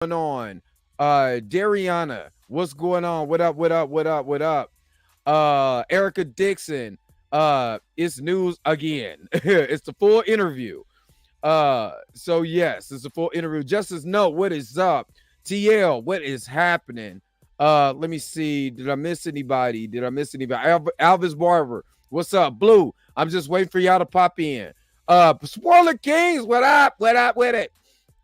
going on? Dariana, what's going on? What up? What up? What up? What up? Erica Dixon. It's news again. It's the full interview. So yes, it's a full interview. Justice Note, what is up? TL, what is happening? Let me see. Did I miss anybody? Alvis Barber, what's up? Blue, I'm just waiting for y'all to pop in. Spoiler Kings, what up? What up with it?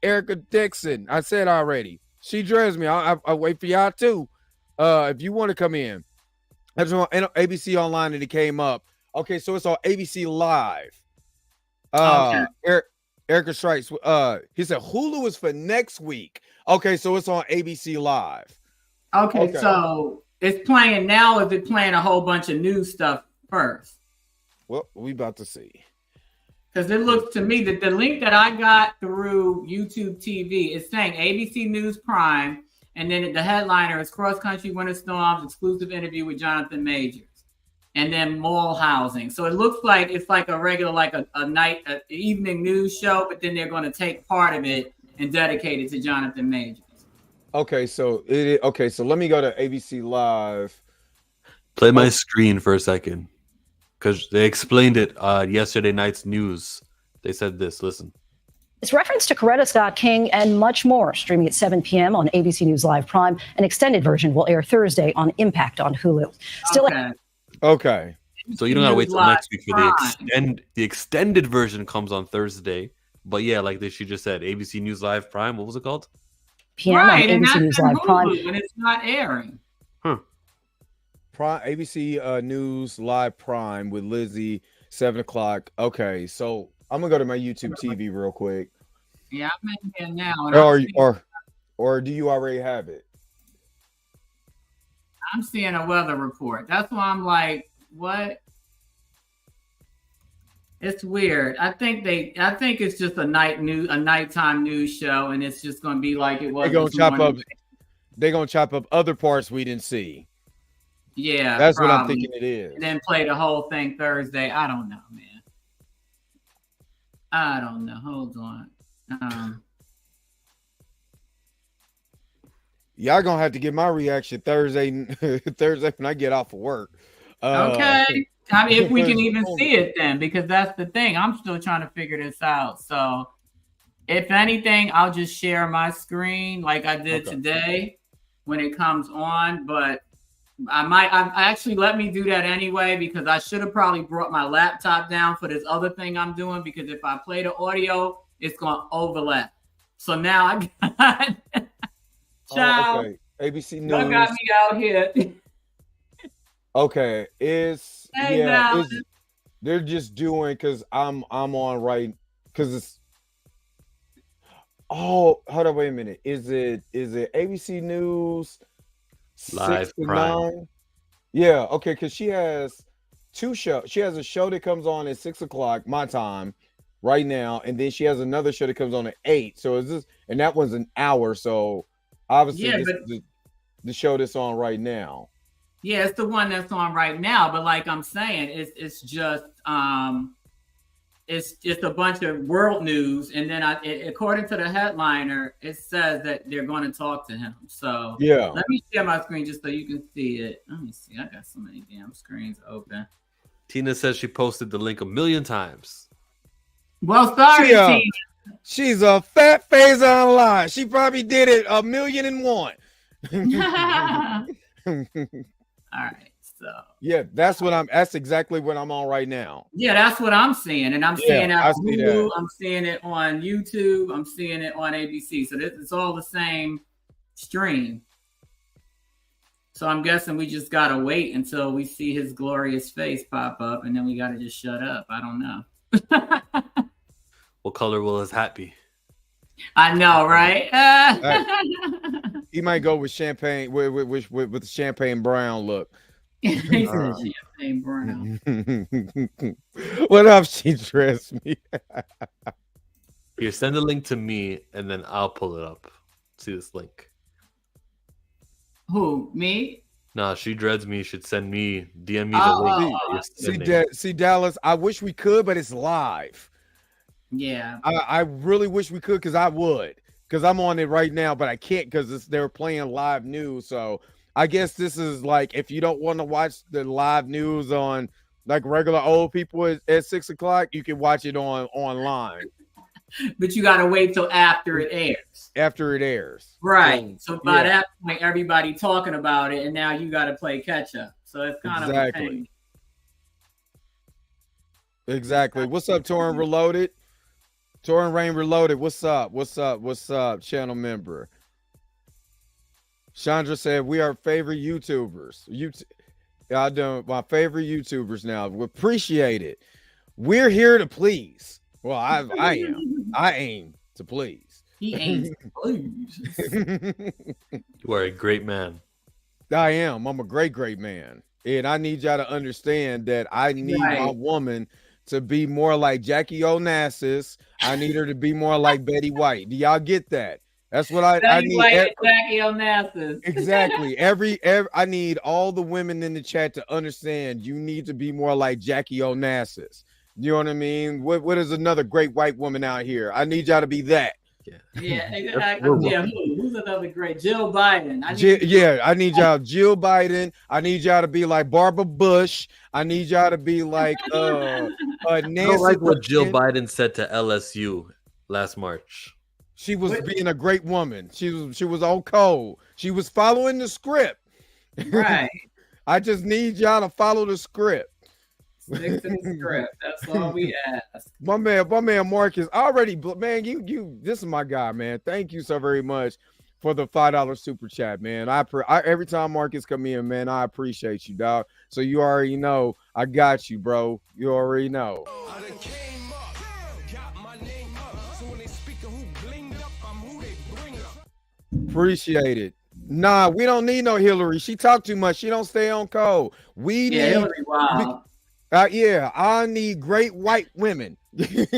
Erica Dixon, I said already. She dressed me. I'll wait for y'all too. If you want to come in. I just want ABC Online and it came up. Okay, so it's on ABC Live. Okay. Erica Strikes. He said Hulu is for next week. Okay, so it's on ABC Live. Okay, so it's playing now. Is it playing a whole bunch of new stuff first? Well, we about to see. Because it looks to me that the link that I got through YouTube TV is saying ABC News Prime, and then the headliner is Cross Country Winter Storms exclusive interview with Jonathan Majors, and then mall housing. So it looks like it's like a regular, like a evening news show, but then they're going to take part of it and dedicate it to Jonathan Majors. Okay, so so let me go to ABC Live. Play my screen for a second. Because they explained it yesterday night's news. They said this, listen. It's reference to Coretta Scott King and much more, streaming at 7 p.m. on ABC News Live Prime. An extended version will air Thursday on Impact on Hulu. Okay. So you don't gotta wait till next week for the extended version comes on Thursday. But yeah, like she just said, ABC News Live Prime. What was it called? PM on ABC News Live Prime. And it's not airing. ABC News Live Prime with Lizzie, 7 o'clock. Okay, so I'm gonna go to my YouTube TV real quick. Yeah, I'm in here now. Or do you already have it? I'm seeing a weather report. That's why I'm like, what? It's weird. I think it's just a nighttime news show, and it's just gonna be like it was. They're gonna chop up other parts we didn't see. Yeah, that's probably what I'm thinking it is. And then play the whole thing Thursday. I don't know, man. I don't know. Hold on. Y'all gonna have to get my reaction Thursday when I get off of work. Okay. I mean, if we can even see it then, because that's the thing. I'm still trying to figure this out. So if anything, I'll just share my screen like I did today when it comes on, but I actually let me do that anyway, because I should have probably brought my laptop down for this other thing I'm doing, because if I play the audio, it's going to overlap. So now I got child. ABC News. You got me out here. Okay. They're just doing, because I'm on right, because it's hold on, wait a minute. Is it ABC News Live Prime? 9? Yeah, okay, because she has two shows. She has a show that comes on at 6 o'clock my time right now, and then she has another show that comes on at 8. So is this, and that one's an hour. So obviously the show that's on right now. Yeah, it's the one that's on right now. But like I'm saying, it's just a bunch of world news, and then according to the headliner, it says that they're going to talk to him. So yeah, let me share my screen just so you can see it. Let me see. I got so many damn screens open. Tina says she posted the link 1,000,000 times. Well, sorry, Tina. She's a fat face online. She probably did it 1,000,001. All right. So yeah, that's exactly what I'm on right now. Yeah, that's what I'm seeing. And I'm seeing it on Hulu, I'm seeing it on YouTube, I'm seeing it on ABC. So it's all the same stream. So I'm guessing we just gotta wait until we see his glorious face pop up, and then we gotta just shut up. I don't know. What color will his hat be? I know, right? He might go with champagne with the champagne brown look. Champagne brown. What up? She dressed me. Here, send the link to me, and then I'll pull it up. See this link. Who, me? No, she dreads me. Should send me, DM me the link. See, Dallas, I wish we could, but it's live. Yeah. I really wish we could, because I would. because I'm on it right now, but I can't because they're playing live news. So I guess this is like if you don't want to watch the live news on like regular old people at 6 o'clock, you can watch it online. But you got to wait till after it airs. After it airs. Right. So by that point, everybody talking about it, and now you got to play catch up. So it's kind of a pain. Exactly. What's up, Torrin Reloaded? Torrin Rain Reloaded. What's up? What's up? What's up, channel member? Chandra said we are favorite YouTubers. I don't my favorite YouTubers now. We appreciate it. We're here to please. Well, I am. I aim to please. He aims to please. You are a great man. I am. I'm a great man. And I need y'all to understand that I need my woman to be more like Jackie Onassis. I need her to be more like Betty White. Do y'all get that? That's what I need. Jackie Onassis. Exactly. Every I need all the women in the chat to understand you need to be more like Jackie Onassis. You know what I mean? What is another great white woman out here? I need y'all to be that. Yeah, exactly. Yeah, who's another great? Jill Biden. I need y'all Jill Biden. I need y'all to be like Barbara Bush. I need y'all to be like Nancy. I don't like what Jill Biden said to LSU last March. She was being a great woman. She was on code. She was following the script. Right. I just need y'all to follow the script. Stick to the script. That's all we ask. My man Marcus already, man, you this is my guy, man. Thank you so very much for the $5 super chat, man. I every time Marcus come in, man, I appreciate you, dog. So you already know I got you, bro. You already know. Appreciate it. Nah, we don't need no Hillary. She talk too much. She don't stay on code. We need Hillary, wow. I need great white women. Great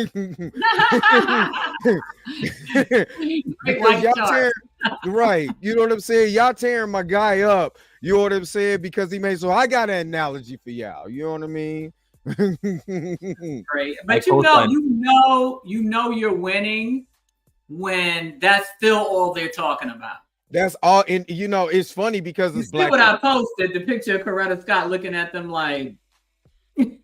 white right. You know what I'm saying? Y'all tearing my guy up. You know what I'm saying? Because he made so I got an analogy for y'all. You know what I mean? Great. But you know you're winning when that's still all they're talking about. That's all. And you know, it's funny because it's black. What I posted, the picture of Coretta Scott looking at them like you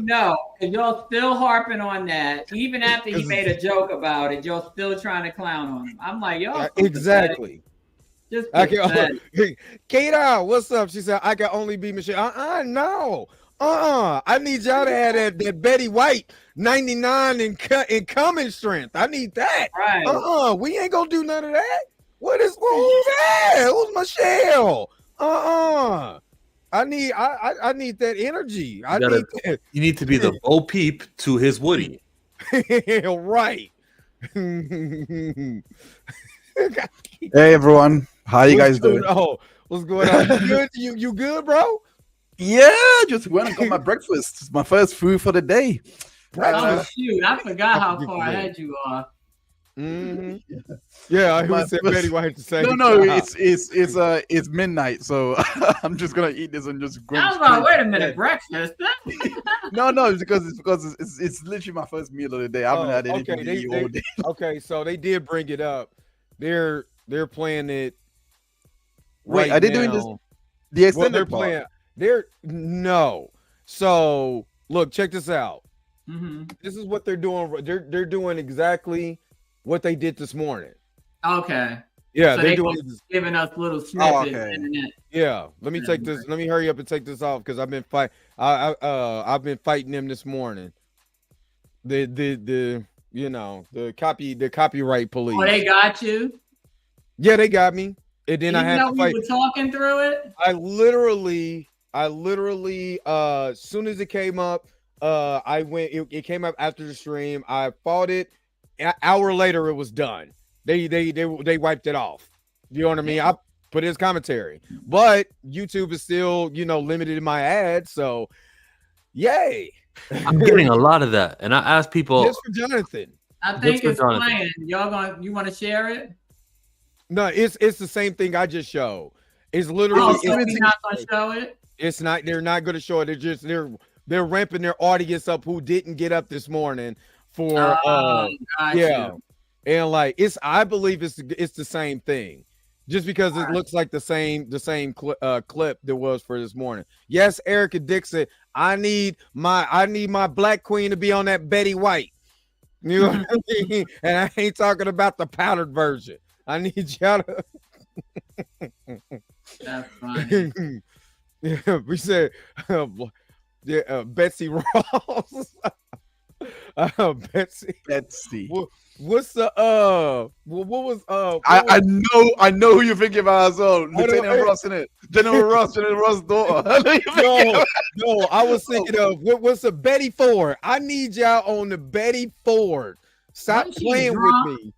know, and y'all still harping on that. Even after he made a joke about it, y'all still trying to clown on him. I'm like, y'all exactly. Just Kata, what's up? She said, I can only be Michelle. No. I need y'all to have that Betty White 99 and coming strength. I need that. Right. We ain't gonna do none of that. Who's that? Who's Michelle? I need that energy. You need to be the Bo Peep to his Woody. Right. Hey everyone, how you guys doing? What's going on? You good, bro? Yeah, just went and got my breakfast. It's my first food for the day. Oh shoot! I forgot how far ahead you are. Mm-hmm. Yeah, I said Betty White to say. No, it's midnight, so I'm just gonna eat this and just go. I was like, wait a minute, breakfast? No, it's because it's literally my first meal of the day. I haven't had anything to eat all day. Okay, so they did bring it up. They're playing it. Wait, are they doing this? The extended part? No. So look, check this out. Mm-hmm. This is what they're doing. They're doing exactly what they did this morning. Okay. Yeah, so they're doing giving us little snippets. Yeah. Let me take this. Let me hurry up and take this off because I've been I've been fighting them this morning. The copyright police. Oh, they got you? Yeah, they got me. And then I had to fight. You were talking through it? I literally as soon as it came up, I went, it came up after the stream. I fought it. An hour later, it was done. They wiped it off. You know what I mean? I put his commentary, but YouTube is still, limited in my ads. So yay. I'm getting a lot of that. And I asked people. Just for Jonathan. I think it's playing. You want to share it? No, it's the same thing I just showed. It's literally you're not gonna show it. It's not. They're not going to show it. They're ramping their audience up who didn't get up this morning for yeah. And like I believe it's the same thing. Just because it looks like the same clip there was for this morning. Yes, Erica Dixon, I need my black queen to be on that Betty White. You know what I mean? And I ain't talking about the powdered version. I need y'all to That's funny. Yeah, we said Betsy Ross. Betsy. What's the what was I know who you're thinking about as well. Lieutenant Ross, in it. General Ross daughter. No, I was thinking of what's the Betty Ford. I need y'all on the Betty Ford. Stop playing with me.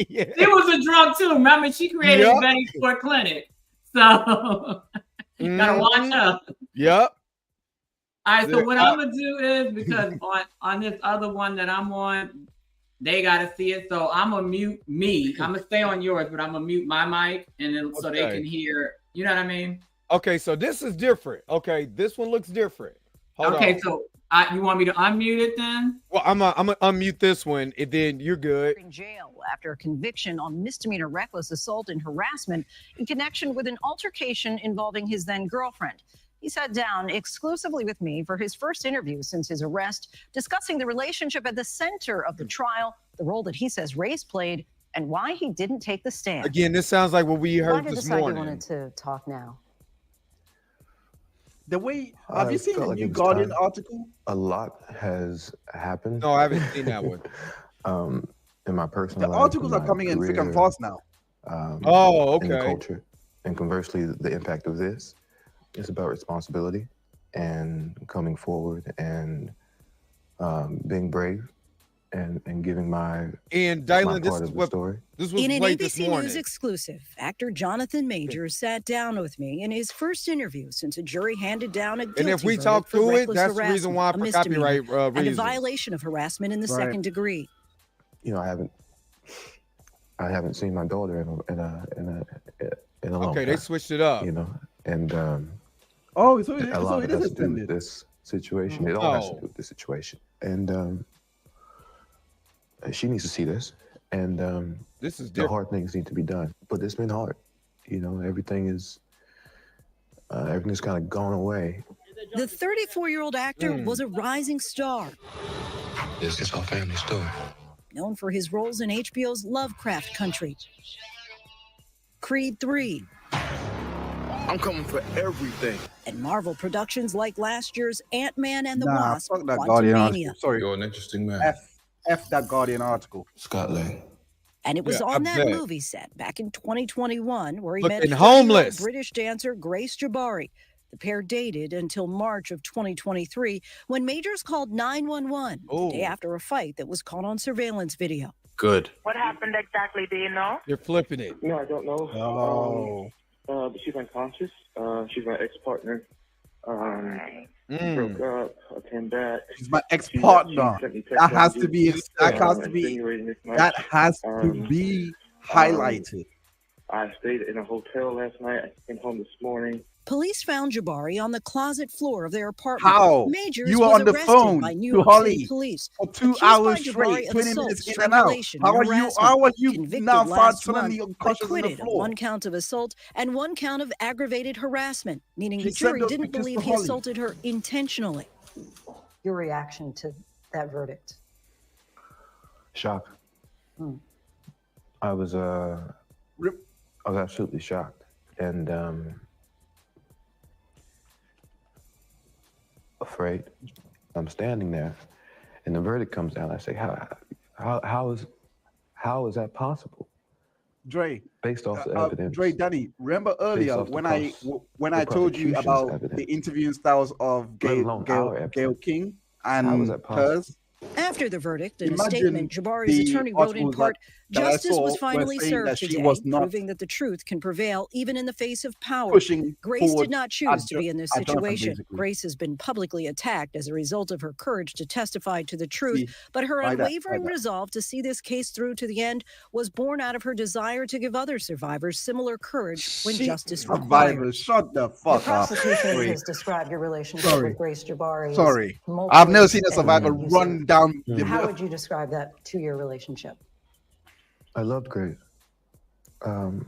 Yeah. She was a drunk too. Remember, she created the Betty Ford Clinic. So you gotta watch her. Yep. All right, so what I'm gonna do is, because on this other one that I'm on, they gotta see it. So I'm gonna mute me. I'm gonna stay on yours, but I'm gonna mute my mic, and then so they can hear. You know what I mean? Okay, so this is different. Okay, this one looks different. Hold on. So you want me to unmute it then? Well, I'm gonna unmute this one, and then you're good. In jail after a conviction on misdemeanor reckless assault and harassment in connection with an altercation involving his then girlfriend. He sat down exclusively with me for his first interview since his arrest, discussing the relationship at the center of the trial, the role that he says race played, and why he didn't take the stand. Again, this sounds like what we heard this morning. You wanted to talk now? The way, have you seen the new Guardian article? A lot has happened. No, I haven't seen that one. In my personal life, articles are coming in thick and fast now. Okay. In the culture, and conversely, the impact of this is about responsibility and coming forward and being brave and giving my Dylan, this is what story. This was in an played ABC this morning. News exclusive, actor Jonathan Majors sat down with me in his first interview since a jury handed down a guilty And if we verdict talk for through it, reckless that's the reason why harassment, for a misdemeanor, copyright and a reasons. violation of harassment in the second degree. You know, I haven't seen my daughter in a long Okay, time. they switched it up. You know, and so a lot it of is has to do with extended. this situation. It all has to do with this situation, and she needs to see this. And this is the hard things need to be done, but it's been hard. You know, everything's kind of gone away. The 34-year-old actor was a rising star. This is our family story. Known for his roles in HBO's Lovecraft Country, Creed 3, I'm coming for everything. and Marvel productions like last year's Ant-Man and the Wasp, Fuck that Guardian Quantumania. article. Sorry. You're an interesting man. F that Guardian article. Scott Lang. And it was Yeah, on I that bet. movie set back in 2021 where he Looking met homeless. British dancer Grace Jabari. The pair dated until March of 2023 when Majors called 911 the day after a fight that was caught on surveillance video. Good. What happened exactly? Do you know? You're flipping it. No, I don't know. But she's unconscious. She's my ex-partner. Broke up. I came back. She's my ex-partner. That has to be highlighted. I stayed in a hotel last night. I came home this morning. Police found Jabari on the closet floor of their apartment. How? Majors You were was on the arrested phone by New to York Holly City police. for 2 accused by hours Jabari straight, of 20 assault, minutes in and out. strangulation, How and are harassment. you Convicted now found last suddenly month, unconscious on the acquitted of floor? 1 count of assault and 1 count of aggravated harassment, meaning the She sent jury those didn't pictures believe to he Holly. assaulted her intentionally. Your reaction to that verdict? Shocked. I was absolutely shocked, and afraid. I'm standing there, and the verdict comes down. I say, how is that possible? Dre, based off the evidence. Dre, Danny, remember earlier when I told you about the interviewing styles of Gail King and hers? After the verdict, in a statement, Jabari's attorney wrote in part, justice was finally served today, proving that the truth can prevail even in the face of power. Grace did not choose to be in this situation. Grace has been publicly attacked as a result of her courage to testify to the truth, but her unwavering resolve to see this case through to the end was born out of her desire to give other survivors similar courage when justice requires. Shut the fuck The up. prosecution has described your relationship with Grace Jabari. Sorry. as multiple I've never seen a survivor abusive. run down. How would you describe that 2-year relationship? I loved Grace. Our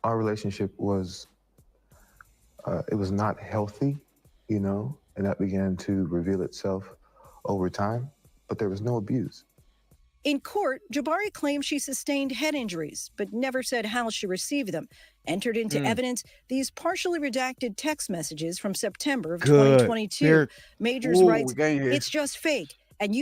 relationship was, it was not healthy, you know, and that began to reveal itself over time, but there was no abuse. In court, Jabari claimed she sustained head injuries, but never said how she received them. Entered into evidence these partially redacted text messages from September of 2022. Majors writes, "It's just fake. And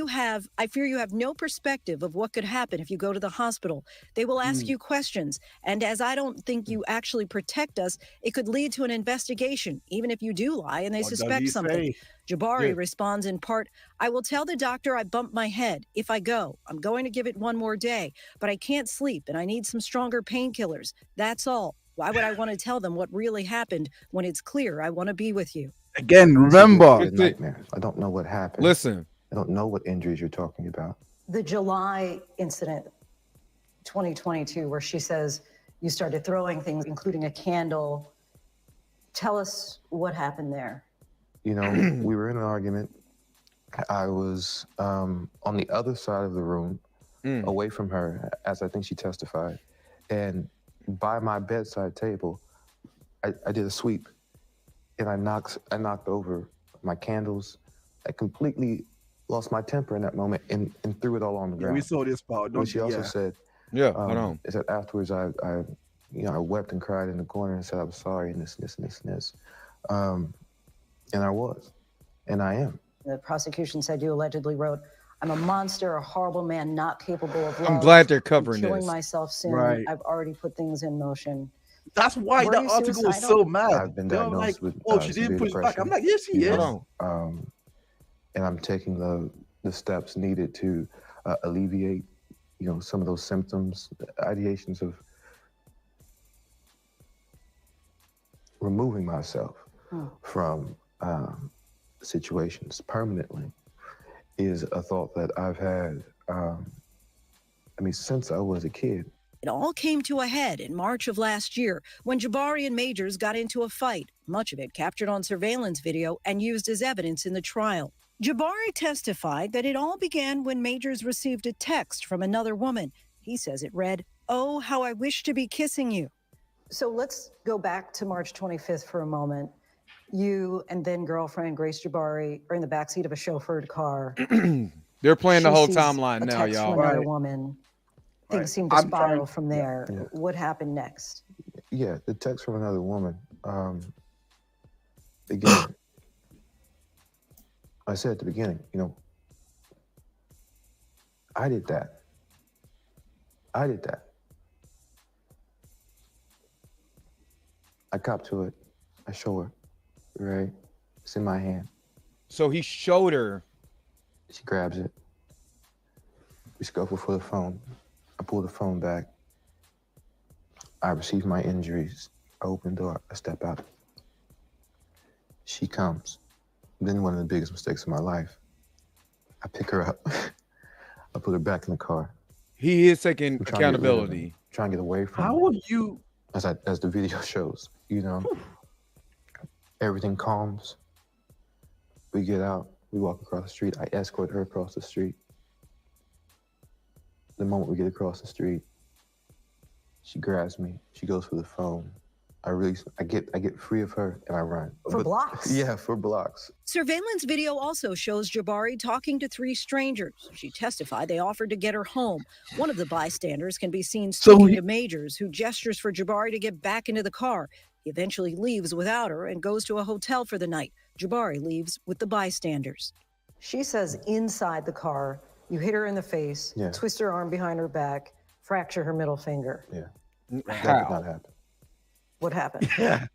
I fear you have no perspective of what could happen if you go to the hospital. They will ask you questions. And as I don't think you actually protect us, it could lead to an investigation, even if you do lie and they suspect something." Jabari responds in part, "I will tell the doctor I bumped my head. If I go, I'm going to give it one more day, but I can't sleep and I need some stronger painkillers. That's all. Why would I want to tell them what really happened when it's clear I want to be with you?" Again, remember. I don't know what happened. Listen. I don't know what injuries you're talking about. The July incident, 2022, where she says you started throwing things, including a candle. Tell us what happened there. You know, we were in an argument. I was on the other side of the room, away from her, as I think she testified. And by my bedside table, I did a sweep, and I knocked over my candles. I completely lost my temper in that moment and threw it all on the ground. We saw this part. But she also said, is that afterwards I wept and cried in the corner and said I was sorry and this. And I was, and I am. The prosecution said you allegedly wrote, "I'm a monster, a horrible man, not capable of love. I'm glad they're covering killing this. myself soon. Right. I've already put things in motion." That's why the article was so mad. I've been diagnosed with she didn't push back. depression. I'm like, yes, she is. And I'm taking the steps needed to alleviate, you know, some of those symptoms, ideations of removing myself from situations permanently is a thought that I've had, since I was a kid. It all came to a head in March of last year when Jabari and Majors got into a fight, much of it captured on surveillance video and used as evidence in the trial. Jabari testified that it all began when Majors received a text from another woman. He says it read, "Oh, how I wish to be kissing you." So let's go back to March 25th for a moment. You and then girlfriend Grace Jabari are in the backseat of a chauffeured car. They're playing the whole sees timeline a now, text y'all. from another woman. Things seem to spiral from there. Yeah. What happened next? Yeah, the text from another woman. Again, I said at the beginning, you know, I did that. I cop to it. I show her, right? It's in my hand. So he showed her. She grabs it. We scuffle for the phone. I pull the phone back. I receive my injuries. I open the door. I step out. She comes. Then one of the biggest mistakes of my life. I pick her up. I put her back in the car. He is taking accountability. Trying to get away from How would you? As the video shows, you know, everything calms. We get out. We walk across the street. I escort her across the street. The moment we get across the street, she grabs me. She goes for the phone. I get free of her and I run. For blocks? Yeah, for blocks. Surveillance video also shows Jabari talking to three strangers. She testified they offered to get her home. One of the bystanders can be seen speaking to Majors, who gestures for Jabari to get back into the car. He eventually leaves without her and goes to a hotel for the night. Jabari leaves with the bystanders. She says inside the car, you hit her in the face, twist her arm behind her back, fracture her middle finger. Yeah. That did not happen. What happened? Yeah.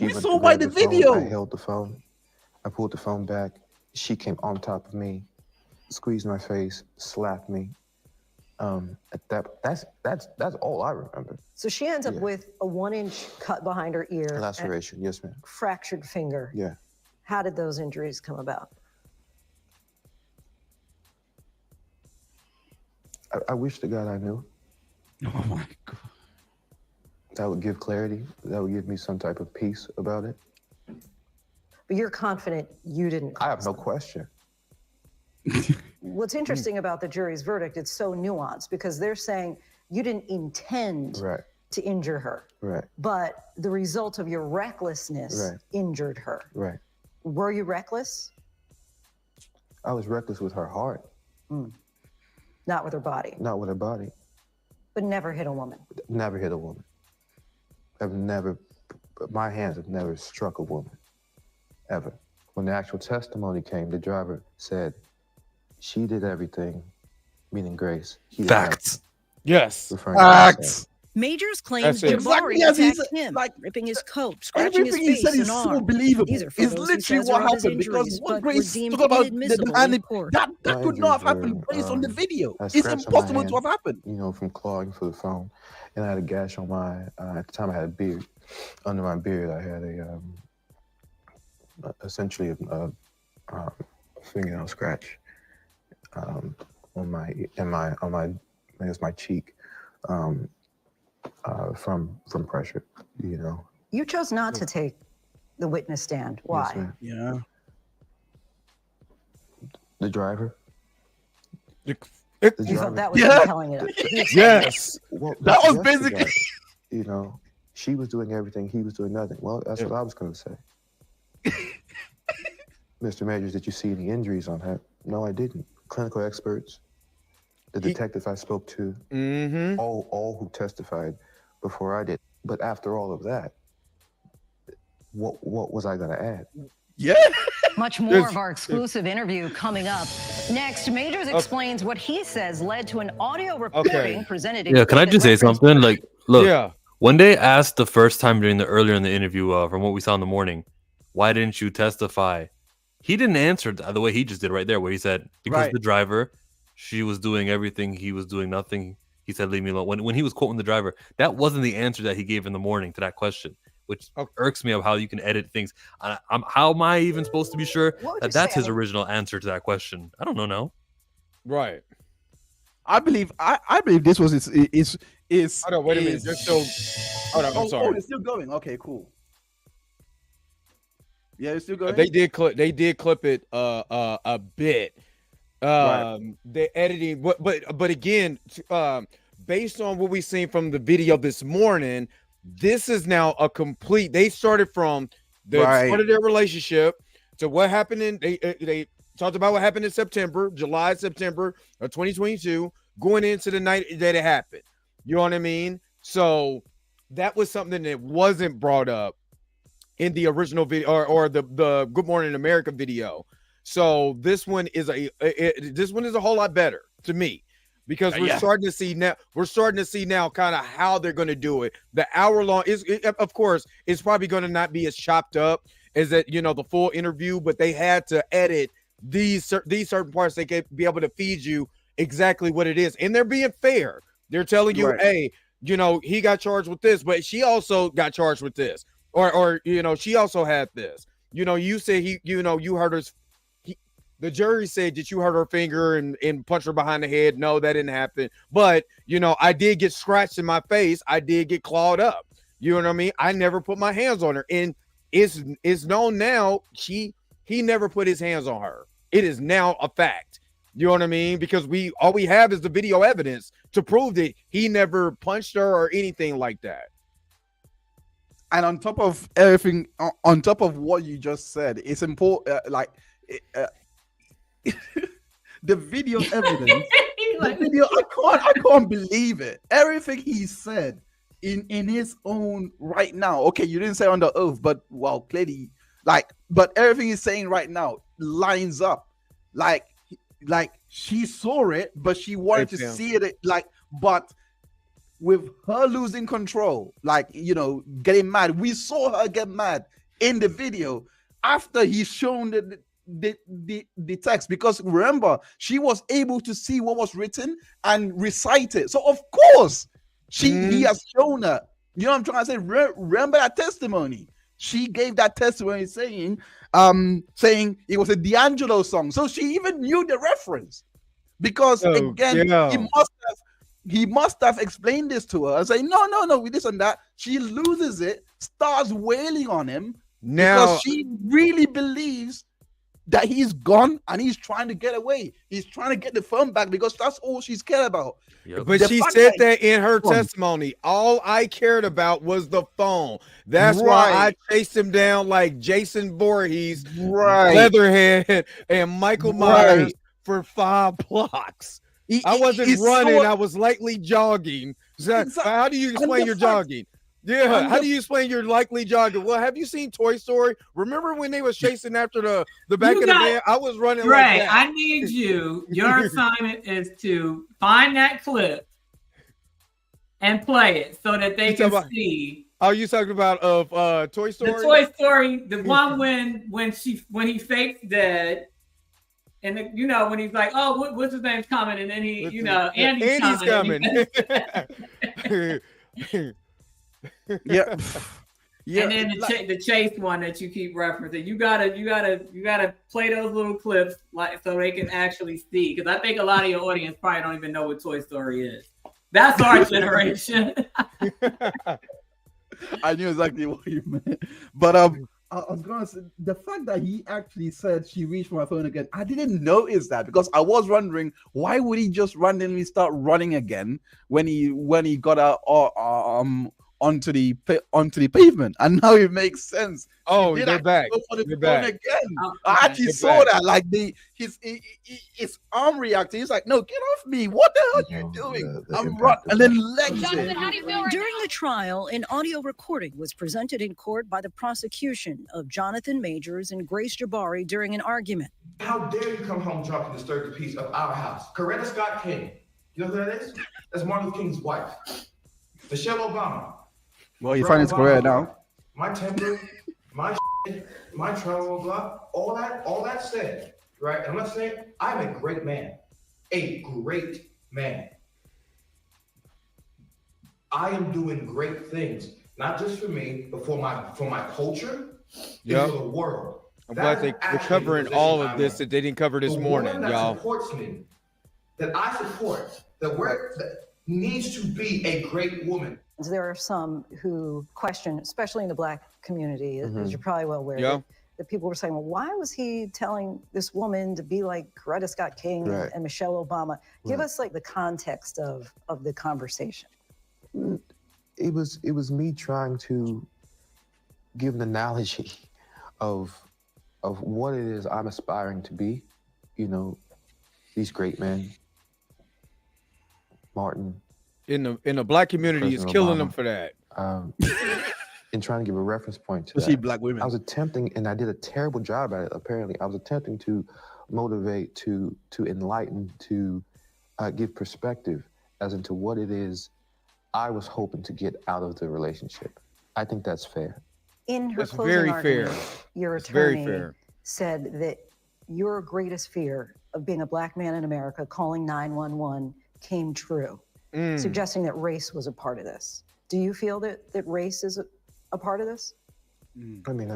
We saw by the video. I held the phone. I pulled the phone back. she came on top of me, squeezed my face, slapped me. That's all I remember. So she ends up with a 1-inch cut behind her ear. Laceration, yes, ma'am. Fractured finger. Yeah. How did those injuries come about? I wish to God I knew. Oh my God. That would give clarity. That would give me some type of peace about it. But you're confident you didn't. I have no question. What's interesting about the jury's verdict, it's so nuanced because they're saying you didn't intend to injure her. Right. But the result of your recklessness injured her. Right. Were you reckless? I was reckless with her heart. Not with her body. Not with her body. But never hit a woman. Never hit a woman. My hands have never struck a woman. Ever. When the actual testimony came, the driver said, she did everything, meaning Grace. Facts. Yes. Facts. Majors claims Exactly Jabari as he attacked said, him, like, ripping his coat, scratching his everything he face said is and so arm. believable. These are It's photos he literally says what are of his happened because injuries, what but were Grace deemed talked about the inadmissible in court. that My could not have injuries happened were, based on the video. I It's scratched on my impossible to hand, have happened. You know, from clawing for the phone. And I had a gash on my, at the time I had a beard. Under my beard, I had essentially a fingernail scratch on my I guess my cheek from pressure, you know. You chose not to take the witness stand. Why? Yes, ma'am. Yeah. The driver. You thought that was compelling enough. Yes. Well, That was yes to basically. that. You know, she was doing everything, he was doing nothing. Well, that's what I was going to say. Mr. Majors, did you see any injuries on her? No, I didn't. Clinical experts, the detective I spoke to, all who testified before I did. But after all of that, what was I going to add? Yeah. Much more of our exclusive interview coming up. Next, Majors explains what he says led to an audio recording presented in can I just say something? Like, look, when they asked the first time earlier in the interview, from what we saw in the morning, why didn't you testify? He didn't answer the way he just did right there, where he said, because the driver, she was doing everything, he was doing nothing. He said, leave me alone. When he was quoting the driver, that wasn't the answer that he gave in the morning to that question, which irks me of how you can edit things. How am I even supposed to be sure that that's his original answer to that question? I don't know now. Right. I believe this was his hold on, wait a minute. They're still. Hold on, I'm sorry. Oh, it's still going. Okay, cool. Yeah, it's still going. They did clip it a bit. The editing, but again, based on what we've seen from the video this morning, this is now a complete. They started from the start of their relationship to what happened in. They talked about what happened in September of 2022, going into the night that it happened. You know what I mean? So that was something that wasn't brought up in the original video or the Good Morning America video. So this one is a whole lot better to me, because we're starting to see now kind of how they're going to do it. The hour long of course, it's probably going to not be as chopped up as that, you know, the full interview, but they had to edit these certain parts. They could be able to feed you exactly what it is, and they're being fair. They're telling you, hey, you know, he got charged with this, but she also got charged with this, or you know, she also had this. You know, you say you hurt her. The jury said that you hurt her finger and punched her behind the head. No, that didn't happen. But, you know, I did get scratched in my face. I did get clawed up. You know what I mean? I never put my hands on her. And it's known now he never put his hands on her. It is now a fact. You know what I mean? Because all we have is the video evidence to prove that he never punched her or anything like that. And on top of everything, on top of what you just said, it's important. The video evidence, I can't believe it. Everything he said in his own right now. Okay, you didn't say under oath, but well, clearly, but everything he's saying right now lines up. Like she saw it, but she wanted to see it. But with her losing control, getting mad. We saw her get mad in the video after he's shown the text, because remember, she was able to see what was written and recite it. So of course, he has shown her. You know what I'm trying to say? Remember that testimony. She gave that testimony saying it was a D'Angelo song. So she even knew the reference. Because again, he must have explained this to her and say, no, with this and that. She loses it, starts wailing on him because she really believes that he's gone and he's trying to get away. He's trying to get the phone back because that's all she's cared about. Yep. But she said that in her testimony. All I cared about was the phone. That's why I chased him down like Jason Voorhees, Leatherhead, and Michael Myers for 5 blocks. I wasn't running. I was lightly jogging. How do you explain your jogging? Yeah, how do you explain your likely jogging? Well, have you seen Toy Story? Remember when they was chasing after the back of the van? I was running like that. I need you. Your assignment is to find that clip and play it so that they can see. Oh, you talking about Toy Story? The Toy Story, the one when he fakes dead. And when he's like, "Oh, what's his name's coming?" and then Andy's coming. Yeah. And then the chase one that you keep referencing, you gotta play those little clips like so they can actually see. Because I think a lot of your audience probably don't even know what Toy Story is. That's our generation. I knew exactly what you meant, but I was gonna say the fact that he actually said she reached for my phone again. I didn't notice that because I was wondering why would he just randomly start running again when he got out onto the pavement, and now it makes sense. Oh, they're back. They're back again. I actually saw that, like his arm reacted. He's like, "No, get off me! What the hell are you doing?" I'm running, and then legs it. During the trial, an audio recording was presented in court by the prosecution of Jonathan Majors and Grace Jabari during an argument. How dare you come home drunk and disturb the peace of our house? Coretta Scott King. You know who that is? That's Martin Luther King's wife. Michelle Obama. Well, you find his career now. My temper, my travel, blah, all that said, right? And I'm not saying I'm a great man. A great man. I am doing great things, not just for me, but for my culture and for the world. I'm glad they're covering all of this that they didn't cover this morning, y'all. Supports me, that I support, that needs to be a great woman. There are some who question, especially in the Black community, as you're probably well aware, that people were saying, well, why was he telling this woman to be like Coretta Scott King and Michelle Obama? Give us like the context of the conversation. It was me trying to give an analogy of what it is I'm aspiring to be. You know, these great men, Martin. In the Black community is killing them for that. And trying to give a reference point to that. Black women. I was attempting, and I did a terrible job at it, apparently. I was attempting to motivate, to enlighten, to give perspective as into what it is I was hoping to get out of the relationship. I think that's fair. In her closing argument, your attorney said that your greatest fear of being a Black man in America calling 911 came true. Suggesting that race was a part of this. Do you feel that race is a part of this? I mean,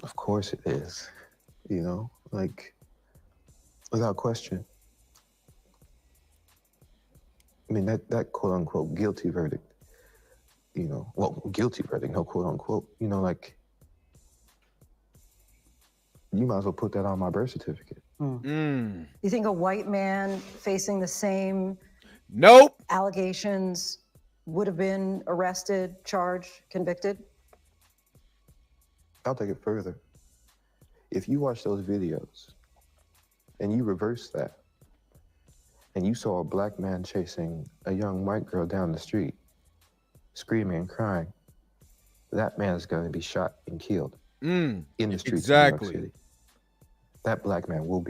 of course it is, you know, like, without question. I mean, that quote unquote guilty verdict, you know, well, guilty verdict, no quote unquote, you know, like, you might as well put that on my birth certificate. You think a white man facing the same allegations would have been arrested, charged, convicted? I'll take it further. If you watch those videos and you reverse that and you saw a Black man chasing a young white girl down the street, screaming and crying, that man is going to be shot and killed in the streets of New York City. That Black man will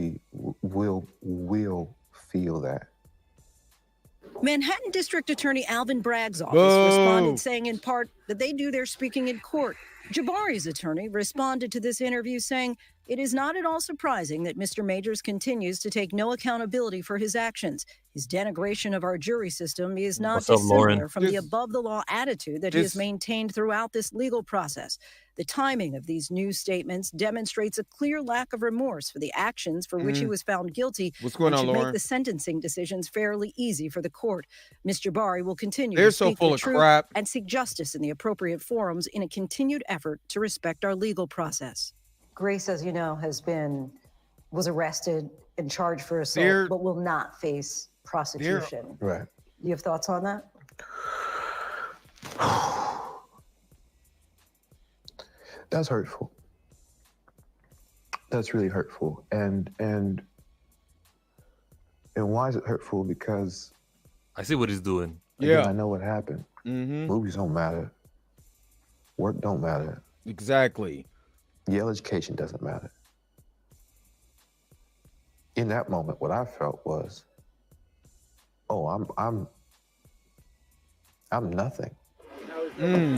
feel that. Manhattan District Attorney Alvin Bragg's office responded saying in part that they do their speaking in court. Jabari's attorney responded to this interview saying it is not at all surprising that Mr. Majors continues to take no accountability for his actions. His denigration of our jury system is not dissimilar from the above-the-law attitude that he has maintained throughout this legal process. The timing of these new statements demonstrates a clear lack of remorse for the actions for which he was found guilty. What's going on, should Lauren? make the sentencing decisions fairly easy for the court. Mr. Jabari will continue They're to so speak full the of truth crap. and seek justice in the appropriate forums in a continued effort to respect our legal process. Grace, as you know, was arrested and charged for assault, but will not face prosecution. Right. Do you have thoughts on that? That's hurtful. That's really hurtful. And why is it hurtful? Because I see what he's doing. Again, I know what happened. Movies don't matter. Work don't matter. Exactly. Yale education doesn't matter. In that moment, what I felt was, oh, I'm nothing.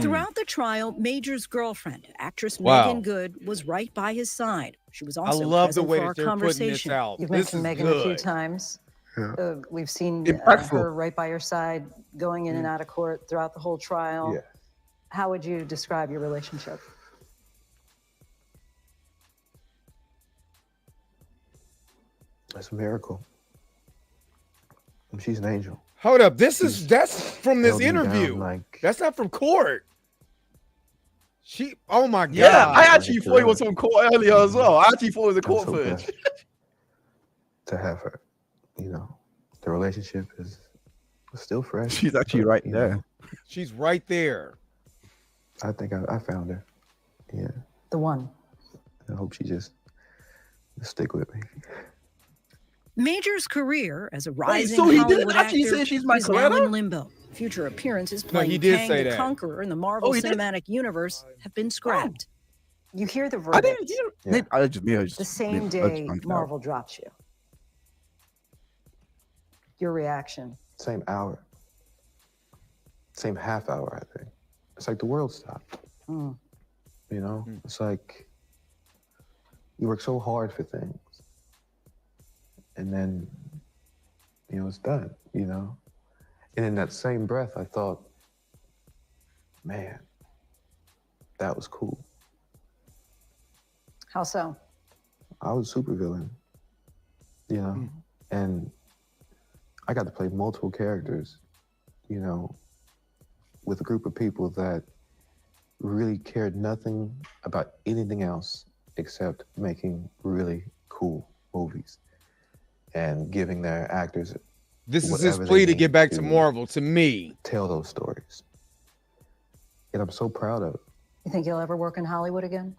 Throughout the trial, Major's girlfriend, actress Megan Good, was right by his side. She was also present for our conversation. You've mentioned Megan a few times. Yeah. We've seen Impactful. her right by your side, going in and out of court throughout the whole trial. Yeah. How would you describe your relationship? It's a miracle. She's an angel. Hold up. That's from this held me down interview. like- That's not from court. Oh my God. Yeah, I actually thought it was on court earlier as well. I actually thought it was a court so footage. blessed to have her. You know, the relationship is still fresh. She's actually right you there. know, She's right there. I think I found her. Yeah. The one. I hope she just stick with me. Major's career as a rising so he didn't Hollywood actually actor say she's my is now Coretta? in limbo. Future appearances No, playing he did Kang say the that. Conqueror in the Marvel Oh, he did? Cinematic Universe have been scrapped. You hear the I verdict didn't hear. I just the same day Marvel drops you. Your reaction? Same hour. Same half hour, I think. It's like the world stopped. Mm. You know? It's like you work so hard for things. And then, it's done, And in that same breath, I thought, man, that was cool. How so? I was a supervillain, and I got to play multiple characters, with a group of people that really cared nothing about anything else except making really cool movies and giving their actors This is his whatever plea they to need get back to Marvel, to me. tell those stories. And I'm so proud of it. You think you'll ever work in Hollywood again?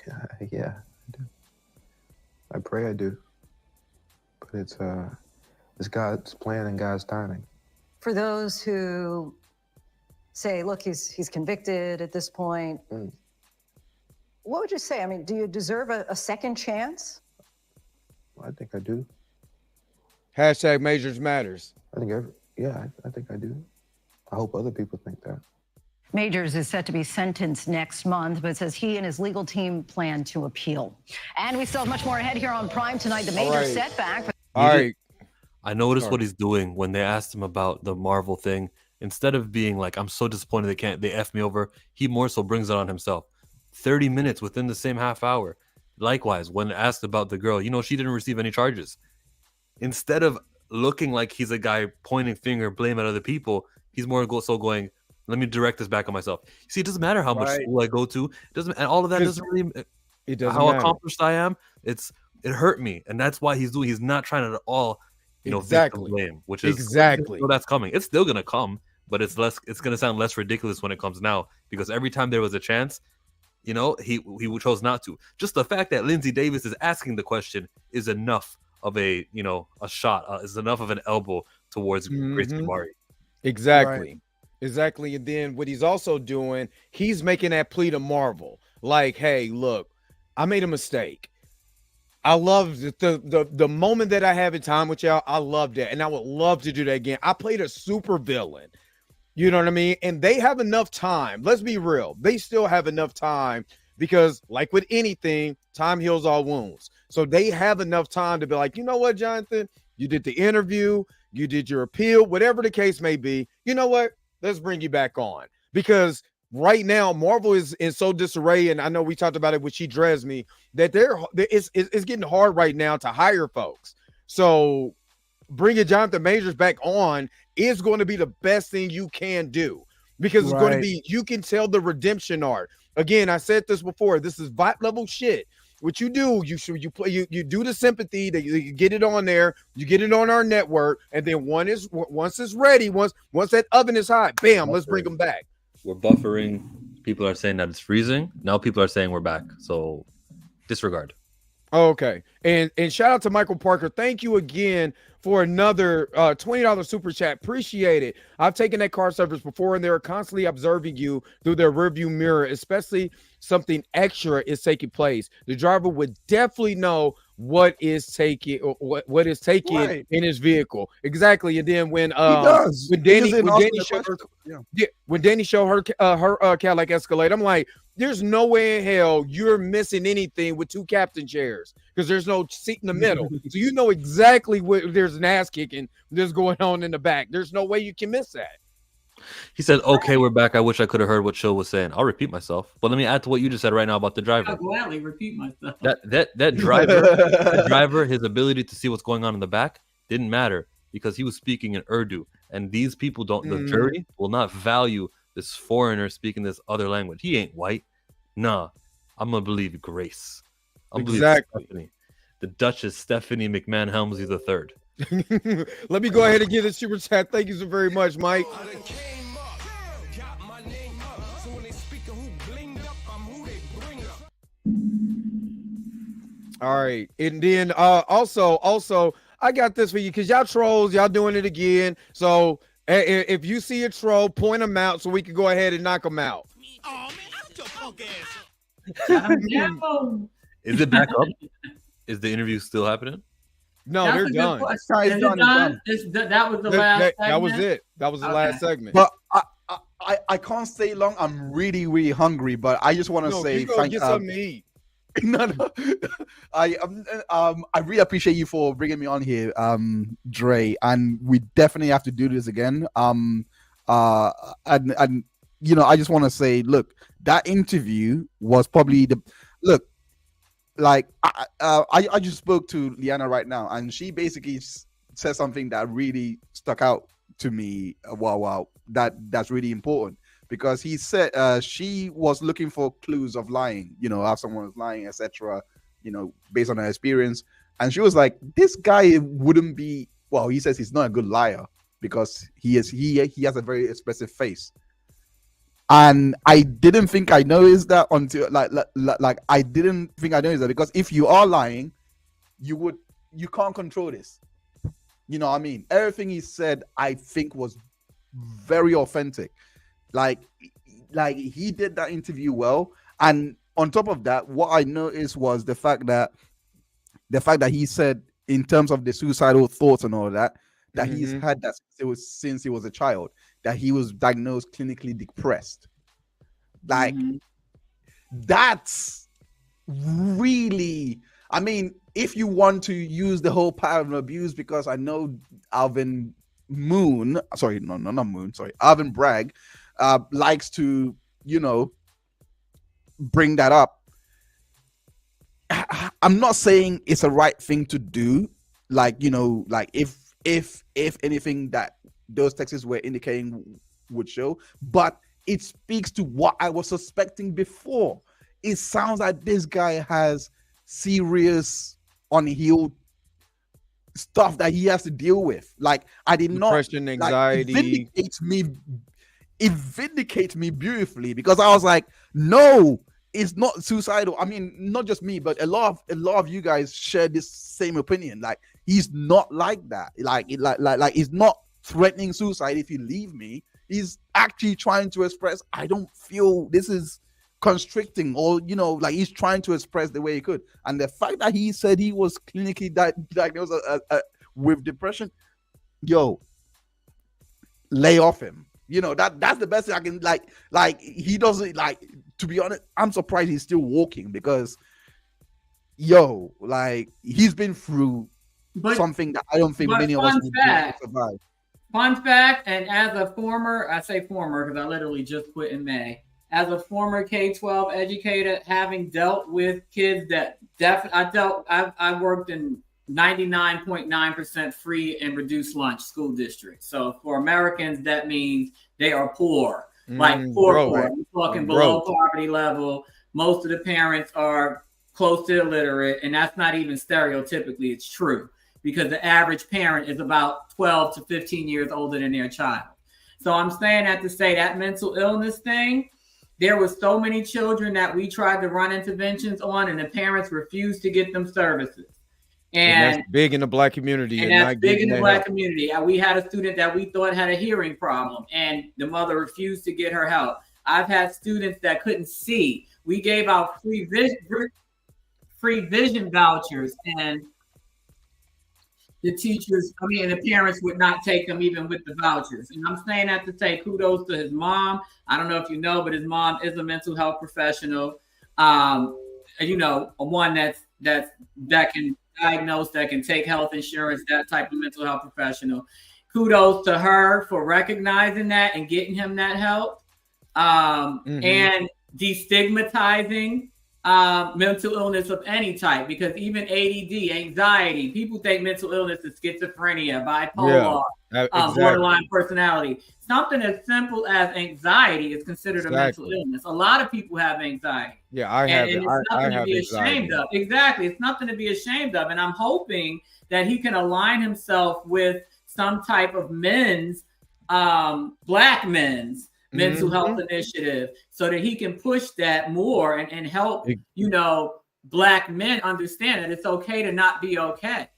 Yeah, I do. I pray I do. But it's God's plan and God's timing. For those who say, look, he's convicted at this point, what would you say? I mean, do you deserve a second chance? I think I do. Hashtag Majors Matters. I think I think I do. I hope other people think that. Majors is set to be sentenced next month, but says he and his legal team plan to appeal. And we still have much more ahead here on Prime tonight. The major setback. All right. I noticed what he's doing when they asked him about the Marvel thing. Instead of being like, I'm so disappointed they F me over, he more so brings it on himself. 30 minutes within the same half hour. Likewise, when asked about the girl, she didn't receive any charges. Instead of looking like he's a guy pointing finger, blame at other people, he's more so going, let me direct this back on myself. See, it doesn't matter how much school I go to. It doesn't, and all of that doesn't really. It doesn't how matter. accomplished I am. It hurt me, and that's why he's doing. He's not trying at all, exactly victim blame, which is exactly. That's coming. It's still gonna come, but it's less. It's gonna sound less ridiculous when it comes now, because every time there was a chance, he chose not to. Just the fact that Lindsay Davis is asking the question is enough of a shot. Is enough of an elbow towards Grace Jabari. Exactly. Right. Exactly. And then what he's also doing, he's making that plea to Marvel. Like, hey, look, I made a mistake. I love the moment that I have in time with y'all. I love that. And I would love to do that again. I played a super villain. You know what I mean? And they have enough time. Let's be real. They still have enough time because, like with anything, time heals all wounds. So they have enough time to be like, you know what, Jonathan? You did the interview, you did your appeal, whatever the case may be. You know what? Let's bring you back on. Because right now, Marvel is in so disarray, and I know we talked about it when she dressed me, that it's getting hard right now to hire folks. So bringing Jonathan Majors back on is going to be the best thing you can do, because it's going to be, you can tell the redemption arc. Again, I said this before, this is VOT level shit. What you do, you do the sympathy, that you get it on there, you get it on our network, and then once it's ready, once that oven is hot, bam, let's bring them back. We're buffering. People are saying that it's freezing. Now people are saying we're back. So disregard. Okay. And shout out to Michael Parker. Thank you again for another $20 super chat. Appreciate it. I've taken that car service before, and they're constantly observing you through their rearview mirror, especially something extra is taking place. The driver would definitely know what is taking in his vehicle. Exactly. And then when Danny showed her Cadillac Escalade, I'm like, there's no way in hell you're missing anything with two captain chairs, because there's no seat in the middle. So you know exactly what there's an ass kicking that's going on in the back. There's no way you can miss that. He said, okay, we're back. I wish I could have heard what Chill was saying. I'll repeat myself. But let me add to what you just said right now about the driver. I'll gladly repeat myself. That driver, his ability to see what's going on in the back didn't matter, because he was speaking in Urdu. And these people the jury will not value this foreigner speaking this other language. He ain't white. Nah, I'm going to believe Grace. I'm believe Stephanie. The Duchess Stephanie McMahon Helmsley III. Let me go ahead and give this super chat. Thank you so very much, Mike. All right. And then also, I got this for you, because y'all trolls, y'all doing it again. So if you see a troll, point them out so we can go ahead and knock them out. Oh, man, I'm your punk ass. Is it back up? Is the interview still happening? No, they're done. That was the last segment? That was it. That was the last segment. But I can't stay long. I'm really, really hungry, but I just want to say thank you. Get something to eat. No. I really appreciate you for bringing me on here, Dre, and we definitely have to do this again. And you know, I just want to say, look, that interview was probably I just spoke to Liana right now, and she basically said something that really stuck out to me. Wow, that's really important, because he said she was looking for clues of lying, you know, how someone was lying, etc., you know, based on her experience. And she was like, this guy wouldn't be, well, he says he's not a good liar because he has a very expressive face. And I didn't think I noticed that until I didn't think I noticed that, because if you are lying, you can't control this. You know what I mean? Everything he said, I think, was very authentic. Like he did that interview well. And on top of that, what I noticed was the fact that he said, in terms of the suicidal thoughts and all that he's had that since he was a child, that he was diagnosed clinically depressed. Like, that's really, I mean, if you want to use the whole pattern of abuse, because I know Alvin Bragg likes to, you know, bring that up. I'm not saying it's a right thing to do. Like, you know, like if anything that those texts were indicating would show, but it speaks to what I was suspecting before. It sounds like this guy has serious unhealed stuff that he has to deal with. Like, I did not, depression, anxiety. It vindicates me beautifully, because I was like, no, it's not suicidal. I mean, not just me, but a lot of you guys share this same opinion. Like, he's not like that. Like he's not threatening suicide if you leave me. He's actually trying to express, I don't feel this is constricting, or, you know, like, he's trying to express the way he could. And the fact that he said he was clinically diagnosed with depression, yo, lay off him. You know, that's the best thing I can like he doesn't like, to be honest, I'm surprised he's still walking because like he's been through something that I don't think many of us would survive. Fun fact, and as a former, I say former because I literally just quit in May. As a former K-12 educator, having dealt with kids that I worked in 99.9% free and reduced lunch school districts. So for Americans, that means they are poor, like poor. We're talking below poverty level. Most of the parents are close to illiterate, and that's not even stereotypically, it's true, because the average parent is about 12 to 15 years older than their child. So I'm saying that to say that mental illness thing, there was so many children that we tried to run interventions on, and the parents refused to get them services. And that's big in the Black community. And that's big in the Black community. We had a student that we thought had a hearing problem, and the mother refused to get her help. I've had students that couldn't see. We gave out free vision vouchers, and the teachers, the parents would not take them even with the vouchers. And I'm saying that to say kudos to his mom. I don't know if you know, but his mom is a mental health professional. One that can diagnose, that can take health insurance, that type of mental health professional. Kudos to her for recognizing that and getting him that help. And destigmatizing mental illness of any type, because even ADD, anxiety, people think mental illness is schizophrenia, bipolar, borderline personality. Something as simple as anxiety is considered a mental illness. A lot of people have anxiety. Yeah, I have it. And it's nothing to be ashamed of. Exactly. It's nothing to be ashamed of. And I'm hoping that he can align himself with some type of Black men's mental health initiative, so that he can push that more and help, Black men understand that it's okay to not be okay.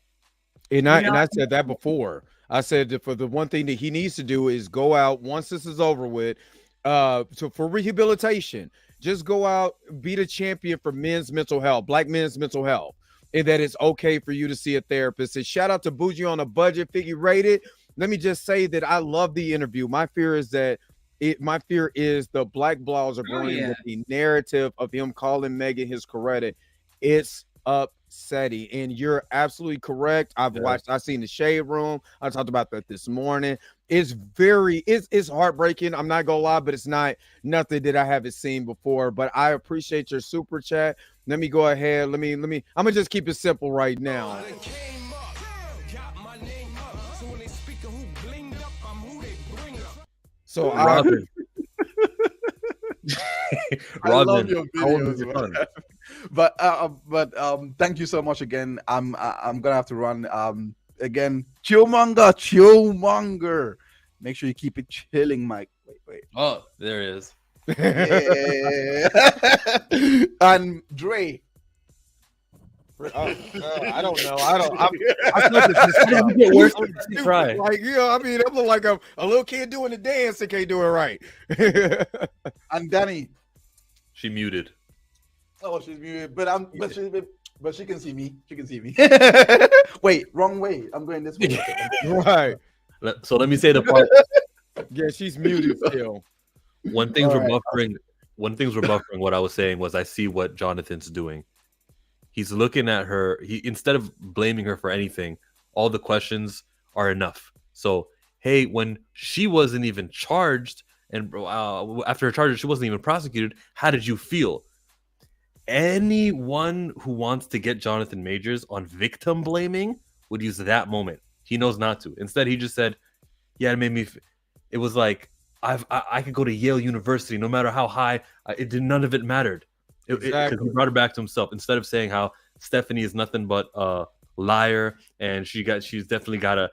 And I said that before. I said that for the one thing that he needs to do is go out once this is over with, for rehabilitation. Just go out, be the champion for men's mental health, Black men's mental health, and that it's okay for you to see a therapist. And shout out to Bougie on a Budget, Figure Rated. Let me just say that I love the interview. My fear is the Black blogs are going with the narrative of him calling Megan his Coretta. It's upsetting, and you're absolutely correct. I've seen the Shade Room. I talked about that this morning. It's heartbreaking. I'm not gonna lie, but it's nothing that I haven't seen before. But I appreciate your super chat. Let me go ahead. Let me. I'm gonna just keep it simple right now. So Robin. I love your videos, but thank you so much again. I'm gonna have to run. Again, Chillmonger. Make sure you keep it chilling, Mike. Wait. Oh, there it is. Yeah. And Dre. I don't know. I feel like get worse try. Like, I'm like a little kid doing the dance and can't do it right. And Danny. She muted. Oh, she's muted. But she can see me. She can see me. Wait, wrong way. I'm going this way. Right. So let me say the part. Yeah, she's muted still. When things were buffering, what I was saying was I see what Jonathan's doing. He's looking at her. Instead of blaming her for anything, all the questions are enough. So, hey, when she wasn't even charged, and after her charges, she wasn't even prosecuted, how did you feel? Anyone who wants to get Jonathan Majors on victim blaming would use that moment. He knows not to. Instead, he just said, yeah, it made me... It was like, I could go to Yale University, no matter how high, none of it mattered. Because he brought it back to himself, instead of saying how Stephanie is nothing but a liar and she's definitely got a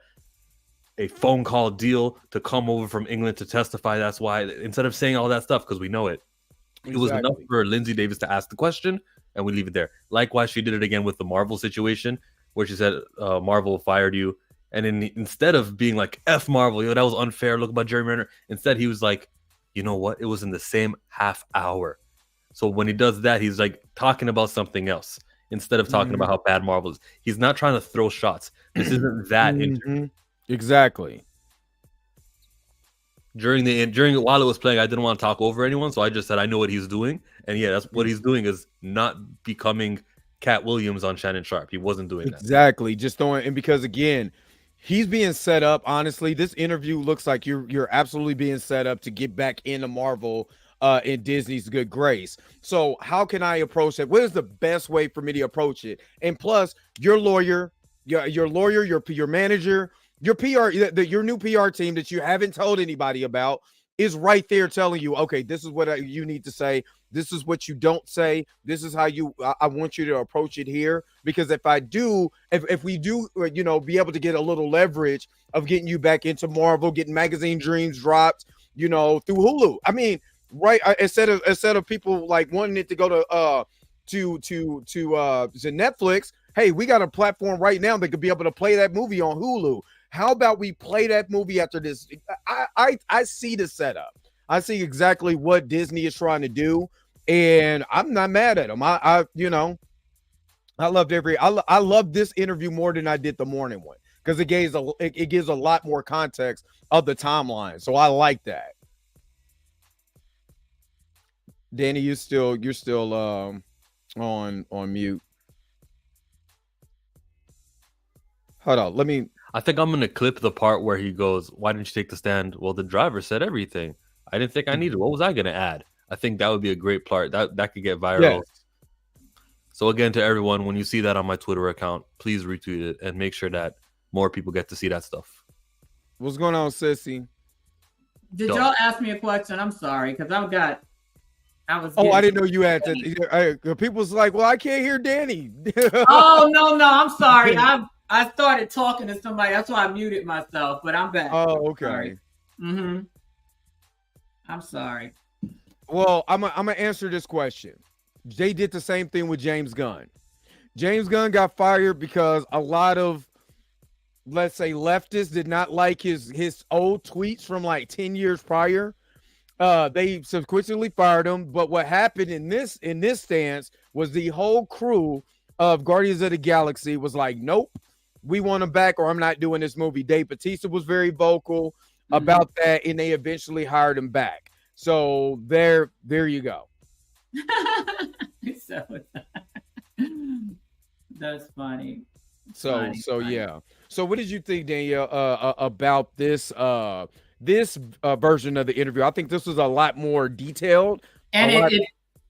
phone call deal to come over from England to testify. That's why, instead of saying all that stuff, because we know it, it was enough for Lindsay Davis to ask the question and we leave it there. Likewise, she did it again with the Marvel situation where she said Marvel fired you, and instead of being like F Marvel, that was unfair, look about Jeremy Renner, instead he was like, you know what, it was in the same half hour. So when he does that, he's like talking about something else instead of talking about how bad Marvel is. He's not trying to throw shots. This isn't that interview. Exactly. while it was playing, I didn't want to talk over anyone, so I just said I know what he's doing, and yeah, that's what he's doing is not becoming Cat Williams on Shannon Sharp. He wasn't doing that. Exactly. Just throwing, and because again, he's being set up. Honestly, this interview looks like you're absolutely being set up to get back into Marvel in Disney's good grace. So how can I approach it? What is the best way for me to approach it? And plus, your lawyer, your manager, your PR, your new PR team that you haven't told anybody about is right there telling you, okay, this is what you need to say. This is what you don't say. This is how I want you to approach it here. Because if we do, be able to get a little leverage of getting you back into Marvel, getting Magazine Dreams dropped, through Hulu. I mean, right. Instead of people like wanting it to go to Netflix. Hey, we got a platform right now that could be able to play that movie on Hulu. How about we play that movie after this? I see the setup. I see exactly what Disney is trying to do, and I'm not mad at them. I loved this interview more than I did the morning one because it gives a lot more context of the timeline. So I like that. Danny, you're still on mute. Hold on, I think I'm gonna clip the part where he goes, "Why didn't you take the stand?" Well, the driver said everything. I didn't think I needed. What was I gonna add? I think that would be a great part. That could get viral. Yes. So again, to everyone, when you see that on my Twitter account, please retweet it and make sure that more people get to see that stuff. What's going on, Sissy? Did y'all ask me a question? I'm sorry, because I didn't know you had to. People was like, "Well, I can't hear Danny." Oh no, I'm sorry. I started talking to somebody. That's why I muted myself, but I'm back. Oh, okay. Mm-hmm. I'm sorry. Well, I'm gonna answer this question. They did the same thing with James Gunn. James Gunn got fired because a lot of, let's say, leftists did not like his old tweets from like 10 years prior. They subsequently fired him. But what happened in this stance was the whole crew of Guardians of the Galaxy was like, nope, we want him back or I'm not doing this movie. Dave Bautista was very vocal about that, and they eventually hired him back. So there you go. That's funny. So yeah. So what did you think, Danielle, about this version of the interview? I think this was a lot more detailed. And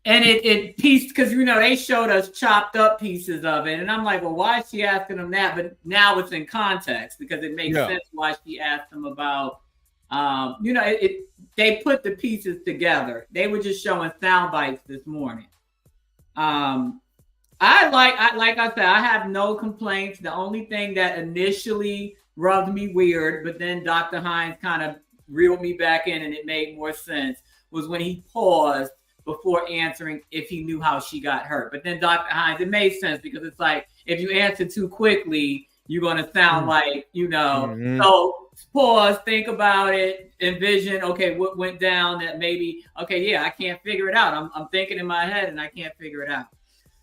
it pieced, because they showed us chopped up pieces of it, and I'm like, well, why is she asking him that? But now it's in context because it makes sense why she asked him about. They put the pieces together. They were just showing sound bites this morning. Like I said, I have no complaints. The only thing that initially rubbed me weird, but then Dr. Hines kind of reeled me back in and it made more sense, was when he paused before answering if he knew how she got hurt. But then Dr. Hines, it made sense because it's like, if you answer too quickly, you're going to sound like, so pause, think about it, envision, okay, what went down that maybe, okay, yeah, I can't figure it out. I'm thinking in my head and I can't figure it out.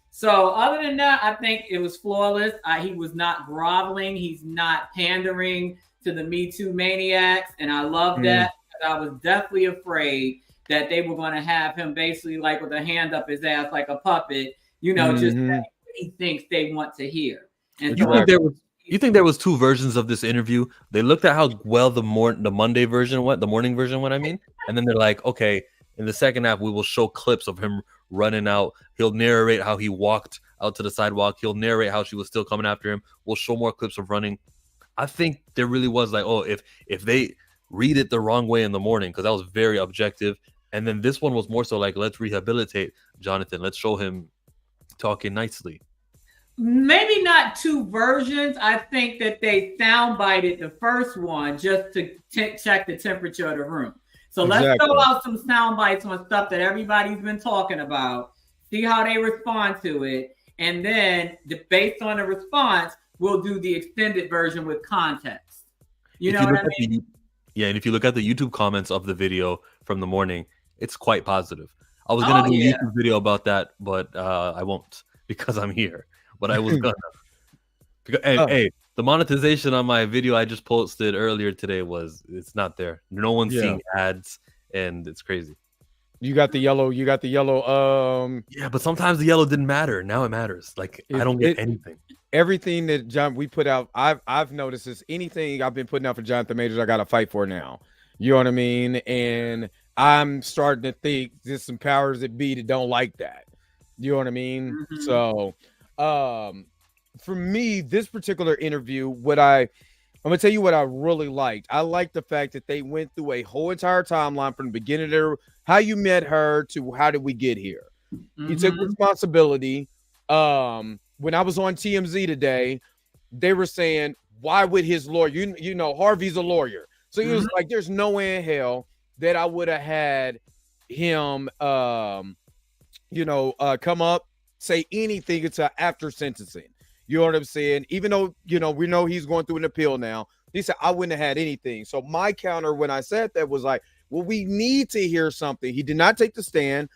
So other than that, I think it was flawless. He was not groveling. He's not pandering to the Me Too maniacs. And I love that. I was definitely afraid that they were going to have him basically like with a hand up his ass like a puppet, just saying what he thinks they want to hear. And you think there was two versions of this interview? They looked at how well the Monday version went, the morning version went, and then they're like, okay, in the second half, we will show clips of him running out. He'll narrate how he walked out to the sidewalk. He'll narrate how she was still coming after him. We'll show more clips of running. I think there really was like, oh, if they read it the wrong way in the morning, because that was very objective. And then this one was more so like, let's rehabilitate Jonathan. Let's show him talking nicely. Maybe not two versions. I think that they soundbited the first one just to check the temperature of the room. So let's throw out some sound bites on stuff that everybody's been talking about, see how they respond to it. And then based on the response, we'll do the extended version with context. You know what I mean? And if you look at the YouTube comments of the video from the morning, it's quite positive. I was going to do a YouTube video about that, but I won't because I'm here. But I was gonna. Hey, The monetization on my video I just posted earlier today it's not there. No one's seeing ads, and it's crazy. You got the yellow. Yeah, but sometimes the yellow didn't matter. Now it matters. Like I don't get anything. Everything that we put out, I've noticed is anything I've been putting out for Jonathan Majors, I got to fight for now. You know what I mean? And I'm starting to think there's some powers that be that don't like that. You know what I mean? Mm-hmm. So, for me, this particular interview, I'm gonna tell you what I really liked. I liked the fact that they went through a whole entire timeline from the beginning of how you met her to how did we get here. Mm-hmm. You took responsibility. When I was on TMZ today, they were saying, why would his lawyer, you know, Harvey's a lawyer. So he was like, there's no way in hell that I would have had him, come up, say anything until after sentencing. You know what I'm saying? Even though, you know, we know he's going through an appeal now. He said, I wouldn't have had anything. So my counter when I said that was like, well, we need to hear something. He did not take the stand.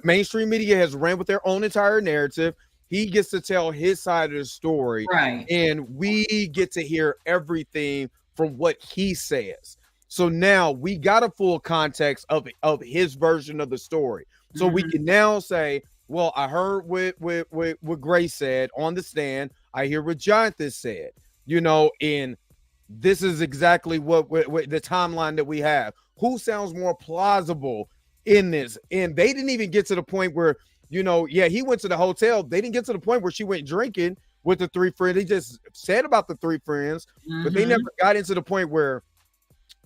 Mainstream media has ran with their own entire narrative. He gets to tell his side of the story. Right. And we get to hear everything from what he says. So now we got a full context of his version of the story. So we can now say, well, I heard what Grace said on the stand. I hear what Jonathan said, you know, and this is exactly what the timeline that we have. Who sounds more plausible in this? And they didn't even get to the point where, you know, he went to the hotel. They didn't get to the point where she went drinking with the three friends. They just said about the three friends, but they never got into the point where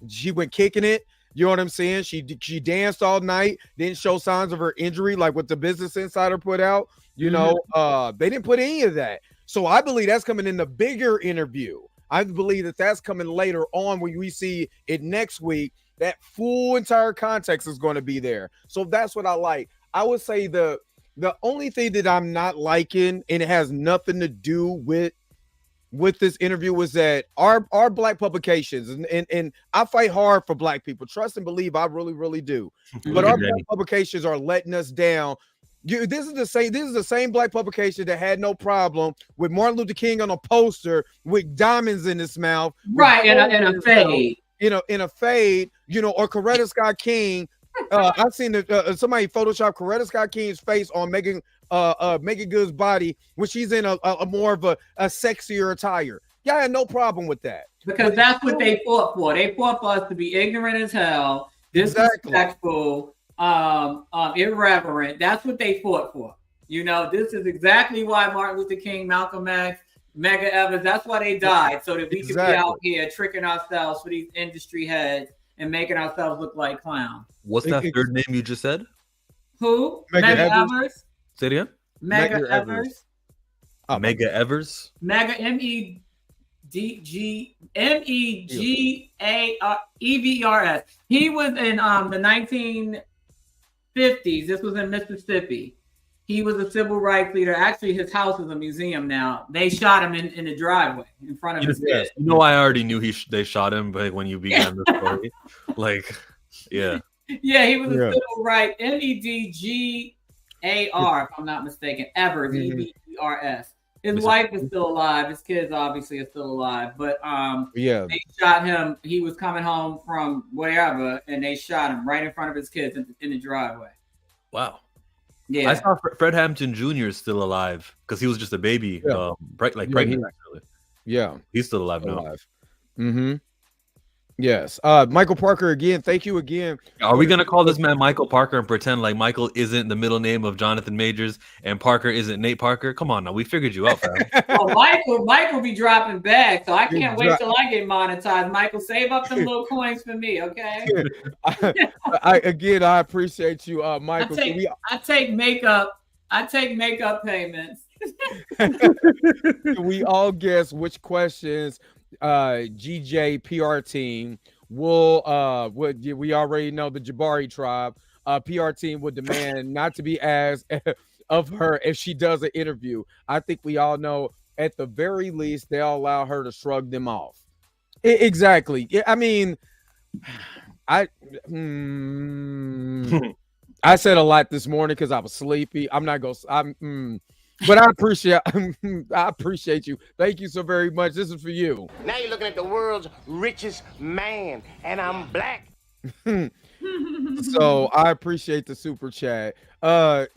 she went kicking it. You know what I'm saying? She danced all night, didn't show signs of her injury, like what the Business Insider put out. You know, they didn't put any of that. So I believe that's coming in the bigger interview. I believe that that's coming later on when we see it next week. That full entire context is going to be there. So that's what I like. I would say the only thing that I'm not liking, and it has nothing to do with this interview, was that our black publications, and I fight hard for black people. Trust and believe, I really, really do. But our black publications are letting us down. This is the same black publication that had no problem with Martin Luther King on a poster with diamonds in his mouth. Right, in a fade. In a fade, you know, or Coretta Scott King. I've seen somebody Photoshop Coretta Scott King's face on Megan Good's body when she's in a more of a sexier attire. Yeah, I had no problem with that. Because that's what they fought for. They fought for us to be ignorant as hell, disrespectful, irreverent. That's what they fought for. You know, this is exactly why Martin Luther King, Malcolm X, Medgar Evers, that's why they died, so that we could be out here tricking ourselves for these industry heads and making ourselves look like clowns. What's that third name you just said? Who? Medgar Evers. Say it again. Medgar Evers. Medgar Evers. Medgar Evers. He was in the 1950s. This was in Mississippi. He was a civil rights leader. Actually, his house is a museum now. They shot him in the driveway in front of his bed. You know, I already knew they shot him, but when you began the story, Yeah, he was a civil rights, Medgar, if I'm not mistaken, Evers, Evers. His wife is still alive. His kids obviously are still alive, but they shot him. He was coming home from wherever, and they shot him right in front of his kids in the driveway. Wow. Yeah, I saw Fred Hampton Jr. is still alive because he was just a baby, pregnant. Actually, he's still alive now. Mm-hmm. Yes. Michael Parker again. Thank you again. Are we gonna call this man Michael Parker and pretend like Michael isn't the middle name of Jonathan Majors and Parker isn't Nate Parker? Come on now, we figured you out, fam. Well, Michael be dropping bags, so I can't wait till I get monetized. Michael, save up them little coins for me, okay? I appreciate you, Michael. I take makeup payments. Can we all guess which questions GJ PR team will we already know the Jabari tribe PR team would demand not to be asked of her if she does an interview. I think we all know at the very least they'll allow her to shrug them off. Exactly. I mean, I said a lot this morning because I was sleepy. But I appreciate you. Thank you so very much. This is for you. Now you're looking at the world's richest man, and I'm black. So I appreciate the super chat. I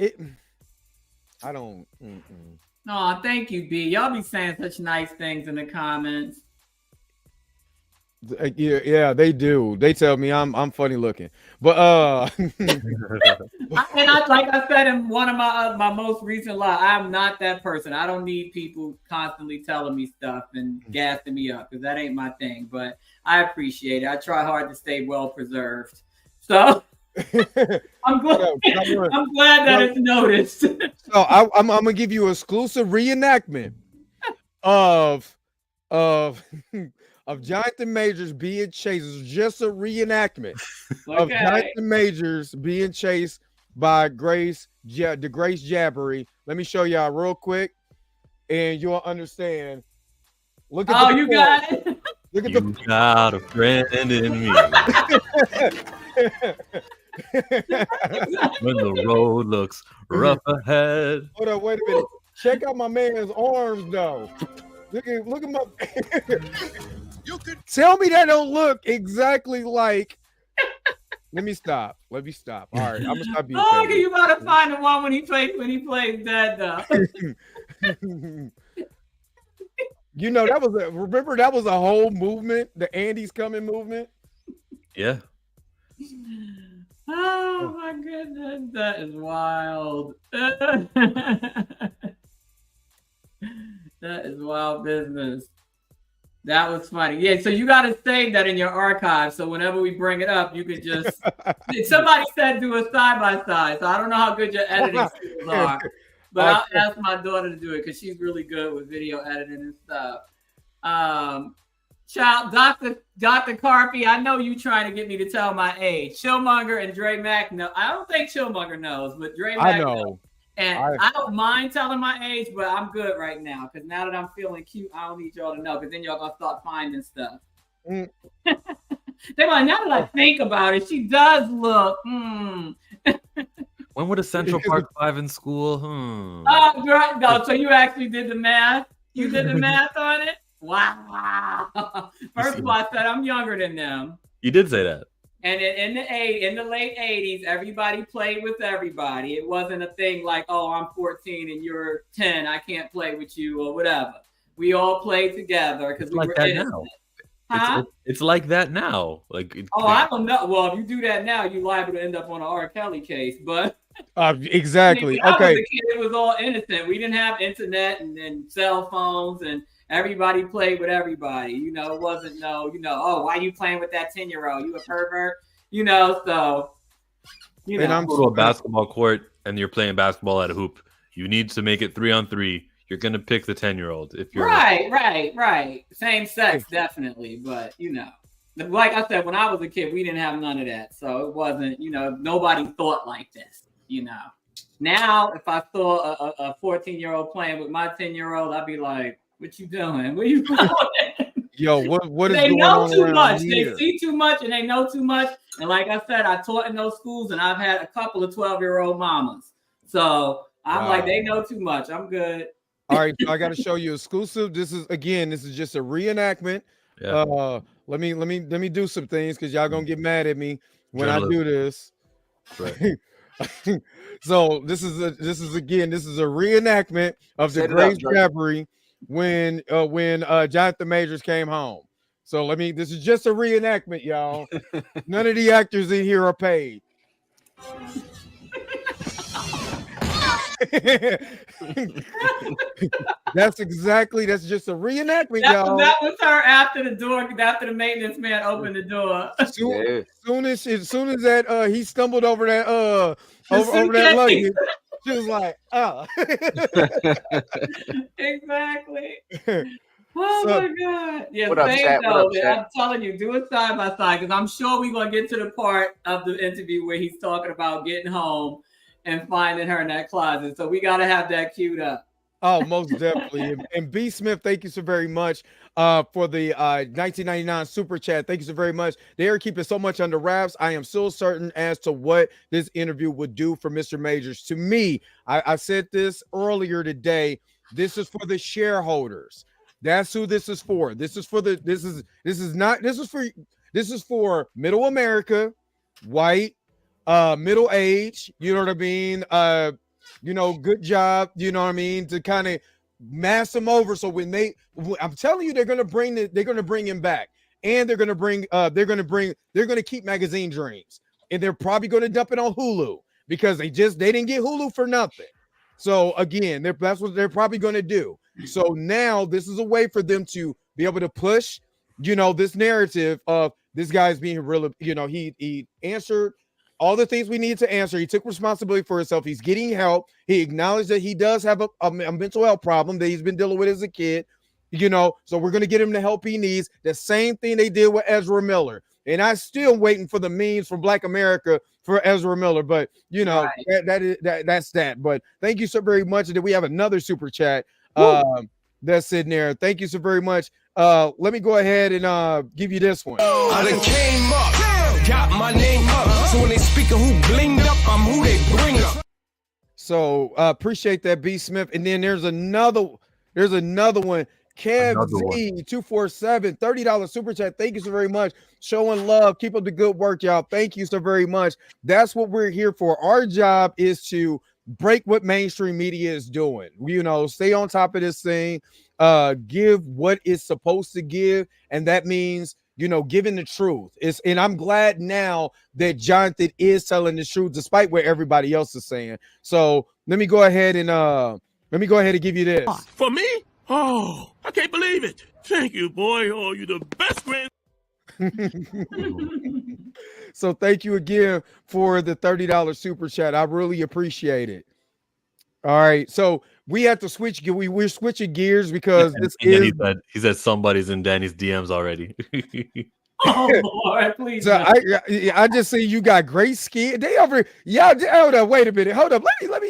don't. Oh, thank you, B. Y'all be saying such nice things in the comments. Yeah, they do. They tell me I'm funny looking, but and I like I said in one of my most recent lives, I'm not that person. I don't need people constantly telling me stuff and gassing me up because that ain't my thing. But I appreciate it. I try hard to stay well preserved. So I'm glad that it's noticed. So I'm gonna give you an exclusive reenactment of Jonathan Majors being chased. It's just a reenactment of Jonathan Majors being chased by Grace Jabbery. Let me show y'all real quick, and you'll understand. Look at you got it. Look at you got a friend in me. When the road looks rough ahead. Hold on, wait a minute. Check out my man's arms, though. Look at my. Tell me that don't look exactly like. Let me stop. All right, I'm gonna stop being. Oh, you about to find the one when he plays dead though. You know that was a whole movement, the Andy's coming movement. Yeah. Oh my goodness, that is wild. That is wild business. That was funny. Yeah, so you got to save that in your archive. So whenever we bring it up, you could just. Somebody said do a side by side. So I don't know how good your editing skills are, but I'll ask my daughter to do it because she's really good with video editing and stuff. Dr. Carpy, I know you trying to get me to tell my age. Chillmonger and Dre Mack know. I don't think Chillmonger knows, but Dre Mack knows. And I don't mind telling my age, but I'm good right now because now that I'm feeling cute, I don't need y'all to know because then y'all gonna start finding stuff. They're like, now that I think about it, she does look. When would a Central Park 5 in school? Oh, right. No, so you actually did the math. You did the math on it. Wow. First of all, I said I'm younger than them. You did say that. And in the late 80s, everybody played with everybody. It wasn't a thing like, oh, I'm 14 and you're 10. I can't play with you or whatever. We all played together because we were innocent. Huh? It's like that now. I don't know. Well, if you do that now, you're liable to end up on an R. Kelly case. But exactly. When I was a kid, it was all innocent. We didn't have internet and cell phones and everybody played with everybody. It wasn't oh, why are you playing with that 10-year-old? You a pervert? So. And I'm to a basketball court and you're playing basketball at a hoop. You need to make it 3-on-3. You're gonna pick the 10-year-old if you're right. Same sex, definitely. But like I said, when I was a kid, we didn't have none of that. So it wasn't, nobody thought like this. Now if I saw a 14-year-old playing with my 10-year-old, I'd be like, what you doing? What are you doing? Yo, what is they going know on too around much. here? They see too much and they know too much. And like I said, I taught in those schools and I've had a couple of 12-year-old mamas. So I'm like, they know too much. I'm good. All right, so I got to show you exclusive. This is just a reenactment. Yeah. Let me do some things because y'all gonna get mad at me when I do this. Right. So this is a reenactment of the Grace Jabbery when Jonathan Majors came home. So this is just a reenactment, y'all. None of the actors in here are paid. That's just a reenactment, y'all. That was her after the maintenance man opened the door. As soon as that he stumbled over that over that luggage, she was like, oh. Exactly. Oh my God. Yeah, I'm telling you, do it side by side because I'm sure we're gonna get to the part of the interview where he's talking about getting home and finding her in that closet. So we gotta have that queued up. Oh, most definitely. And B Smith, thank you so very much for the 1999 super chat. Thank you so very much. They are keeping so much under wraps. I am so certain as to what this interview would do for Mr. Majors. To me, I said this earlier today. This is for the shareholders. That's who this is for. This is for middle America, white, middle age, you know what I mean? Good job, you know what I mean, to kind of mass them over. So I'm telling you, they're gonna bring him back, and they're gonna keep Magazine Dreams, and they're probably gonna dump it on Hulu because they didn't get Hulu for nothing. So again, that's what they're probably gonna do. So now this is a way for them to be able to push, this narrative of this guy's being real. He answered all the things we need to answer. He took responsibility for himself. He's getting help. He acknowledged that he does have a mental health problem that he's been dealing with as a kid, so we're going to get him the help he needs. The same thing they did with Ezra Miller. And I'm still waiting for the memes from Black America for Ezra Miller. But, right. That's that. But thank you so very much. And then we have another super chat that's sitting there. Thank you so very much. Let me go ahead and give you this one. I done came up, got my name up. So when they speak of who blinged up, I'm who they bring up. So appreciate that, B Smith. And then there's another one. Kev Z 247 $30 super chat. Thank you so very much. Showing love. Keep up the good work, y'all. Thank you so very much. That's what we're here for. Our job is to break what mainstream media is doing. Stay on top of this thing. Give what it's supposed to give, and that means giving the truth. And I'm glad now that Jonathan is telling the truth despite what everybody else is saying. So let me go ahead and give you this. For me? Oh, I can't believe it. Thank you, boy. Oh, you're the best friend. So thank you again for the $30 super chat. I really appreciate it. All right, so we have to switch. We're switching gears because he said somebody's in Danny's DMs already. Oh Lord, please. So I just see you got great skin. They over hold up. Wait a minute. Hold up. Let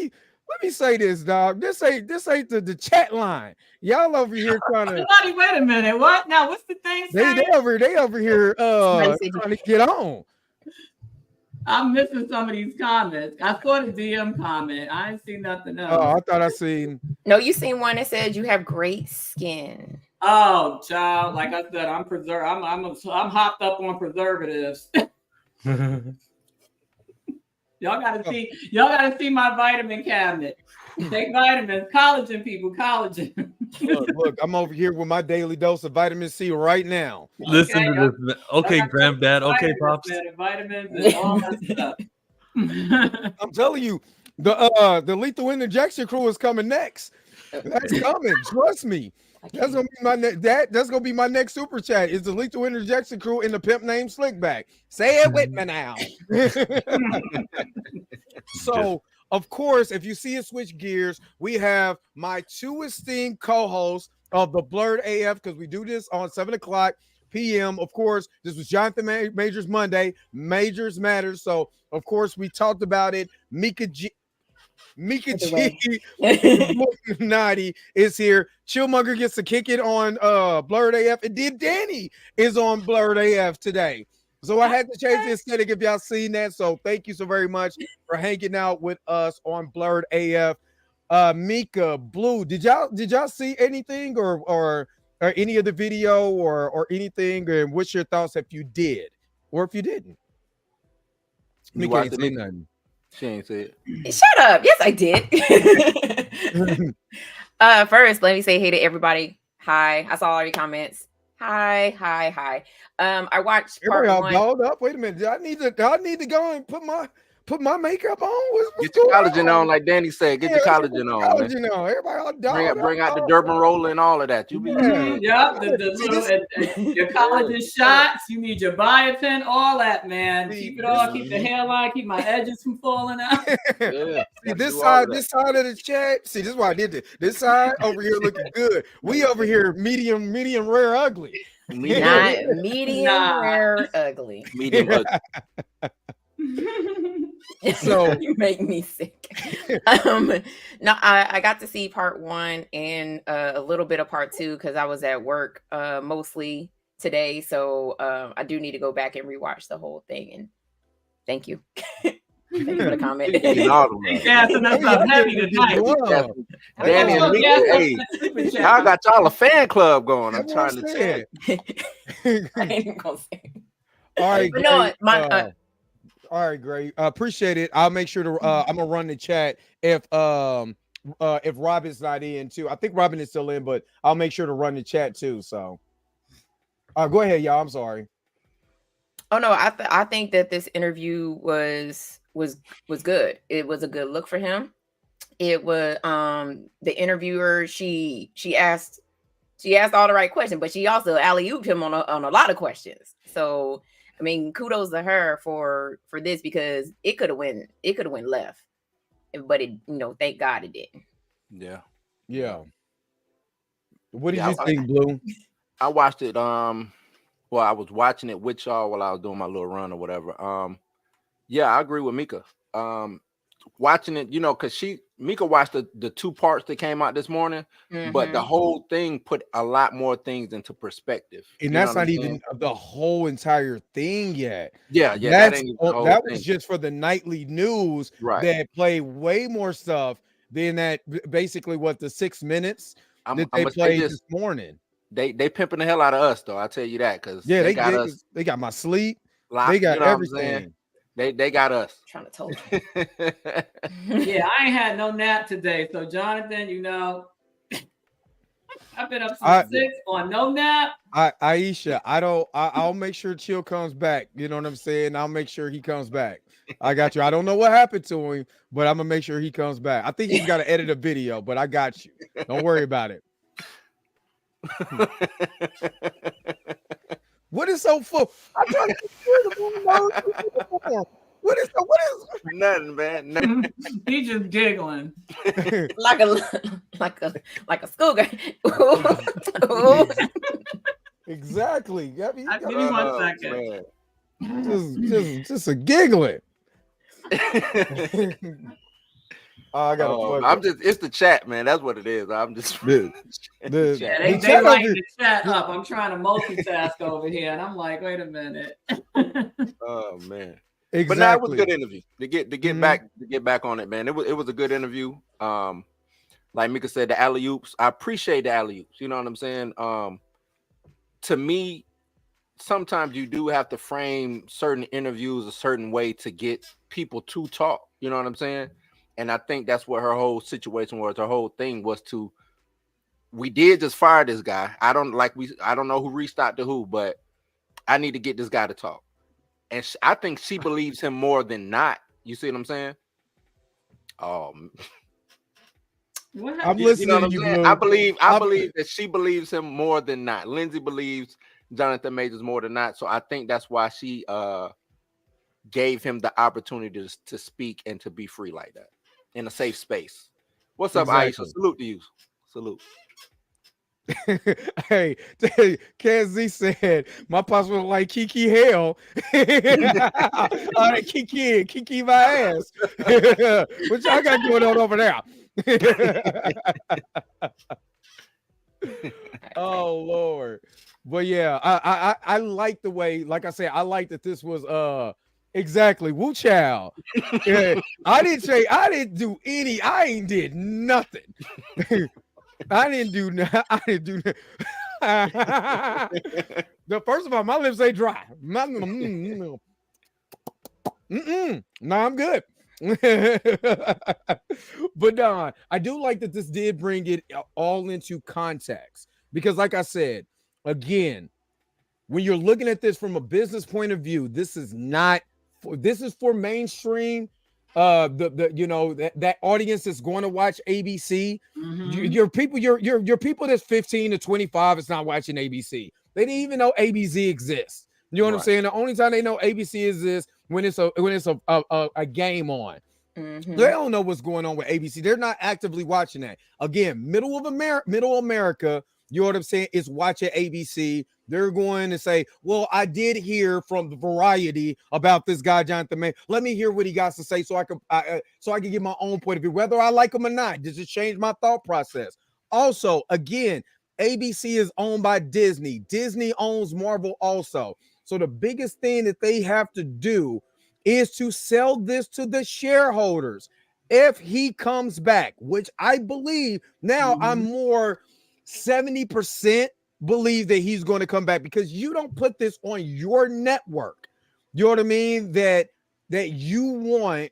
me say this, dog. This ain't the chat line. Y'all over here trying to. Wait a minute. What now? What's the thing? They over here trying to get on. I'm missing some of these comments. I saw the DM comment. I ain't seen nothing else. Oh, I thought I seen. No, you seen one that said you have great skin. Oh, child. Like I said, I'm hopped up on preservatives. Y'all gotta see my vitamin cabinet. Take vitamins, collagen, people, collagen. Look, I'm over here with my daily dose of vitamin C right now. Listen to this. Okay, granddad. Okay, pops. Vitamins and all that stuff. I'm telling you, the lethal interjection crew is coming next. That's coming. Trust me. That's gonna be my next super chat. Is the lethal interjection crew in the pimp named Slickback? Say it with me now. So, of course, if you see us switch gears, we have my two esteemed co-hosts of the Blurred AF, because we do this on 7:00 p.m. Of course, this was Jonathan Majors Monday. Majors Matters. So, of course, we talked about it. Mika G, Naughty is here. Chillmonger gets to kick it on Blurred AF, and then Danny is on Blurred AF today. So I had to change the aesthetic if y'all seen that. So thank you so very much for hanging out with us on Blurred AF. Mika, Blue, did y'all see anything or any of the video or anything? And what's your thoughts if you did or if you didn't? Mika ain't say nothing. She ain't say it. Shut up. Yes, I did. First, let me say hey to everybody. Hi. I saw all your comments. Hi. I watched part one. Hold up. Wait a minute. I need to go and put my makeup on. What's Get your collagen on, like Danny said. Get your collagen on. Collagen on. Everybody all bring out the Durban roller and all of that. You be your collagen shots. You need your biotin, all that, man. Keep it all. Keep the hairline. Keep my edges from falling out. Yeah. See, this side of the chat. See, this is why I did it. This side over here looking good. We over here medium, rare, ugly. Medium, rare, ugly. Medium ugly. So you make me sick. No, I got to see part 1 and a little bit of part 2 because I was at work mostly today. So I do need to go back and rewatch the whole thing. And thank you. Thank you for the comment. Danny and Mika, hey, y'all got y'all a fan club going. I'm trying to say. I ain't even gonna say. All right, but no, all right, great. Appreciate it. I'll make sure to. I'm gonna run the chat if Robin's not in too. I think Robin is still in, but I'll make sure to run the chat too. So, go ahead, y'all. I'm sorry. Oh no, I think that this interview was good. It was a good look for him. It was the interviewer. She asked all the right questions, but she also alley-ooped him on a lot of questions. So I mean, kudos to her for this because it could have went left, but it thank God it didn't. Yeah. What did you think, Blue? I watched it. Well, I was watching it with y'all while I was doing my little run or whatever. Yeah, I agree with Mika. Watching it, because Mika watched the 2 parts that came out this morning, but the whole thing put a lot more things into perspective. And that's not even the whole entire thing yet. Yeah, that was just for the nightly news that played way more stuff than that. Basically, the 6 minutes that they played this morning. They pimping the hell out of us, though. I tell you that because they got us. They got my sleep. Locked, they got everything. They got us. I'm trying to tell you. Yeah, I ain't had no nap today. So Jonathan, I've been up since 6 on no nap. Aisha, I'll make sure Chill comes back. You know what I'm saying? I'll make sure he comes back. I got you. I don't know what happened to him, but I'm gonna make sure he comes back. I think he's got to edit a video, but I got you. Don't worry about it. What is so full? What is nothing, man? Nothing. He's just giggling like a schoolgirl. Exactly. Give me 1 second. Just a giggling. I got. I'm just. It's the chat, man. That's what it is. I'm just. They like the chat up. I'm trying to multitask over here, and I'm like, wait a minute. Oh man. Exactly. But now it was a good interview. To get back on it, man. It was a good interview. Like Mika said, the alley oops. I appreciate the alley oops. You know what I'm saying? To me, sometimes you do have to frame certain interviews a certain way to get people to talk. You know what I'm saying? And I think that's what her whole situation was. Her whole thing was we did just fire this guy. I don't know who reached out to who, but I need to get this guy to talk. And I think she believes him more than not. You see what I'm saying? I'm listening to you, Blue. I believe that she believes him more than not. Lindsay believes Jonathan Majors more than not. So I think that's why she gave him the opportunity to speak and to be free like that in a safe space. What's up, Aisha? Salute to you. Salute. Hey, KZ said my pops was like Kiki hell. All right, Kiki my ass. What y'all got going on over there? Oh Lord. But yeah, I like the way, like I said, I like that this was exactly Woo Chow. I ain't did nothing. I didn't do the first of all, my lips ain't dry. No, I'm good. But I do like that this did bring it all into context because, like I said, again, when you're looking at this from a business point of view, this is for mainstream. That audience is going to watch ABC. Your people that's 15 to 25 is not watching ABC. They didn't even know ABC exists. You know what I'm saying? The only time they know ABC exists when it's a game on. They don't know what's going on with ABC. They're not actively watching that. Again, middle America, you know what I'm saying, is watching ABC. they're going to say, well, I did hear from the Variety about this guy, Jonathan May. Let me hear what he got to say so I can get my own point of view, whether I like him or not. Does it change my thought process? Also, again, ABC is owned by Disney. Disney owns Marvel also. So the biggest thing that they have to do is to sell this to the shareholders. If he comes back, which I believe now, I'm more 70% believe that he's going to come back, because you don't put this on your network. You know what I mean? That you want,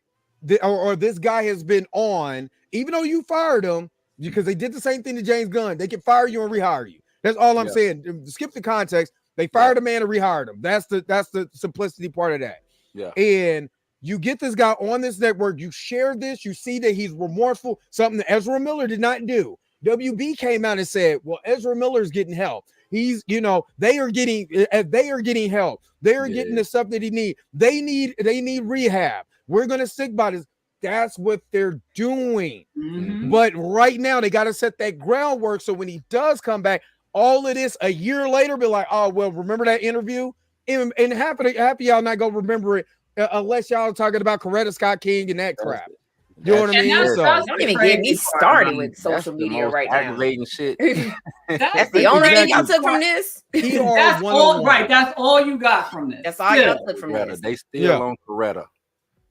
or this guy has been on, even though you fired him, because they did the same thing to James Gunn. They can fire you and rehire you. That's all I'm saying. Skip the context. They fired a man and rehired him. That's the simplicity part of that. Yeah. And you get this guy on this network. You share this. You see that he's remorseful. Something that Ezra Miller did not do. WB came out and said, "Well, Ezra Miller's getting help. He's, they are getting help. They're getting the stuff that he needs. They need rehab. We're gonna stick by this." That's what they're doing. But right now they got to set that groundwork so when he does come back, all of this a year later be like, oh well, remember that interview? And half of y'all not gonna remember it unless y'all are talking about Coretta Scott King and that crap. You know what I mean? So don't even get me started with social media right now. Aggravating shit. That's the only thing y'all took from this. That's all right. That's all you got from this. That's all y'all took from this. They still on Coretta.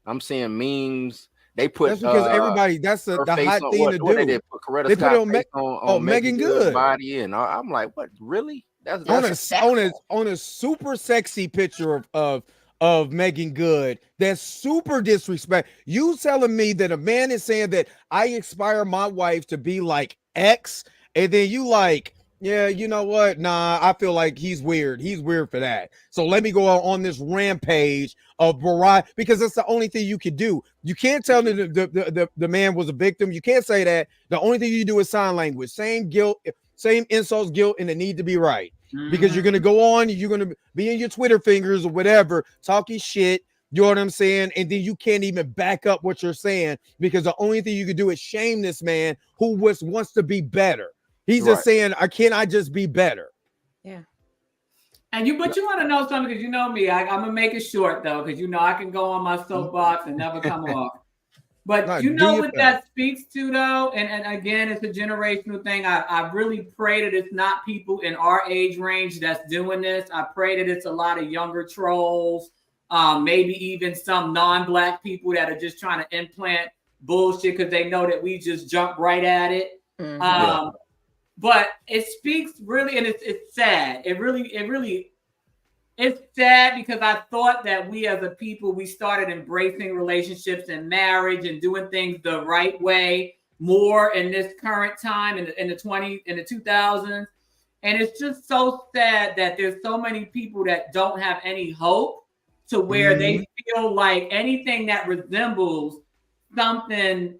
I'm seeing memes. They put that's because everybody. That's the hot thing to do. They put Coretta on Megan Good body, and I'm like, what? Really? That's on a super sexy picture of Megan Good. That's super disrespect. You telling me that a man is saying that I aspire my wife to be like X, and then you like, yeah, you know what? Nah, I feel like he's weird. He's weird for that. So let me go on this rampage of variety, because that's the only thing you can do. You can't tell me the man was a victim. You can't say that. The only thing you do is sign language. Same guilt, same insults, guilt, and the need to be right. Because you're gonna go on, you're gonna be in your Twitter fingers or whatever, talking shit. You know what I'm saying? And then you can't even back up what you're saying, because the only thing you can do is shame this man who wants to be better. He's just saying, can I just be better? Yeah. But you want to know something, because you know me, I'm gonna make it short though, because I can go on my soapbox and never come off. But what that speaks to though, and again, it's a generational thing. I really pray that it's not people in our age range that's doing this. I pray that it's a lot of younger trolls, maybe even some non-Black people that are just trying to implant bullshit because they know that we just jump right at it. But it speaks really, and it's sad. It's sad, because I thought that we as a people, we started embracing relationships and marriage and doing things the right way more in this current time in the 2000s. And it's just so sad that there's so many people that don't have any hope, to where they feel like anything that resembles something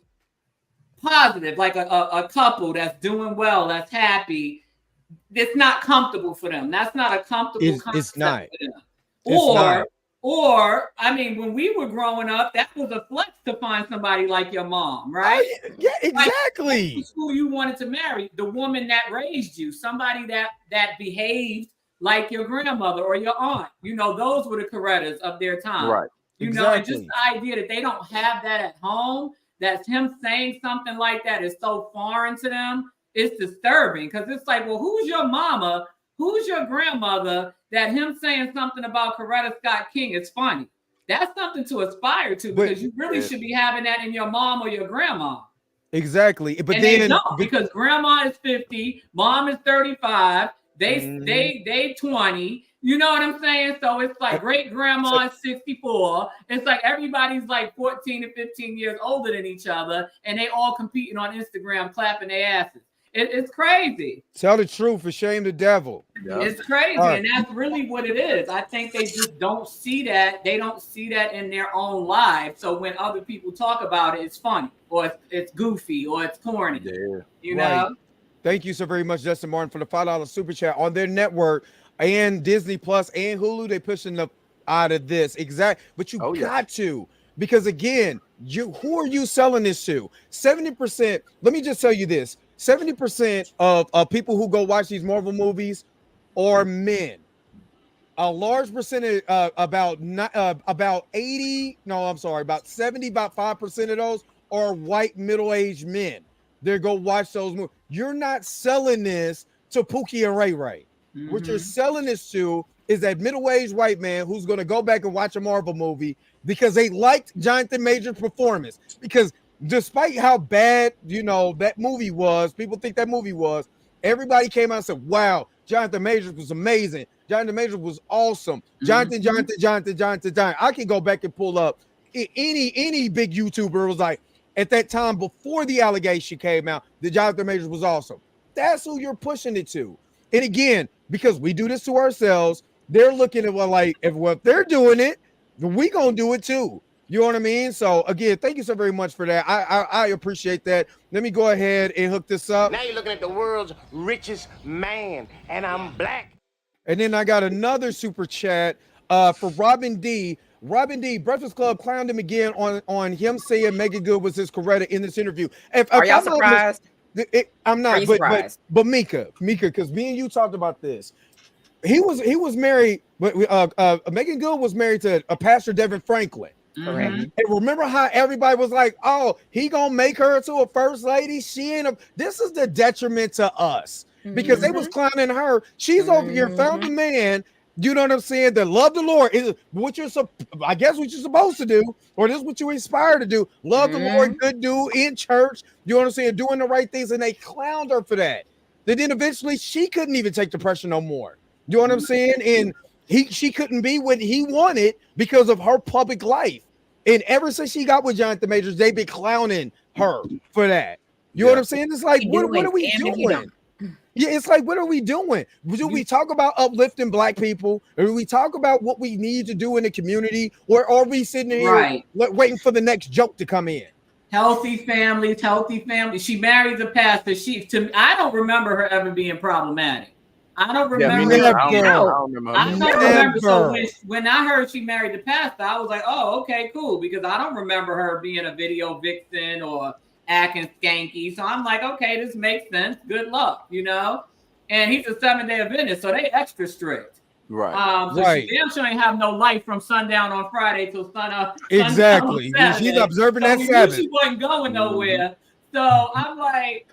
positive, like a couple that's doing well, that's happy, it's not comfortable for them. That's not a comfortable concept it's not. For them. Or I mean, when we were growing up, that was a flex to find somebody like your mom, right? Yeah, exactly. Like, who you wanted to marry, the woman that raised you, somebody that behaved like your grandmother or your aunt. Those were the Corettas of their time. Right. And just the idea that they don't have that at home, that's him saying something like that is so foreign to them. It's disturbing, because it's like, well, who's your mama? Who's your grandmother? That him saying something about Coretta Scott King is funny. That's something to aspire to, because you really should be having that in your mom or your grandma. Exactly. But and then they don't, because grandma is 50, mom is 35, they 20. You know what I'm saying? So it's like great grandma is 64. It's like everybody's like 14 to 15 years older than each other, and they all competing on Instagram, clapping their asses. It's crazy. Tell the truth and shame the devil. It's crazy, and that's really what it is. I think they just don't see that. They don't see that in their own lives. So when other people talk about it, it's funny, or it's goofy, or it's corny. Yeah. You know? Thank you so very much, Justin Martin, for the $5 super chat. On their network and Disney Plus and Hulu, they pushing the out of this. Exactly. But you got to, because again, who are you selling this to? 70%. Let me just tell you this. 70% of people who go watch these Marvel movies are men. A large percentage, about 80, no, I'm sorry, about 70, about 5% of those are white middle-aged men. They go watch those movies. You're not selling this to Pookie and Ray Ray. What you're selling this to is that middle-aged white man who's going to go back and watch a Marvel movie because they liked Jonathan Major's performance. Because despite how bad, that movie was, people think that movie was, everybody came out and said, wow, Jonathan Majors was amazing. Jonathan Majors was awesome. Jonathan. I can go back and pull up any big YouTuber was like, at that time before the allegation came out, that Jonathan Majors was awesome. That's who you're pushing it to. And again, because we do this to ourselves, they're looking at if they're doing it, we gonna do it too. You know what I mean? So again, thank you so very much for that. I appreciate that. Let me go ahead and hook this up. Now you're looking at the world's richest man, and I'm black. And then I got another super chat for Robin D. Robin D. Breakfast Club clowned him again on him saying Megan Good was his Coretta in this interview. Are y'all surprised? I'm not, but Mika, because me and you talked about this. He was married, but Megan Good was married to a Pastor Devin Franklin. Correct. And remember how everybody was like, "Oh, he gonna make her to a first lady." She ain't. This is the detriment to us because they was clowning her. She's over here found a man. You know what I'm saying? That love the Lord is what I guess what you're supposed to do, or this is what you inspire to do. Love the Lord, good dude in church. You know what I'm saying? Doing the right things, and they clowned her for that. Then eventually she couldn't even take the pressure no more. You know what I'm saying? And she couldn't be what he wanted because of her public life. And ever since she got with Jonathan Majors, they've been clowning her for that. You know what I'm saying? It's like, what are we doing? Yeah, it's like, what are we doing? Do we talk about uplifting black people? Or do we talk about what we need to do in the community? Or are we sitting here waiting for the next joke to come in? Healthy families. She married the pastor. I don't remember her ever being problematic. I don't remember. I don't remember. So when I heard she married the pastor, I was like, oh, okay, cool. Because I don't remember her being a video vixen or acting skanky. So I'm like, okay, this makes sense. Good luck, And he's a 7-day Adventist, so they extra strict. Right. So she damn sure ain't have no light from sundown on Friday till sun up. Exactly. She's observing that Sabbath. She wasn't going nowhere. So I'm like,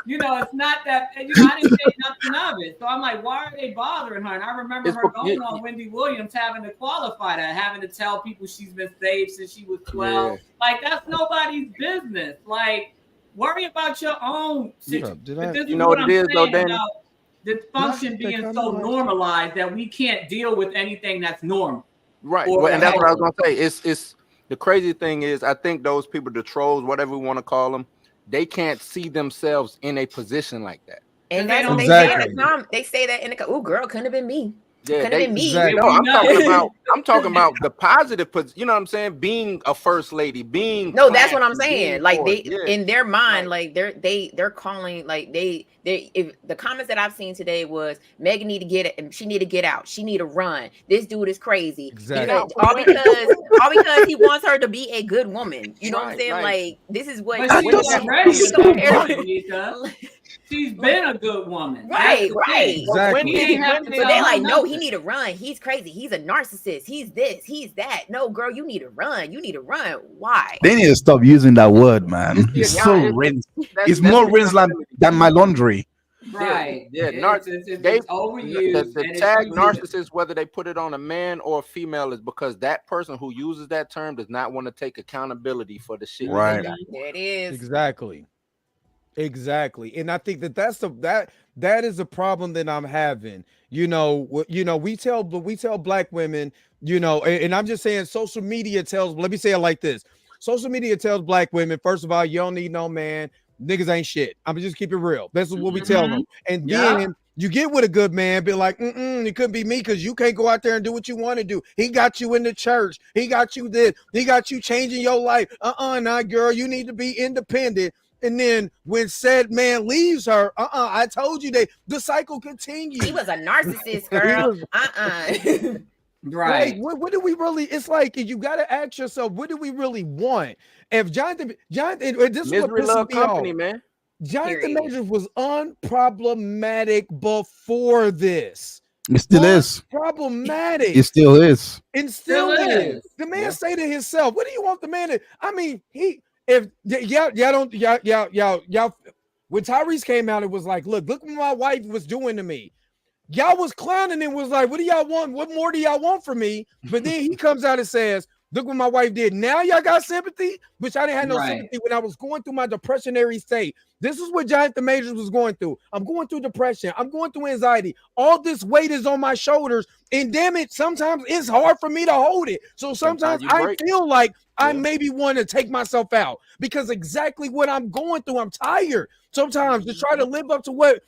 it's not that, I didn't say nothing of it. So I'm like, why are they bothering her? And I remember her going on Wendy Williams having to qualify that, having to tell people she's been saved since she was 12. Yeah. Like, that's nobody's business. Like, worry about your own situation. You know what it is, though, Danny? Dysfunction being so normalized that we can't deal with anything that's normal. Right. And that's what I was going to say. It's the crazy thing is, I think those people, the trolls, whatever we want to call them, they can't see themselves in a position like that. And that's what they say that in the girl, couldn't have been me. Yeah, couldn't have been me. Exactly. No, I'm talking about the positive, you know what I'm saying? Being a first lady, that's what I'm saying. Like in their mind, like they're calling, like if the comments that I've seen today was Megan need to she need to get out. She need to run. This dude is crazy. Exactly. All because he wants her to be a good woman. You know what I'm saying? Right. Like this is what she's been a good woman. Right. Exactly. So they're like, no, he need to run. He's crazy. He's a narcissist. He's this. He's that. No, girl, you need to run. Why? They need to stop using that word, man. It's so rinsed. It's more rinsed than my laundry. Right. Yeah. It's overused. The tag narcissist, whether they put it on a man or a female, is because that person who uses that term does not want to take accountability for the shit. Right. There it is. Exactly. And I think that is a problem that I'm having. We tell black women, and I'm just saying social media let me say it like this. Social media tells black women, first of all, you don't need no man. Niggas ain't shit. I'm just keep it real. That's what we tell them. And then you get with a good man, be like, it couldn't be me because you can't go out there and do what you want to do. He got you in the church. He got you this. He got you changing your life. Nah, girl, you need to be independent. And then when said man leaves her, I told you the cycle continues. He was a narcissist, girl. Right. Like, what do we really? It's like you got to ask yourself, what do we really want? If Jonathan, this is what pisses me off, man. Jonathan Majors was unproblematic before this. It still is problematic. It still is. It still is. The man say to himself, "What do you want the man to?" I mean, y'all when Tyrese came out, it was like, look what my wife was doing to me. Y'all was clowning and was like, what do y'all want? What more do y'all want from me? But then he comes out and says, look what my wife did. Now y'all got sympathy, which I didn't have no sympathy when I was going through my depressionary state. This is what Jonathan Majors was going through. I'm going through depression. I'm going through anxiety. All this weight is on my shoulders. And damn it, sometimes it's hard for me to hold it. So sometimes I feel like I maybe want to take myself out because exactly what I'm going through, I'm tired sometimes to try to live up to what,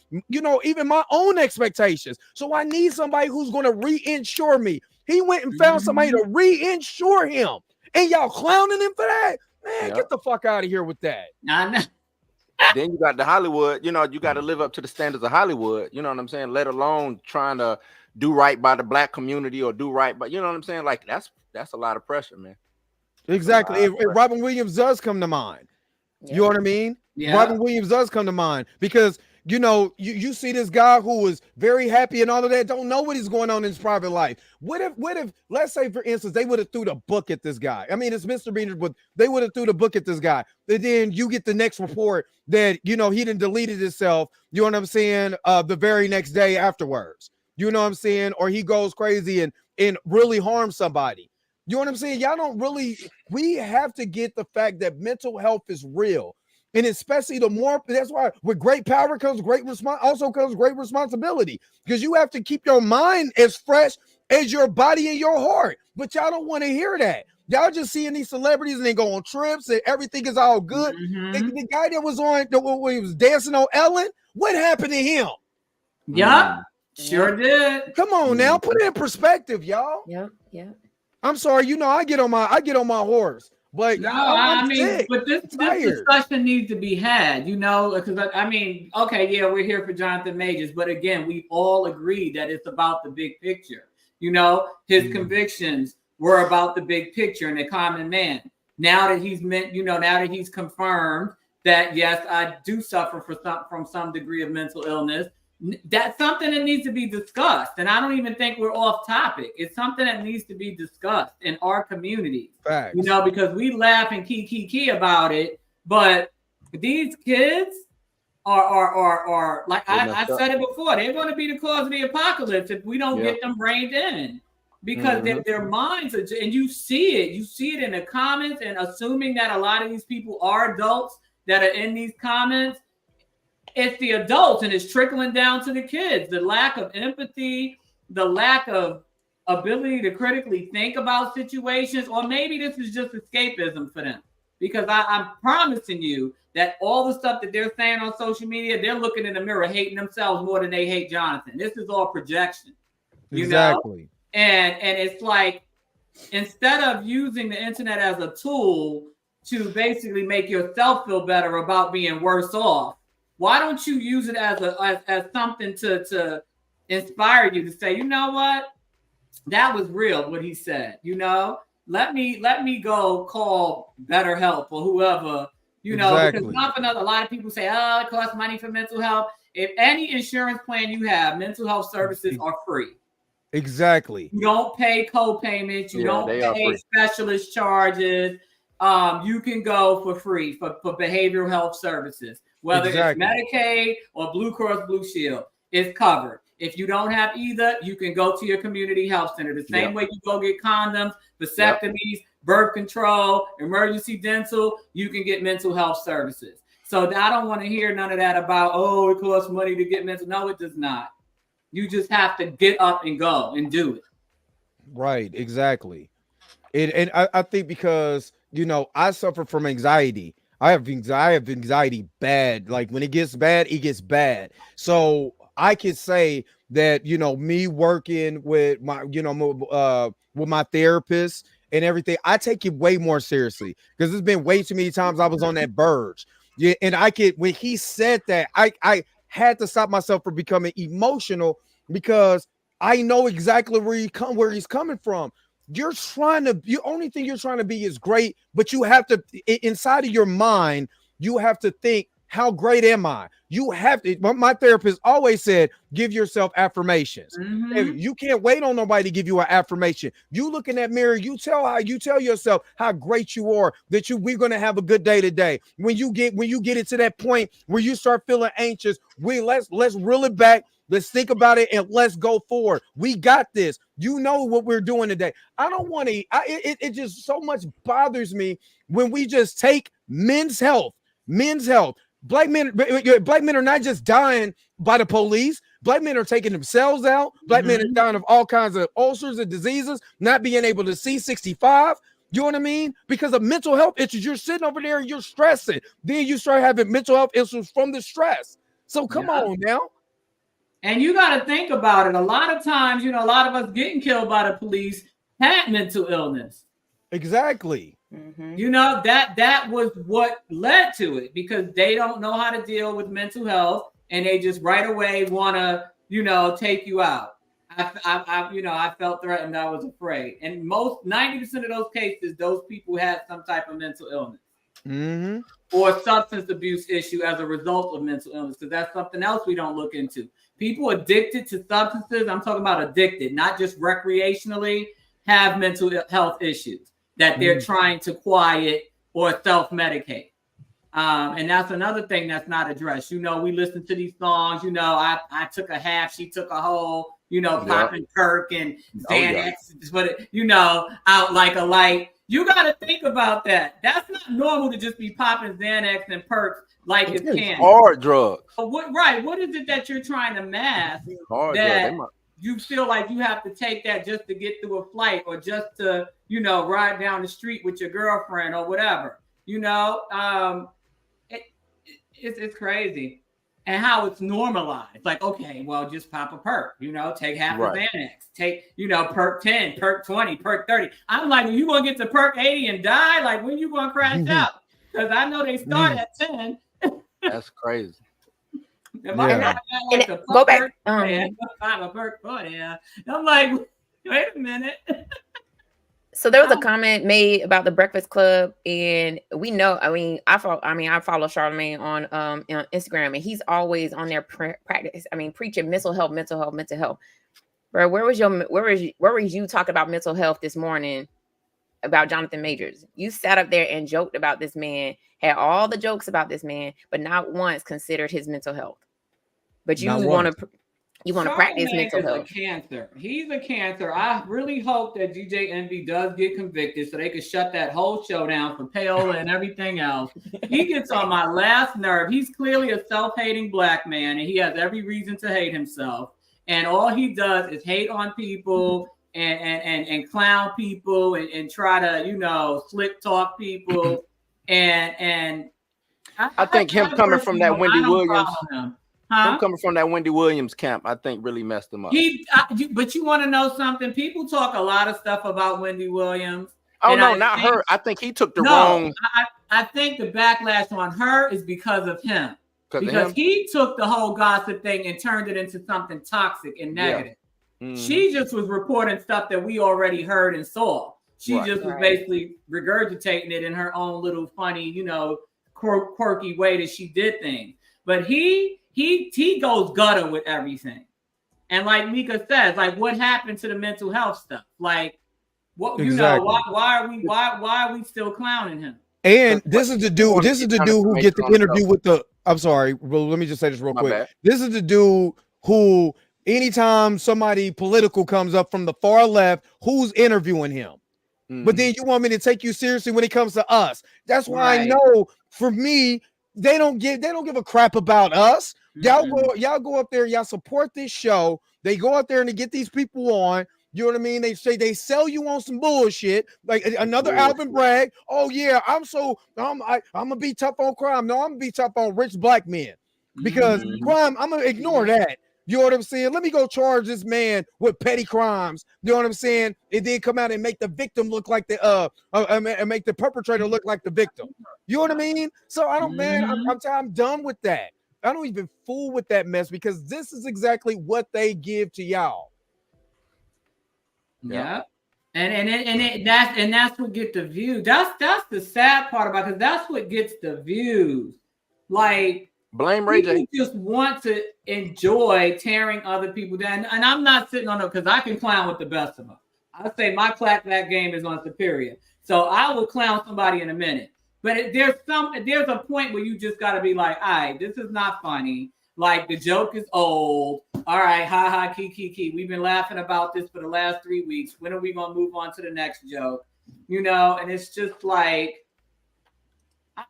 even my own expectations. So I need somebody who's going to reinsure me. He went and found somebody to reinsure him. And y'all clowning him for that? Man, get the fuck out of here with that. Then you got the Hollywood, you got to live up to the standards of Hollywood, you know what I'm saying? Let alone trying to do right by the black community or do right, but you know what I'm saying? Like that's a lot of pressure, man. Exactly. If Robin Williams does come to mind, you know what I mean? Yeah. Robin Williams does come to mind because you see this guy who was very happy and all of that, don't know what is going on in his private life. What if let's say for instance they would have threw the book at this guy? I mean, it's Mr. Beaner, but they would have threw the book at this guy. And then you get the next report that he done deleted himself. You know what I'm saying? The very next day afterwards. You know what I'm saying? Or he goes crazy and really harms somebody. You know what I'm saying? We have to get the fact that mental health is real. And especially that's why with great power comes great responsibility, because you have to keep your mind as fresh as your body and your heart. But y'all don't want to hear that. Y'all just seeing these celebrities and they go on trips and everything is all good. The guy that was when he was dancing on Ellen, what happened to him? Yeah, sure did. Come on now, put it in perspective, y'all. Yeah. I'm sorry, I get on my horse. But no, I mean, but this discussion needs to be had, because I mean, okay, yeah, we're here for Jonathan Majors, but again, we all agree that it's about the big picture. His convictions were about the big picture and the common man. Now that now that he's confirmed that yes, I do suffer from some degree of mental illness. That's something that needs to be discussed. And I don't even think we're off topic. It's something that needs to be discussed in our communities. Facts. Because we laugh and key about it, but these kids are like I said it before, they're going to be the cause of the apocalypse if we don't get them reined in. Because their minds are, and you see it in the comments, and assuming that a lot of these people are adults that are in these comments. It's the adults, and it's trickling down to the kids. The lack of empathy, the lack of ability to critically think about situations, or maybe this is just escapism for them. Because I'm promising you that all the stuff that they're saying on social media, they're looking in the mirror hating themselves more than they hate Jonathan. This is all projection. Exactly. And it's like, instead of using the internet as a tool to basically make yourself feel better about being worse off, why don't you use it as something to inspire you to say, you know what, that was real what he said. Let me go call BetterHelp or whoever. Because not for nothing, a lot of people say, oh, it costs money for mental health. If any insurance plan you have, mental health services are free. Exactly. You don't pay co-payments. You don't pay specialist charges. You can go for free for behavioral health services. Whether it's Medicaid or Blue Cross Blue Shield, it's covered. If you don't have either, you can go to your community health center. The same way you go get condoms, vasectomies, birth control, emergency dental, you can get mental health services. So I don't want to hear none of that about, oh, it costs money to get mental. No, it does not. You just have to get up and go and do it. Right, exactly. And I think because, I suffer from anxiety. I have anxiety bad. Like when it gets bad, it gets bad. So I could say that, me working with my, with my therapist and everything, I take it way more seriously because there's been way too many times I was on that verge. Yeah. And when he said that, I had to stop myself from becoming emotional because I know exactly where he's coming from. The only thing you're trying to be is great, but you have to, inside of your mind, you have to think, how great am I? You have to. My therapist always said, give yourself affirmations. If you can't wait on nobody to give you an affirmation. You look in that mirror, you tell yourself how great you are, that we're gonna have a good day today. When you get it to that point where you start feeling anxious, let's reel it back. Let's think about it and let's go forward. We got this. You know what we're doing today. I don't want to. It just so much bothers me when we just take men's health. Black men are not just dying by the police. Black men are taking themselves out. Black men are dying of all kinds of ulcers and diseases, not being able to see 65. You know what I mean? Because of mental health issues. You're sitting over there and you're stressing. Then you start having mental health issues from the stress. So come on now. And you got to think about it. A lot of times, a lot of us getting killed by the police had mental illness. Exactly. That was what led to it, because they don't know how to deal with mental health, and they just right away want to, take you out. I felt threatened. I was afraid. And 90% of those cases, those people had some type of mental illness or substance abuse issue as a result of mental illness, because that's something else we don't look into. People addicted to substances, I'm talking about addicted, not just recreationally, have mental health issues that they're trying to quiet or self-medicate. And that's another thing that's not addressed. We listen to these songs, I took a half, she took a whole, popping Kirk and Xanax, but out like a light. You got to think about that. That's not normal to just be popping Xanax and perks like it's candy. Hard drugs. What is it that you're trying to mask that you feel like you have to take that just to get through a flight, or just to, ride down the street with your girlfriend or whatever? It's crazy. And how it's normalized. Like, okay, well, just pop a perk, take half of Xanax, take, perk 10, perk 20, perk 30. I'm like, you going to get to perk 80 and die? Like, when you going to crash out? Because I know they start at 10. That's crazy. Go back. I'm a perk 40. I'm like, wait a minute. So there was a comment made about the Breakfast Club, and we know. I follow Charlemagne on Instagram, and he's always on there preaching mental health. Bro, where was you talking about mental health this morning about Jonathan Majors? You sat up there and joked about this man, had all the jokes about this man, but not once considered his mental health. But you want to practice mental health. He's a cancer. I really hope that DJ Envy does get convicted so they can shut that whole show down for payola and everything else. He gets on my last nerve. He's clearly a self-hating black man, and he has every reason to hate himself. And all he does is hate on people and clown people and try to, slick talk people. And I think him coming from that Wendy Williams. Him coming from that Wendy Williams camp, I think really messed him up. But you want to know something? People talk a lot of stuff about Wendy Williams. Oh, no, not her. I think he took the wrong. I think the backlash on her is because of him. Because he took the whole gossip thing and turned it into something toxic and negative. Yeah. She just was reporting stuff that we already heard and saw. She just was basically regurgitating it in her own little funny, quirky way that she did things. But he goes gutter with everything. And like Mika says, like, what happened to the mental health stuff? Like, what why are we still clowning him? And this is the dude who get the interview with the. I'm sorry, well, let me just say this real quick. This is the dude who, anytime somebody political comes up from the far left, who's interviewing him. But then you want me to take you seriously when it comes to us. That's why I know, for me, they don't give a crap about us. Y'all go up there, y'all support this show. They go out there and they get these people on. You know what I mean? They say they sell you on some bullshit, like another Alvin Bragg. Oh yeah, I'm gonna be tough on crime. No, I'm gonna be tough on rich black men, because crime, I'm gonna ignore that. You know what I'm saying? Let me go charge this man with petty crimes. You know what I'm saying? And then come out and make the victim look like and make the perpetrator look like the victim. You know what I mean? So I don't, man. I'm done with that. I don't even fool with that mess, because this is exactly what they give to y'all. Yeah. And that's what gets the views. That's the sad part about it, because that's what gets the views. Like, blame Ray J. People just want to enjoy tearing other people down. And I'm not sitting on them because I can clown with the best of them. I say my clapback game is on superior. So I will clown somebody in a minute. But there's a point where you just got to be like, all right, this is not funny. Like, the joke is old. All right, ha ha, key. We've been laughing about this for the last 3 weeks. When are we going to move on to the next joke? You know, and it's just like,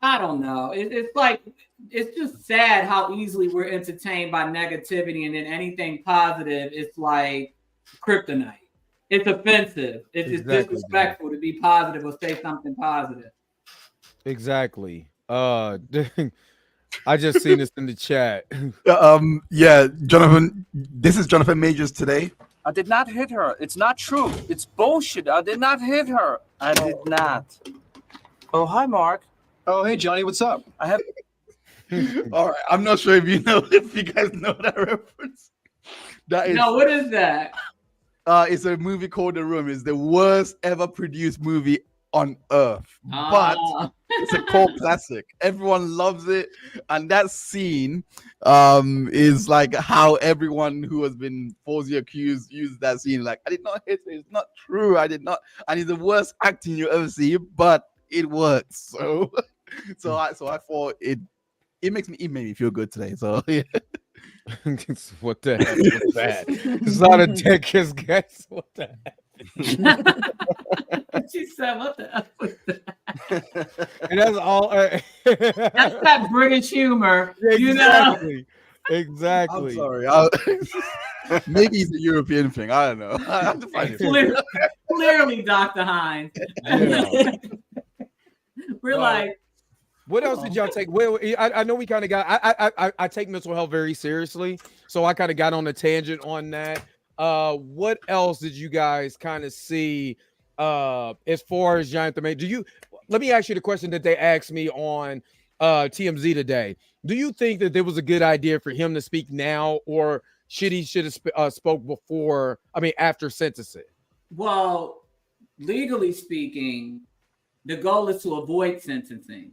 I don't know. It's like, it's just sad how easily we're entertained by negativity, and then anything positive, it's like kryptonite. It's offensive. It's just disrespectful to be positive or say something positive. Exactly. I just seen this in the chat. Yeah, Jonathan. This is Jonathan Majors today. I did not hit her. It's not true. It's bullshit. I did not hit her. I did not. Oh, hi, Mark. Oh, hey, Johnny. What's up? I have. All right. I'm not sure if you guys know that reference. That is. No, what is that? It's a movie called The Room. It's the worst ever produced movie on earth, but it's a cult classic. Everyone loves it, and that scene is like how everyone who has been falsely accused used that scene. Like, I did not hit it. It's not true. I did not. And it's the worst acting you ever see, but it works. So, I thought it made me feel good today. So yeah. What the heck was that? It's not a dead kiss, guys. What the heck? She said, "What the heck was that?" And that's all. That's that British humor, Exactly. I'm Exactly. sorry. Maybe it's a European thing. I don't know. I have to find it. Clearly, Dr. Hines. Yeah. We're like, what else did y'all take? Well, I know we kind of got. I take mental health very seriously, so I kind of got on a tangent on that. What else did you guys kind of see as far as Jonathan Majors? Let me ask you the question that they asked me on TMZ today. Do you think that there was a good idea for him to speak now, or should have spoke before? I mean, after sentencing? well, legally speaking, the goal is to avoid sentencing.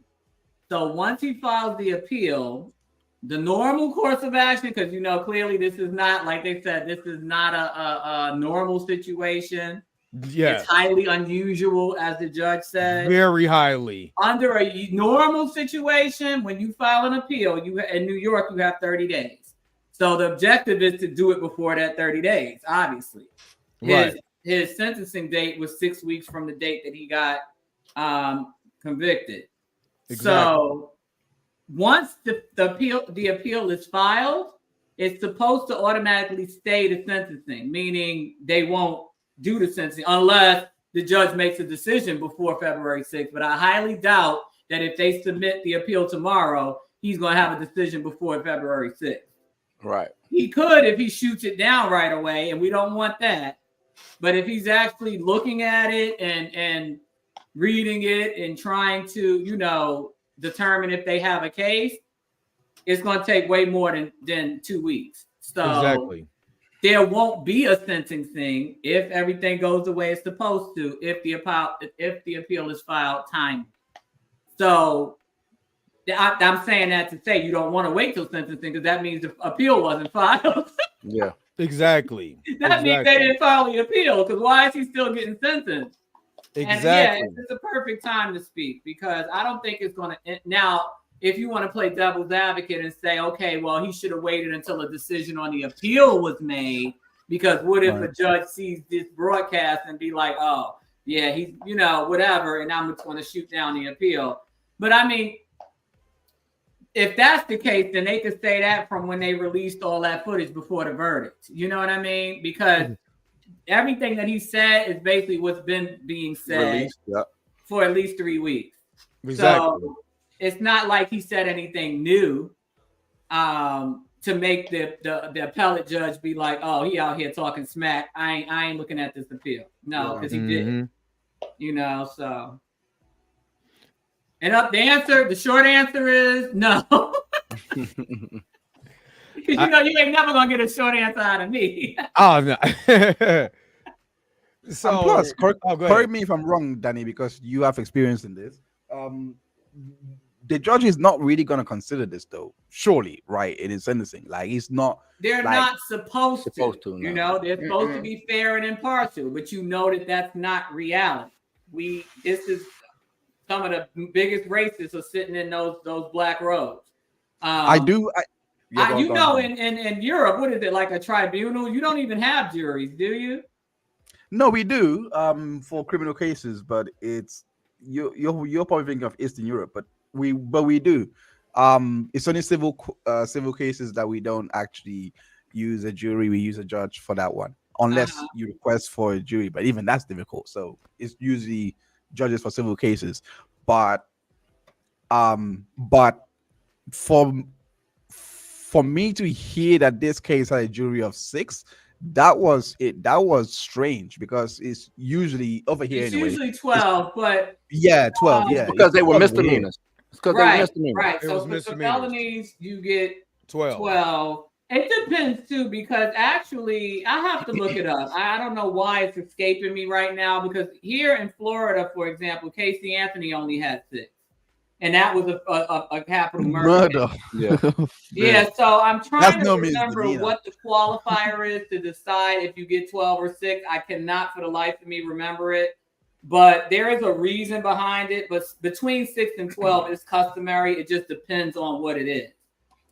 So once he files the appeal, the normal course of action, because clearly this is not, like they said, this is not a normal situation. Yeah, it's highly unusual, as the judge said. Very highly. Under a normal situation, when you file an appeal, in New York, you have 30 days. So the objective is to do it before that 30 days, obviously. His sentencing date was 6 weeks from the date that he got convicted. Exactly. So once the appeal is filed, it's supposed to automatically stay the sentencing, meaning they won't do the sentencing unless the judge makes a decision before February 6th. But I highly doubt that if they submit the appeal tomorrow, he's going to have a decision before February 6th. Right. He could if he shoots it down right away, and we don't want that. But if he's actually looking at it and reading it and trying to, determine if they have a case, it's going to take way more than 2 weeks. So exactly. There won't be a sentencing if everything goes the way it's supposed to, if the appeal is filed timely. So I'm saying that to say you don't want to wait till sentencing, because that means the appeal wasn't filed. Yeah, exactly. That means they didn't file the appeal, because why is he still getting sentenced? Exactly. And it's a perfect time to speak, because I don't think it's going to. Now, if you want to play devil's advocate and say, okay, well, he should have waited until a decision on the appeal was made, because what if a judge sees this broadcast and be like, oh, yeah, he's, whatever, and I'm just going to shoot down the appeal. But I mean, if that's the case, then they could say that from when they released all that footage before the verdict. You know what I mean? Because everything that he said is basically what's been being said for at least 3 weeks. Exactly. So it's not like he said anything new to make the appellate judge be like, oh, he out here talking smack. I ain't looking at this appeal. No, because he didn't. So. And the short answer is no. Because you ain't never gonna get a short answer out of me. Oh no. So and plus, correct me if I'm wrong, Danny, because you have experience in this. the judge is not really going to consider this, though. Surely, right? It is sentencing. Like, it's not. They're like, not supposed to. No. You know, they're supposed to be fair and impartial, but you know that that's not reality. This is some of the biggest racists are sitting in those black robes. In Europe, what is it, like a tribunal? You don't even have juries, do you? No, we do for criminal cases, but it's you're probably thinking of Eastern Europe, but we do. It's only civil cases that we don't actually use a jury. We use a judge for that one, unless you request for a jury. But even that's difficult. So it's usually judges for civil cases. But for me to hear that this case had a jury of 6, that was it. That was strange because it's usually over here. It's anyway. usually 12, but 12. Yeah, because they were misdemeanors. Because they were misdemeanors. Right. So for felonies, you get 12. It depends too, because actually, I have to look it up. I don't know why it's escaping me right now. Because here in Florida, for example, Casey Anthony only had 6. And that was a capital murder. Yeah. So I'm trying to remember what the qualifier is to decide if you get 12 or 6. I cannot for the life of me remember it. But there is a reason behind it. But between 6 and 12 is customary. It just depends on what it is.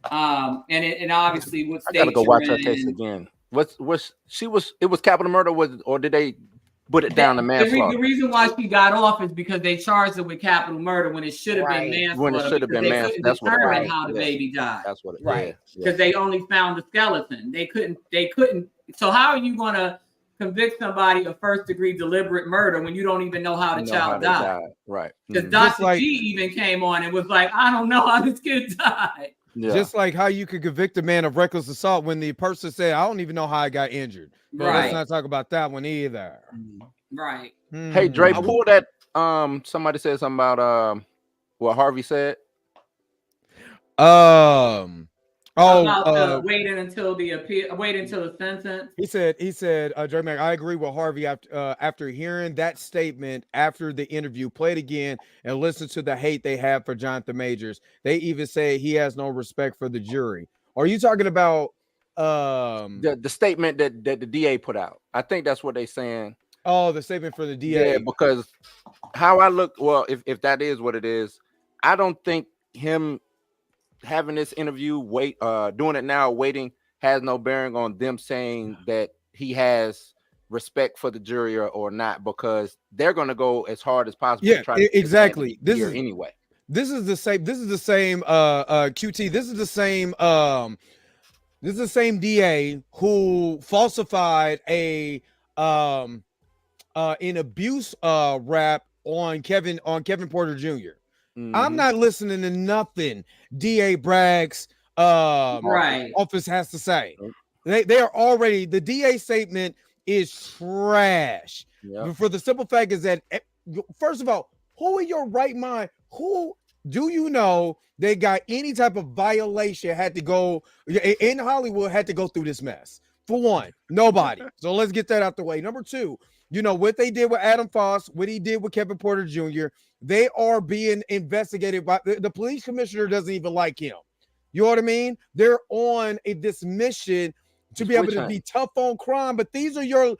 And obviously what state I gotta go watch that case again. It was capital murder, or did they put it down to manslaughter? The reason why she got off is because they charged her with capital murder when it should have been manslaughter. When it should have been manslaughter. That's what determine how the baby died. That's what it right. Because they only found the skeleton. They couldn't. So how are you going to convict somebody of first-degree deliberate murder when you don't even know how the child died? Right. Because Dr. G even came on and was like, I don't know how this kid died. Yeah. Just like how you could convict a man of reckless assault when the person said, I don't even know how I got injured. But let's not talk about that one either. Right. Hey, Dre, pull that. Somebody said something about what Harvey said. Waiting until the sentence. He said, Dre Mac, I agree with Harvey after hearing that statement after the interview. Play it again and listen to the hate they have for Jonathan Majors. They even say he has no respect for the jury. Are you talking about the statement that the DA put out? I think that's what they're saying. Oh, the statement for the DA. Yeah, because how I look, well, if that is what it is, I don't think him having this interview, doing it now, waiting, has no bearing on them saying that he has respect for the jury or not, because they're going to go as hard as possible. Yeah, to try to exactly. This is the same QT. This is the same DA who falsified an abuse rap on Kevin Porter Jr. I'm not listening to nothing DA Bragg's office has to say. They are already, the DA statement is trash. Yep. For the simple fact is that, first of all, who in your right mind, who do you know they got any type of violation had to go in Hollywood, had to go through this mess? For one, nobody. So let's get that out the way. Number two, you know what they did with Adam Foss, what he did with Kevin Porter Jr., they are being investigated by the police commissioner. Doesn't even like him. You know what I mean? They're on this mission to be able to be tough on crime, but these are your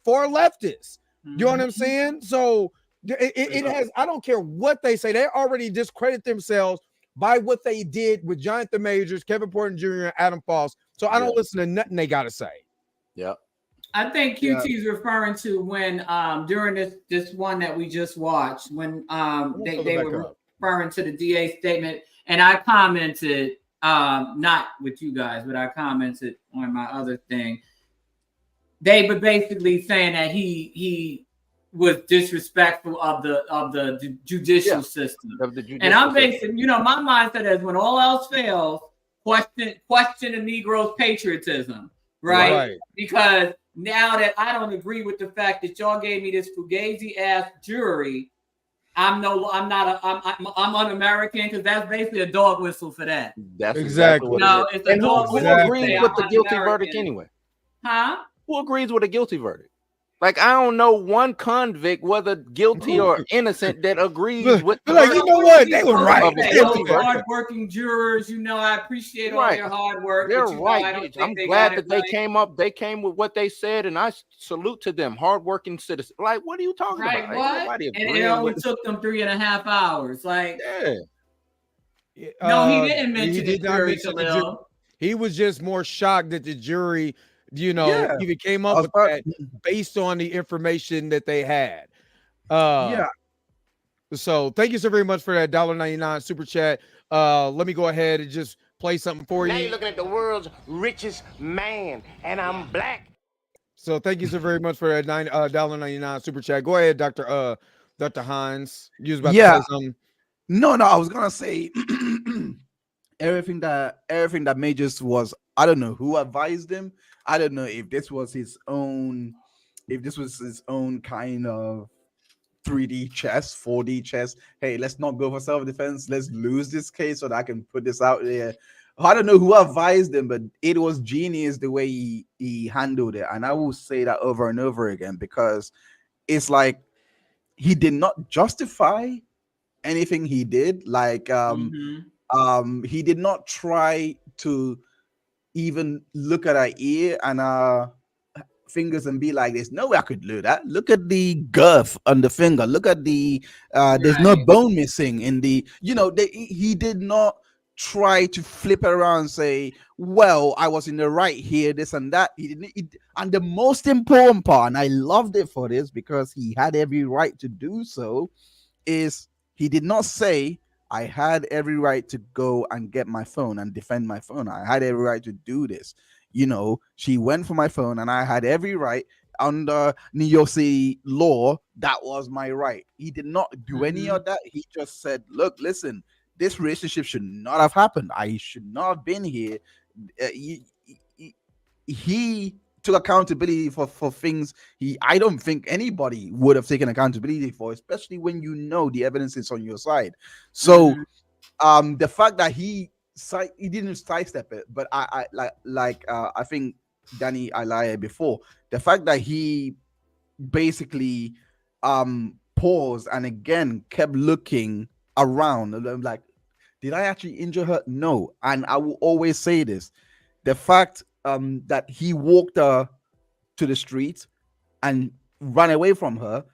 far leftists. You know what I'm saying? So it has, I don't care what they say, they already discredit themselves by what they did with Jonathan Majors, Kevin Porter Jr., and Adam Foss. So I don't listen to nothing they gotta say. Yep. I think QT is referring to when during this one that we just watched, when they were referring to the DA statement, and I commented, not with you guys, but I commented on my other thing. They were basically saying that he was disrespectful of the judicial system. And I'm basing, my mindset is when all else fails, question a Negro's patriotism, right? Because now that I don't agree with the fact that y'all gave me this fugazi ass jury, I'm un-American, because that's basically a dog whistle for that. That's exactly what it is. It's a dog whistle. Who agrees with the guilty verdict anyway? Huh? Who agrees with a guilty verdict? Like, I don't know one convict, whether guilty or innocent, that agrees with the like, you know what? They were right. Hardworking jurors, I appreciate all their hard work. They're but, right. I don't think I'm they glad got that it they right. came with what they said, and I salute to them, hardworking citizens. Like, what are you talking Right, about? what? And it only took them 3.5 hours. Like, no, he didn't mention the jury, Khalil. He was just more shocked that the jury, even came up with that based on the information that they had. So thank you so very much for that $1.99 super chat. Let me go ahead and just play something for Now you. you're looking at the world's richest man, and I'm black. So thank you so very much for that $1.99 super chat. Go ahead, Dr. Hines. You was about to say something. No, I was gonna say everything that Majors was. I don't know who advised him. I don't know if this was his own kind of 3D chess, 4D chess. Hey, let's not go for self-defense. Let's lose this case so that I can put this out there. I don't know who advised him, but it was genius the way he handled it. And I will say that over and over again, because it's like he did not justify anything he did. Like he did not try to even look at our ear and fingers and be like, there's no way I could do that. Look at the girth on the finger. Look at the there's no bone missing in the, he did not try to flip it around and say, well, I was in the right here, this and that. He didn't. And the most important part, and I loved it for this because he had every right to do so, is he did not say, I had every right to go and get my phone and defend my phone. I had every right to do this. She went for my phone and I had every right under New York City law. That was my right. He did not do any of that. He just said, look, listen, this relationship should not have happened. I should not have been here. He took accountability for things I don't think anybody would have taken accountability for, especially when the evidence is on your side. So the fact that he didn't sidestep it, but I think Danny Alaya before, the fact that he basically paused and again kept looking around, like, did I actually injure her? No. And I will always say this, the fact that he walked her to the street and ran away from her,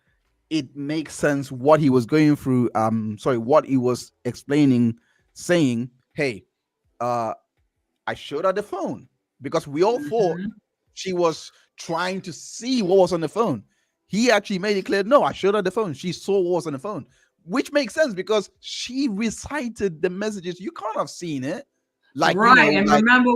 it makes sense what he was going through. What he was explaining, saying, hey, I showed her the phone because we all thought she was trying to see what was on the phone. He actually made it clear, no, I showed her the phone. She saw what was on the phone, which makes sense because she recited the messages. You can't have seen it. Remember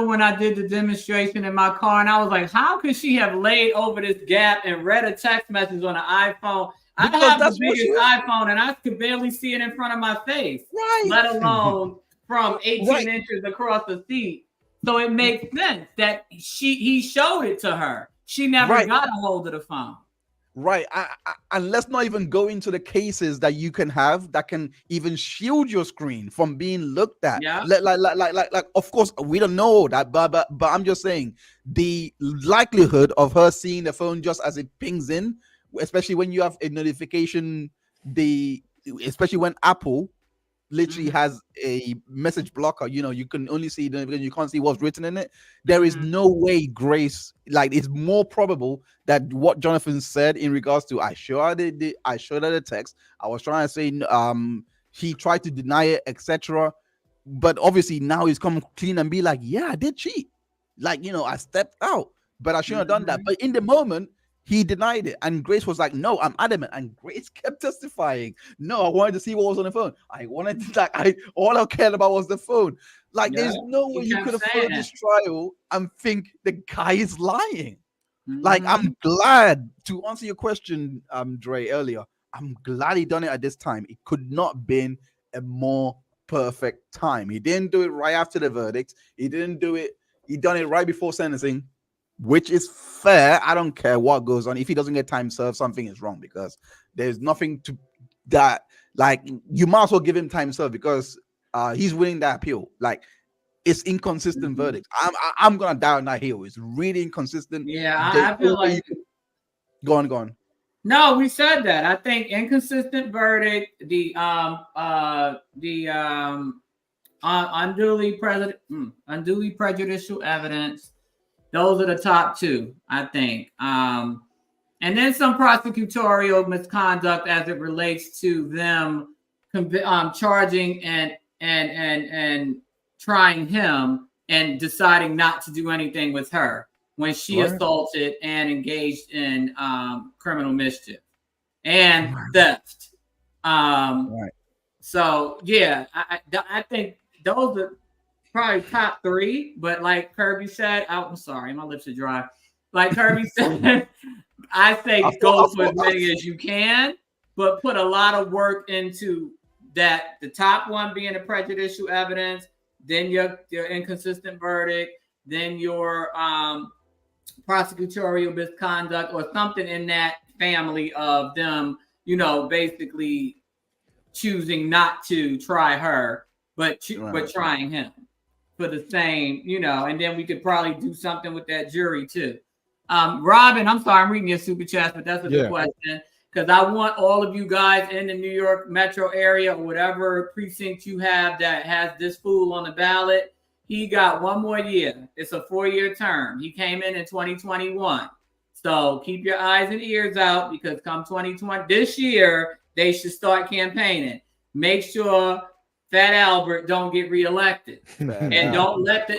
when I did the demonstration in my car and I was like, how could she have laid over this gap and read a text message on an iPhone? I have the biggest iPhone and I could barely see it in front of my face, let alone from 18 inches across the seat. So it makes sense that he showed it to her. She never got a hold of the phone. Right. And let's not even go into the cases that you can have that can even shield your screen from being looked at. Yeah. Like of course, we don't know that, but I'm just saying the likelihood of her seeing the phone just as it pings in, especially when you have a notification, especially when Apple literally has a message blocker, you can only see the, you can't see what's written in it. There is no way Grace, like, it's more probable that what Jonathan said in regards to I showed her the text, I was trying to say he tried to deny it, etc. But obviously now he's come clean and be like, yeah, I did cheat, like, I stepped out, but I shouldn't have done that. But in the moment he denied it, and Grace was like, no, I'm adamant. And Grace kept testifying, no, I wanted to see what was on the phone. I wanted to, all I cared about was the phone. Like, there's no way you could have followed this trial and think the guy is lying. Like, I'm glad, to answer your question, Dre, earlier, I'm glad he done it at this time. It could not been a more perfect time. He didn't do it right after the verdict. He done it right before sentencing, which is fair. I don't care what goes on. If he doesn't get time served, something is wrong, because there's nothing to that. Like, you might as well give him time served because he's winning that appeal. Like, it's inconsistent verdict. I'm gonna die on that hill. It's really inconsistent. Yeah, I feel like Go on. No, we said that. I think inconsistent verdict, the unduly prejudicial evidence. Those are the top two, I think. And then some prosecutorial misconduct as it relates to them charging and trying him and deciding not to do anything with her when she assaulted and engaged in criminal mischief and theft. So yeah, I think those are probably top three. But like Kirby said, I'm sorry, my lips are dry. Like Kirby said, I say go for as many as you can, but put a lot of work into that. The top one being the prejudicial evidence, then your inconsistent verdict, then your prosecutorial misconduct or something in that family of them, basically choosing not to try her, but trying him for the same, and then we could probably do something with that jury too. Robin, I'm sorry, I'm reading your super chat, but that's a good question because I want all of you guys in the New York metro area or whatever precinct you have that has this fool on the ballot. He got one more year. It's a 4-year term. He came in 2021. So keep your eyes and ears out because come 2020, this year, they should start campaigning. Make sure Fat Albert don't get reelected. And don't let the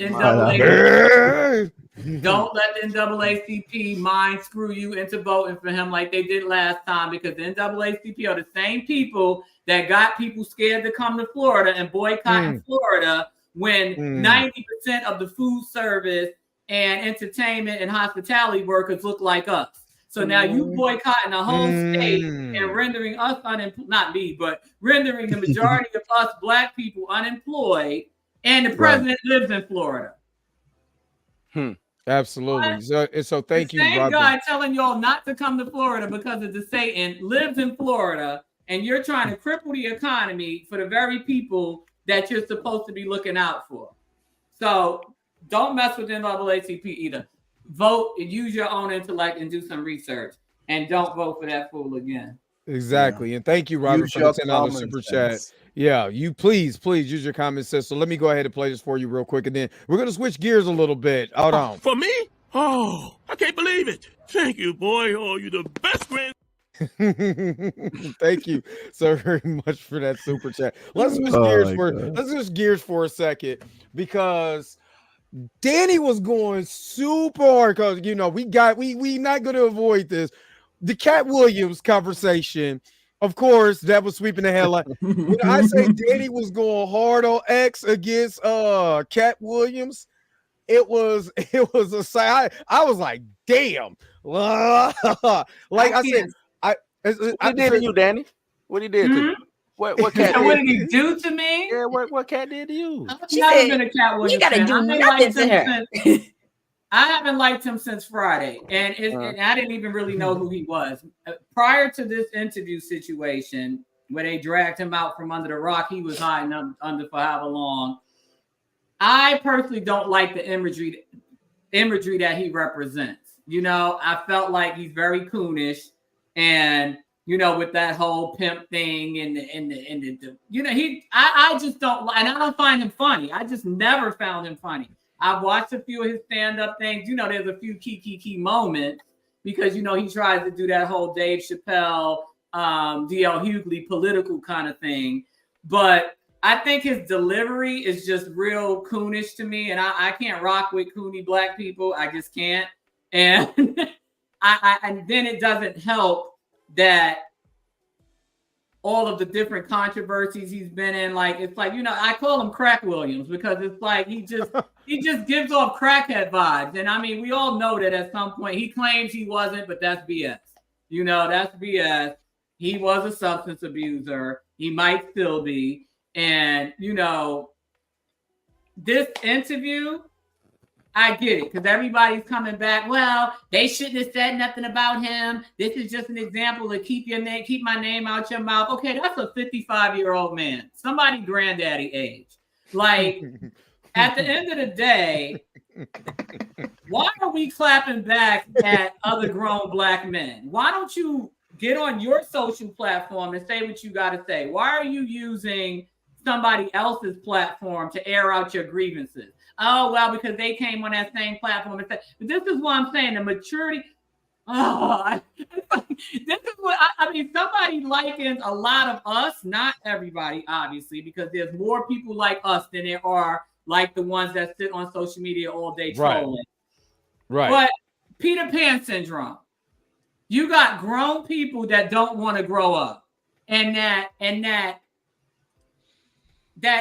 NAACP mind screw you into voting for him like they did last time because the NAACP are the same people that got people scared to come to Florida and boycotting Florida when 90% of the food service and entertainment and hospitality workers look like us. So now you boycotting the whole state and rendering us unemployed, not me, but rendering the majority of us black people unemployed, and the president lives in Florida. Absolutely. So thank you, Same Robin. guy telling y'all not to come to Florida because of the Satan lives in Florida, and you're trying to cripple the economy for the very people that you're supposed to be looking out for. So don't mess with NAACP either. Vote and use your own intellect and do some research, and don't vote for that fool again. Exactly. And thank you, Robert, for the $10 super chat. Yeah, you please use your common sense. So let me go ahead and play this for you real quick, and then we're gonna switch gears a little bit. Hold on. For me? Oh, I can't believe it. Thank you, boy. Oh, you're the best friend. Thank you so very much for that super chat. Let's switch gears for a second because Danny was going super hard because we not going to avoid this. The Cat Williams conversation, of course, that was sweeping the headline. When I say Danny was going hard on X against Cat Williams, it was a sign. I was like, damn. Like I said, what did to you, Danny? What he did to you? What Cat? What did he do to me? Yeah, what Cat did to you? I've never been a Cat Williams. You gotta do nothing to her. I haven't liked him since Friday, and I didn't even really know who he was prior to this interview situation where they dragged him out from under the rock he was hiding under for however long. I personally don't like the imagery that he represents. I felt like he's very coonish, and with that whole pimp thing and I just don't, and I don't find him funny. I just never found him funny. I've watched a few of his stand-up things. There's a few key moments because he tries to do that whole Dave Chappelle, D.L. Hughley political kind of thing. But I think his delivery is just real coonish to me, and I can't rock with coony black people. I just can't. And and then it doesn't help that all of the different controversies he's been in, it's like I call him Crack Williams because it's like he just gives off crackhead vibes. And I mean, we all know that at some point he claims he wasn't, but that's BS. That's BS. He was a substance abuser. He might still be. And this interview, I get it because everybody's coming back. Well, they shouldn't have said nothing about him. This is just an example of keep my name out your mouth. Okay, that's a 55-year-old man, somebody granddaddy age. Like at the end of the day, Why are we clapping back at other grown black men? Why don't you get on your social platform and say what you got to say? Why are you using somebody else's platform to air out your grievances? Oh, well, because they came on that same platform. And said, but this is what I'm saying, the maturity. Oh, this is what I mean. Somebody likens a lot of us, not everybody, obviously, because there's more people like us than there are like the ones that sit on social media all day trolling. Right. But Peter Pan syndrome. You got grown people that don't want to grow up, and that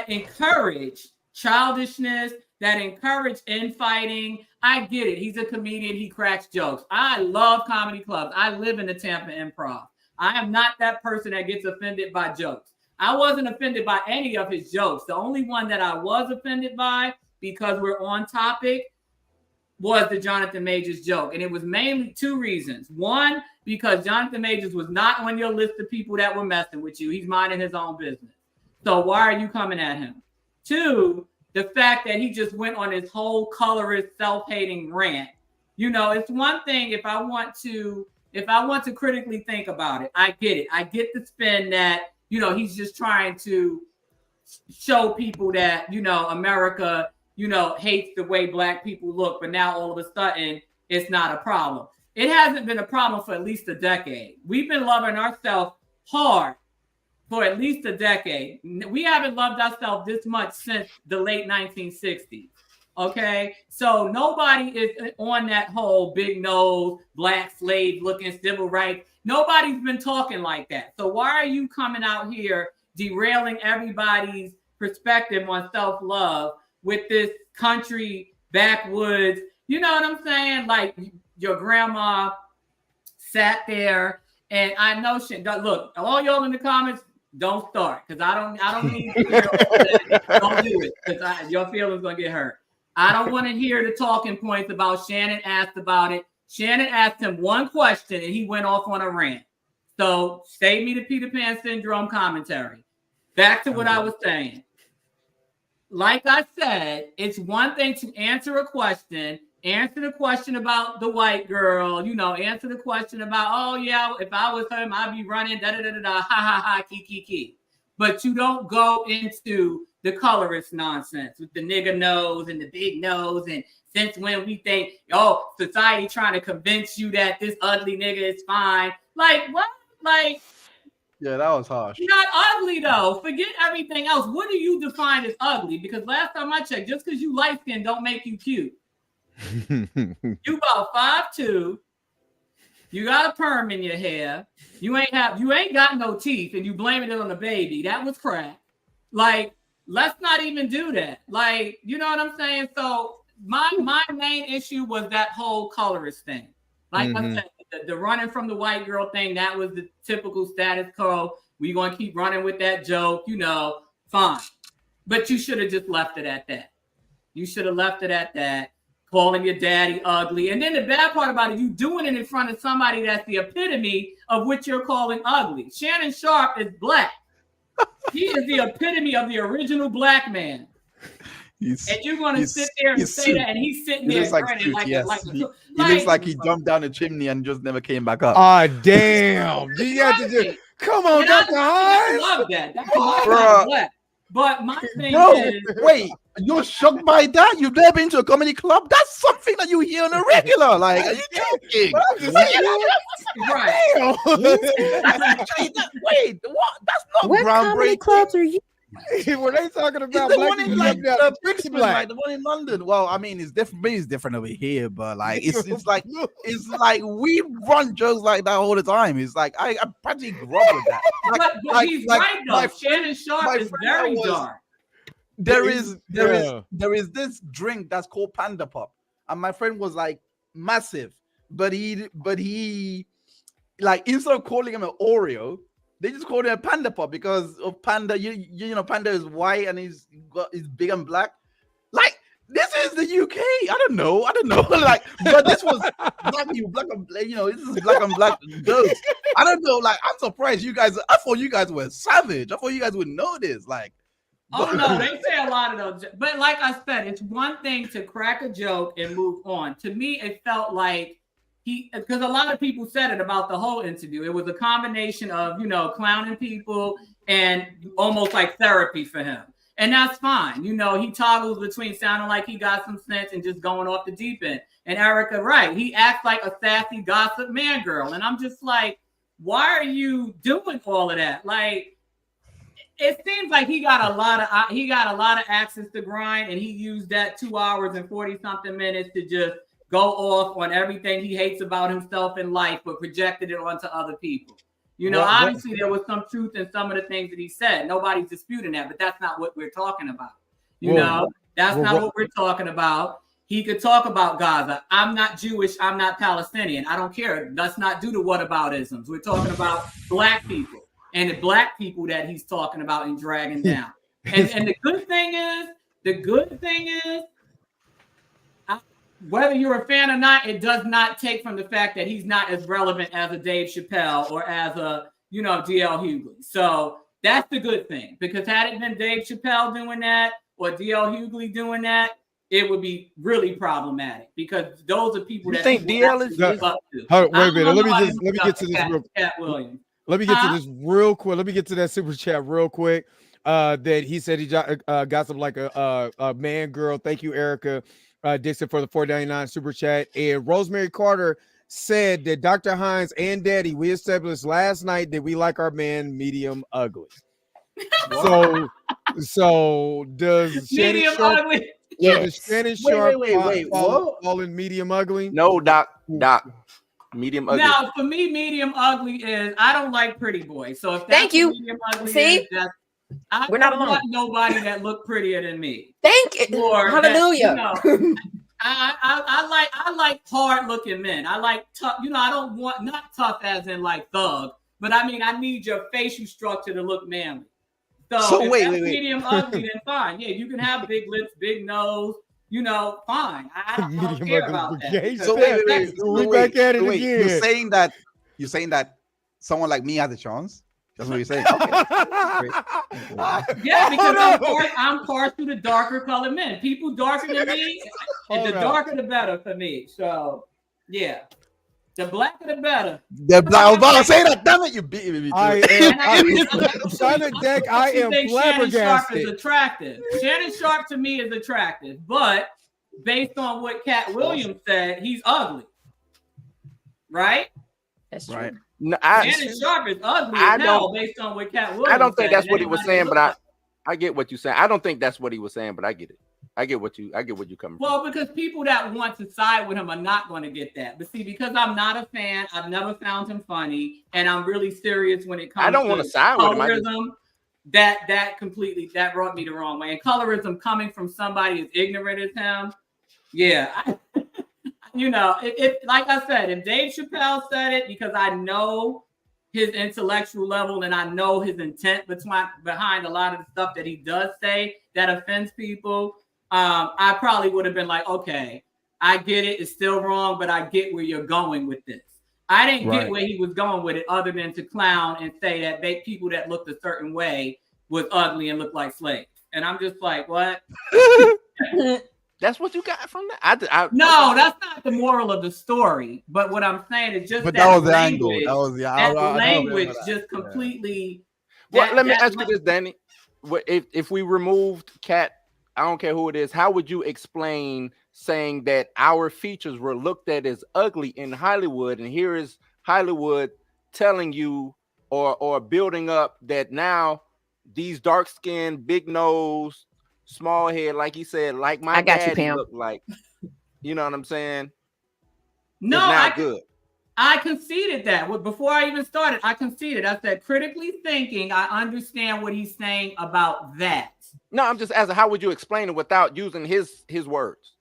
encourage childishness, that encourage infighting. I get it. He's a comedian. He cracks jokes. I love comedy clubs. I live in the Tampa Improv. I am not that person that gets offended by jokes. I wasn't offended by any of his jokes. The only one that I was offended by, because we're on topic, was the Jonathan Majors joke. And it was mainly two reasons. One, because Jonathan Majors was not on your list of people that were messing with you. He's minding his own business. So why are you coming at him? Two, the fact that he just went on his whole colorist self-hating rant. You know, it's one thing if I want to critically think about it. I get it. I get the spin that, you know, he's just trying to show people that, you know, America, you know, hates the way black people look, but now all of a sudden it's not a problem. It hasn't been a problem for at least a decade. We've been loving ourselves hard for at least a decade. We haven't loved ourselves this much since the late 1960s. Okay, so nobody is on that whole big nose, black slave looking civil rights. Nobody's been talking like that. So why are you coming out here derailing everybody's perspective on self-love with this country backwoods? You know what I'm saying? Like your grandma sat there, and I know shit. Look, all y'all in the comments, don't start, because I don't need to hear all that. Don't do it, because your feelings gonna get hurt. I don't want to hear the talking points about Shannon asked about it. Shannon asked him one question and he went off on a rant. So save me the Peter Pan syndrome commentary. Back to what I was saying. Like I said, it's one thing to answer a question, answer the question about the white girl, you know, answer the question about, oh yeah, if I was him, I'd be running, da da da da da, ha ha ha, kiki. But you don't go into the colorist nonsense with the nigger nose and the big nose, and since when we think, oh, society trying to convince you that this ugly nigga is fine. Like what? Like, yeah, that was harsh. Not ugly though. Forget everything else. What do you define as ugly? Because last time I checked, just because you light skinned don't make you cute. You about 5'2". You got a perm in your hair. You ain't got no teeth, and you blaming it on the baby. That was crap. Like, let's not even do that. Like, you know what I'm saying? So my main issue was that whole colorist thing. Like I said, the running from the white girl thing, that was the typical status quo. We gonna keep running with that joke, you know, fine. But you should have just left it at that. You should have left it at that. Calling your daddy ugly. And then the bad part about it, you doing it in front of somebody that's the epitome of what you're calling ugly. Shannon Sharp is black. He is the epitome of the original black man. And you're going to sit there and say that, and he's sitting there grinning like he looks like he jumped down the chimney and just never came back up. Ah, damn. Do you have to just come on, Dr. I love that. That's black. But my thing is, wait, you're shocked by that? You've never been to a comedy club? That's something that you hear on a regular. Like, are you joking? Right. Wait, what? That's not what comedy clubs are you? Were they talking about the black one in like the Brixton, like the one in London? Well, I mean, it's different. It's different over here, but like it's like we run jokes like that all the time. It's like I practically grew up with that. But he's right though. Shannon Sharp is very dark. There is this drink that's called Panda Pop, and my friend was like massive, but he like instead of calling him an Oreo, they just called it a Panda Pop because of Panda. You know, Panda is white and he's big and black. Like, this is the UK. I don't know. Like, but this was black and you know, this is black and black jokes. I don't know. Like, I'm surprised you guys. I thought you guys were savage. I thought you guys would know this. Like, Oh no, they say a lot of those. But like I said, it's one thing to crack a joke and move on. To me, it felt like because a lot of people said it about the whole interview. It was a combination of, clowning people and almost like therapy for him. And that's fine. He toggles between sounding like he got some sense and just going off the deep end. And Erica, right, he acts like a sassy gossip man girl. And I'm just like, why are you doing all of that? Like, it seems like he got a lot of axes to grind, and he used that 2 hours and 40-something minutes to just go off on everything he hates about himself in life, but projected it onto other people. Obviously there was some truth in some of the things that he said. Nobody's disputing that, but that's not what we're talking about. That's not what we're talking about. He could talk about Gaza. I'm not Jewish. I'm not Palestinian. I don't care. Let's not do the whataboutisms. We're talking about black people and the black people that he's talking about and dragging down. And the good thing is, whether you're a fan or not, it does not take from the fact that he's not as relevant as a Dave Chappelle or as a, D.L. Hughley. So that's the good thing, because had it been Dave Chappelle doing that or D.L. Hughley doing that, it would be really problematic, because those are people that think DL is up to. Wait a minute. Let me get to this real quick. Let me get to this real quick. Let me get to that super chat real quick. That he said he got some like a man girl. Thank you, Erica Dixon, for the $4.99 super chat. And Rosemary Carter said that Dr. Hines and Daddy, we established last night that we like our man medium ugly. So does medium ugly? Yes. Shannon Sharp fall in medium ugly? No, Doc. Medium ugly. Now, for me, medium ugly is I don't like pretty boys. So if that's medium ugly is, I don't want nobody that look prettier than me. Thank you. Hallelujah. I like hard looking men. I like tough. I don't want not tough as in like thug, but I mean I need your facial structure to look manly. So if that's medium ugly, then fine. Yeah, you can have big lips, big nose. Fine. I don't care about that. So wait, back at it again. You're saying that someone like me has a chance? That's what you're saying. Okay. Yeah, because I'm partial to darker colored men. People darker than me, and the darker the better for me. So yeah. The blacker the better. The black. I was about to say that. Damn it, you beat me. Simon Deck, I am flabbergasted. Shannon Sharp is attractive. Shannon Sharp to me is attractive, but based on what Cat Williams said, he's ugly. Right? That's true. Right. No, Shannon Sharp is ugly as hell based on what Cat Williams said. I don't think that's what he was saying, but I get what you're saying. I don't think that's what he was saying, but I get it. I get what you coming from. Well, because people that want to side with him are not going to get that. But see, because I'm not a fan, I've never found him funny, and I'm really serious when it comes to I don't want to side with him. That completely rubbed me the wrong way. And colorism coming from somebody as ignorant as him, yeah. It like I said, if Dave Chappelle said it, because I know his intellectual level and I know his intent behind a lot of the stuff that he does say that offends people, I probably would have been like, okay, I get it. It's still wrong, but I get where you're going with this. I didn't get where he was going with it, other than to clown and say that people that looked a certain way was ugly and looked like slaves. And I'm just like, what? That's what you got from that? No, that's not the moral of the story. But what I'm saying is just that was the language, angle. That was language just completely. Well, let me ask you this, Danny. If we removed Cat, I don't care who it is, how would you explain saying that our features were looked at as ugly in Hollywood, and here is Hollywood telling you or building up that now these dark-skinned, big nose, small head, like he said, like my daddy looked like, you know what I'm saying? No, good. I conceded that. Before I even started, I conceded. I said, critically thinking, I understand what he's saying about that. No, I'm just asking, how would you explain it without using his words?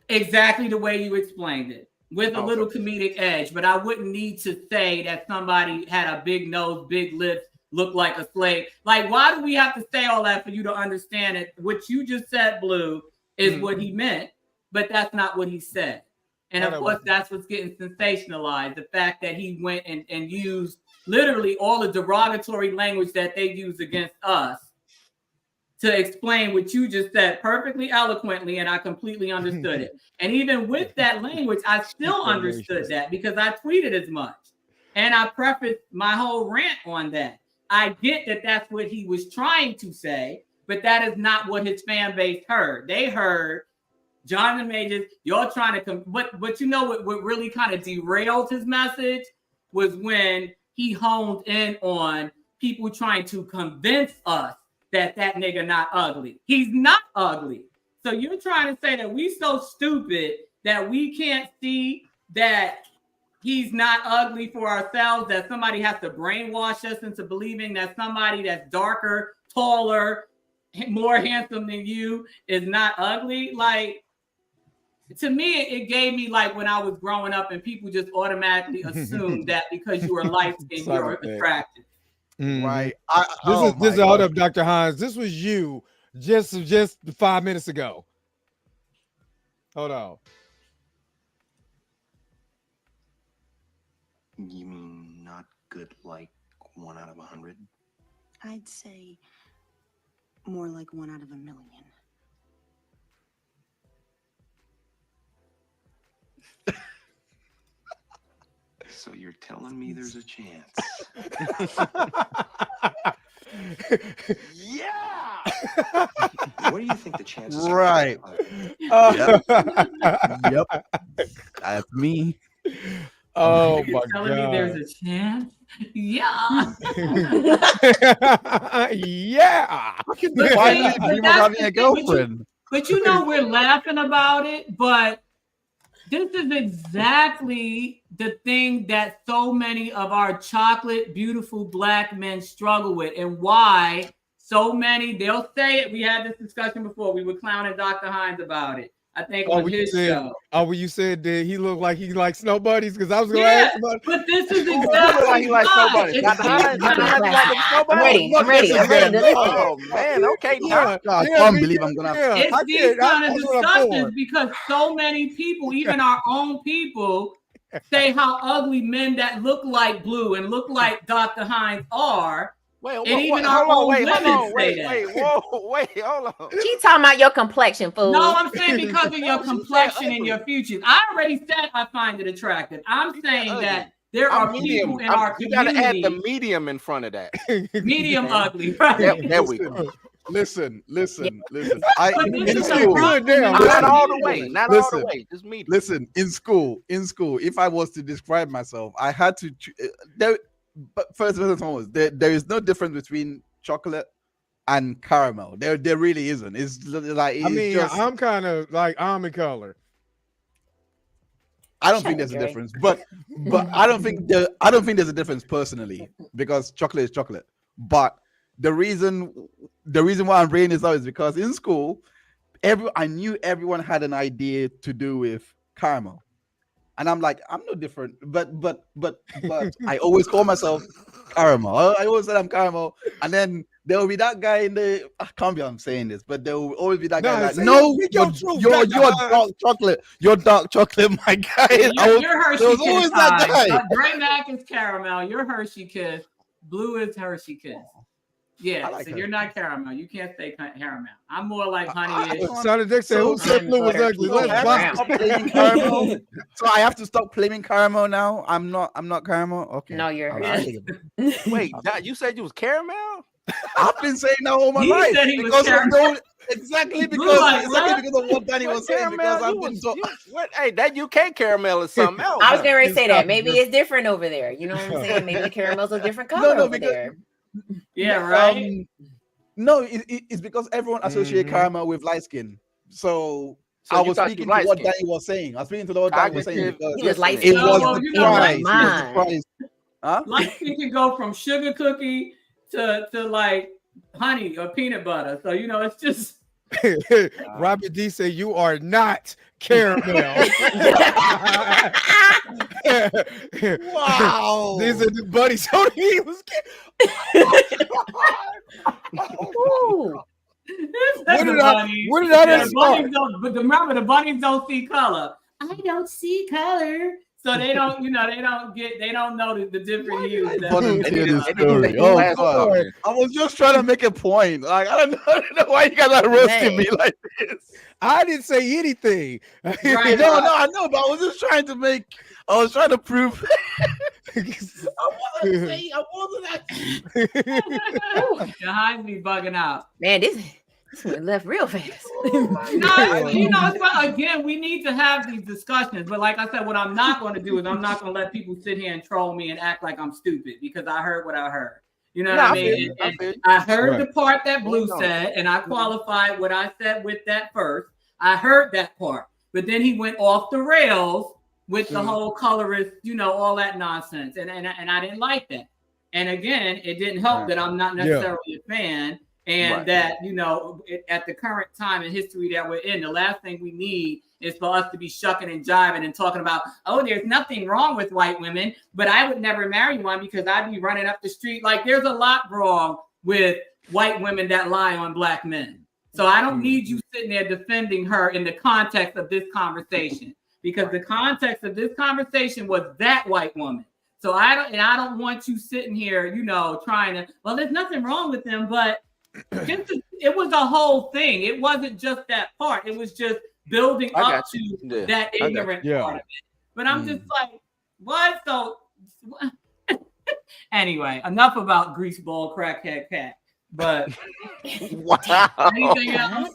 Exactly the way you explained it, with a little comedic edge. But I wouldn't need to say that somebody had a big nose, big lips, looked like a slave. Like, why do we have to say all that for you to understand it? What you just said, Blue, is what he meant, but that's not what he said. And of course, that's what's getting sensationalized. The fact that he went and used literally all the derogatory language that they use against us to explain what you just said perfectly eloquently, and I completely understood it. And even with that language, I still understood that because I tweeted as much. And I prefaced my whole rant on that. I get that that's what he was trying to say, but that is not what his fan base heard. They heard Jonathan Majors, y'all trying to but you know what really kind of derailed his message was when he honed in on people trying to convince us that nigga not ugly. He's not ugly. So you're trying to say that we so stupid that we can't see that he's not ugly for ourselves, that somebody has to brainwash us into believing that somebody that's darker, taller, more handsome than you is not ugly. Like, to me, it gave me like when I was growing up and people just automatically assumed that because you were light-skinned, you're attractive. Right. This is hold up, Dr. Hines. This was you just 5 minutes ago. Hold on. You mean not good like 1 out of 100? I'd say more like 1 out of 1 million. So you're telling me there's a chance? Yeah! What do you think the chances are? Right. Yep. That's me. Oh my telling me there's a chance? Yeah. Yeah. Why do you dream of having a girlfriend? But you know, we're laughing about it, but this is exactly the thing that so many of our chocolate, beautiful Black men struggle with, and why so many, they'll say it. We had this discussion before. We were clowning Dr. Hines about it. I think on his show. When you said that he looked like he likes snow bunnies, because I was going to ask about it. But this is exactly why he likes snow bunnies. Dr. Hines, I'm ready. Oh, man. Okay. I can't believe I'm going to have to. It's these kind of discussions because so many people, even our own people, say how ugly men that look like Blue and look like Dr. Hines are. Hold on. Wait, hold on. She talking about your complexion, fool. No, I'm saying because of your complexion and your features. I already said I find it attractive. I'm saying that there are people in our community. You gotta add the medium in front of that. Medium ugly, right? There we go. Listen. Not all the way. Just medium. Listen, in school, if I was to describe myself, I had to. But first and foremost, there is no difference between chocolate and caramel. There really isn't. It's like I'm kind of like almond color. I don't think there's a difference, but I don't think there's a difference personally because chocolate is chocolate. But the reason why I'm bringing this up is because in school, I knew everyone had an idea to do with caramel. And I'm like, I'm no different, but I always call myself caramel. I always said I'm caramel, and then there will be that guy in the. I can't believe I'm saying this, but there will always be that guy. Like, no, you're dark chocolate. You're dark chocolate, my guy. You're Hershey Kiss. That guy. Gray Mac is caramel. You're Hershey Kiss. Blue is Hershey Kiss. Yeah, like so you're not caramel. You can't say caramel. I'm more like honey. Who said Blue was ugly? So I have to stop claiming caramel now. I'm not caramel. Okay. No, you're Hershey. Wait, you said you was caramel? I've been saying that all my life because exactly because of what Danny was saying. Because I've been hey, that UK caramel is something else. I was getting ready to say that. Maybe it's different over there. You know what I'm saying? Maybe the caramel's a different color over there. Yeah, right. No, it's because everyone associates caramel with light skin. So I was speaking to what Danny was saying. I was speaking to what Danny was saying. He was light skin. It was the price. Huh? Light skin can go from sugar cookie to like honey or peanut butter. So it's just. Robert D said you are not caramel. Wow. These are the buddies. He was But remember, the bunnies don't see color. I don't see color. So they don't, they don't know the different views. Oh God! I was just trying to make a point. Like I don't know why you guys are roasting me like this. I didn't say anything. Right? No, I know, but I was just trying to prove. I wasn't Your highs be bugging out. Man, this went left real fast. Again, we need to have these discussions. But like I said, what I'm not going to do is I'm not going to let people sit here and troll me and act like I'm stupid because I heard what I heard. You know what I mean? I heard the part that Blue said, and I qualified what I said with that first. I heard that part, but then he went off the rails with the whole colorist, all that nonsense, and I didn't like that. And again, it didn't help that I'm not necessarily a fan, and that at the current time in history that we're in, the last thing we need is for us to be shucking and jiving and talking about, oh, there's nothing wrong with white women, but I would never marry one because I'd be running up the street. Like there's a lot wrong with white women that lie on black men. So I don't need you sitting there defending her in the context of this conversation, because the context of this conversation was that white woman. So I don't want you sitting here, trying to, well, there's nothing wrong with them, but it was a whole thing. It wasn't just that part. It was just building up to that ignorant part of it. But I'm just like, what? So anyway, enough about greaseball crackhead cat. But wow. Anything else?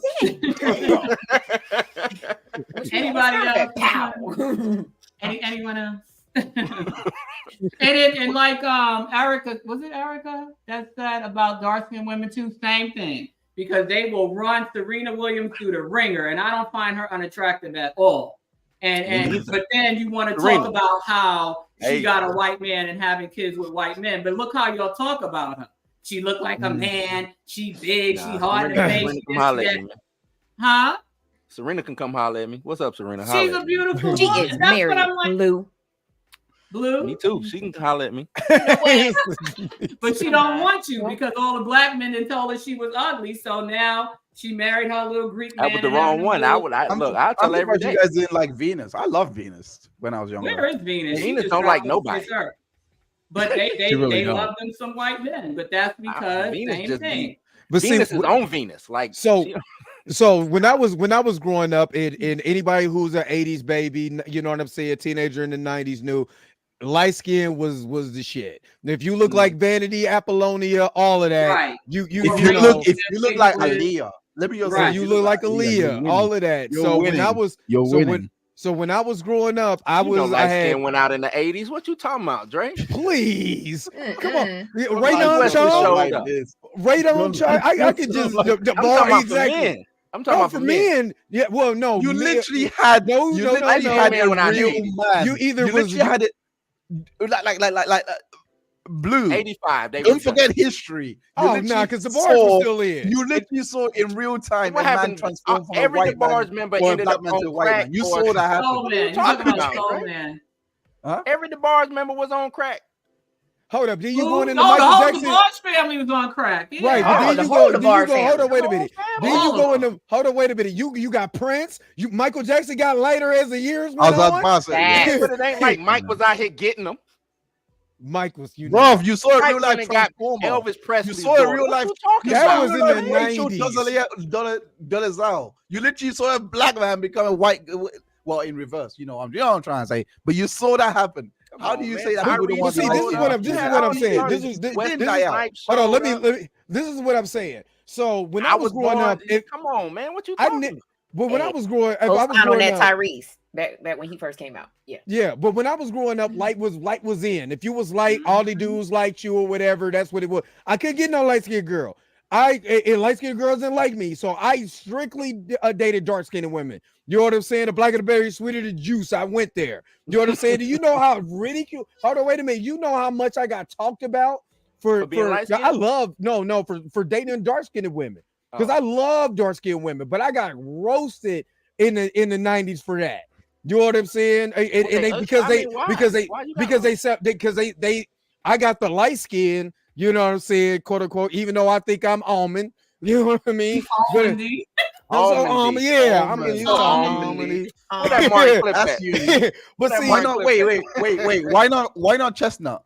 Anybody else? Anyone else? and like Erica, was it Erica that said about dark-skinned women too? Same thing, because they will run Serena Williams through the ringer, and I don't find her unattractive at all. But then you want to talk about how she got a white man and having kids with white men. But look how y'all talk about her. She looked like a man. She big. She hard to face. Huh? Serena can come holler at me. What's up, Serena? She's a beautiful woman. She is married. Blue. Me too. She can holler at me. But she don't want you because all the black men then told her she was ugly. So now she married her little Greek man. I was the wrong one. I'll tell her every day. You guys didn't like Venus. I love Venus when I was younger. Where is Venus? Venus don't like nobody. But they love them some white men. But that's because same thing. But Venus is on Venus. Like so when I was growing up, and anybody who's an 80s baby, you know what I'm saying, a teenager in the 90s knew light skin was the shit. If you look like Vanity, Apollonia, all of that, right. If you look like Aaliyah, let me just say, you look like Aaliyah, all of that. So when I was when I was growing up, I had went out in the 80s. What you talking about, Dre? Please, come on, right on, Charles. Right on, Charles. I could just the bar exactly. I'm talking about for men. Yeah, well, no, you literally had no. You either was had it like Blue 85. Don't forget history. Because the bars were still in. You literally saw in real time what happened. Every DeBarge member ended up on crack. You saw that happen. Every DeBarge member was on crack. Hold up, then you going into Michael Jackson? The Barge family was on crack. Yeah. Right, but then you go. Hold on, wait a minute. Then you go into. Hold on, wait a minute. You got Prince. Michael Jackson got lighter as the years went on. But it ain't like Mike was out here getting them. Mike was, bro. You saw it real life. Elvis Presley. You saw it real life. That was in the 90s. You literally saw a black man become a white. Well, in reverse. You know what I'm trying to say. But you saw that happen. How do you say that? This is what I'm saying. Hold on, let me. This is what I'm saying. So when I was growing up, come on, man, what you talking? But when I was growing, I was on that Tyrese back when he first came out. Yeah. But when I was growing up, light was in. If you was light, all the dudes liked you or whatever. That's what it was. I couldn't get no light skinned girl. And light skinned girls didn't like me, so I strictly dated dark skinned women. You know what I'm saying? The blacker the berry, sweeter the juice. I went there. You know what I'm saying? Do you know how ridiculous? Hold on, wait a minute. You know how much I got talked about for I love for dating dark skinned women, because I love dark skinned women, but I got roasted in the 90s for that. You know what I'm saying? I got the light skin. You know what I'm saying, quote unquote, even though I think I'm almond. You know what I mean? Almondy. Yeah, I'm getting used to almondy. Put that Mark clip That's back. unique. But see, why not? Wait. Why not chestnut?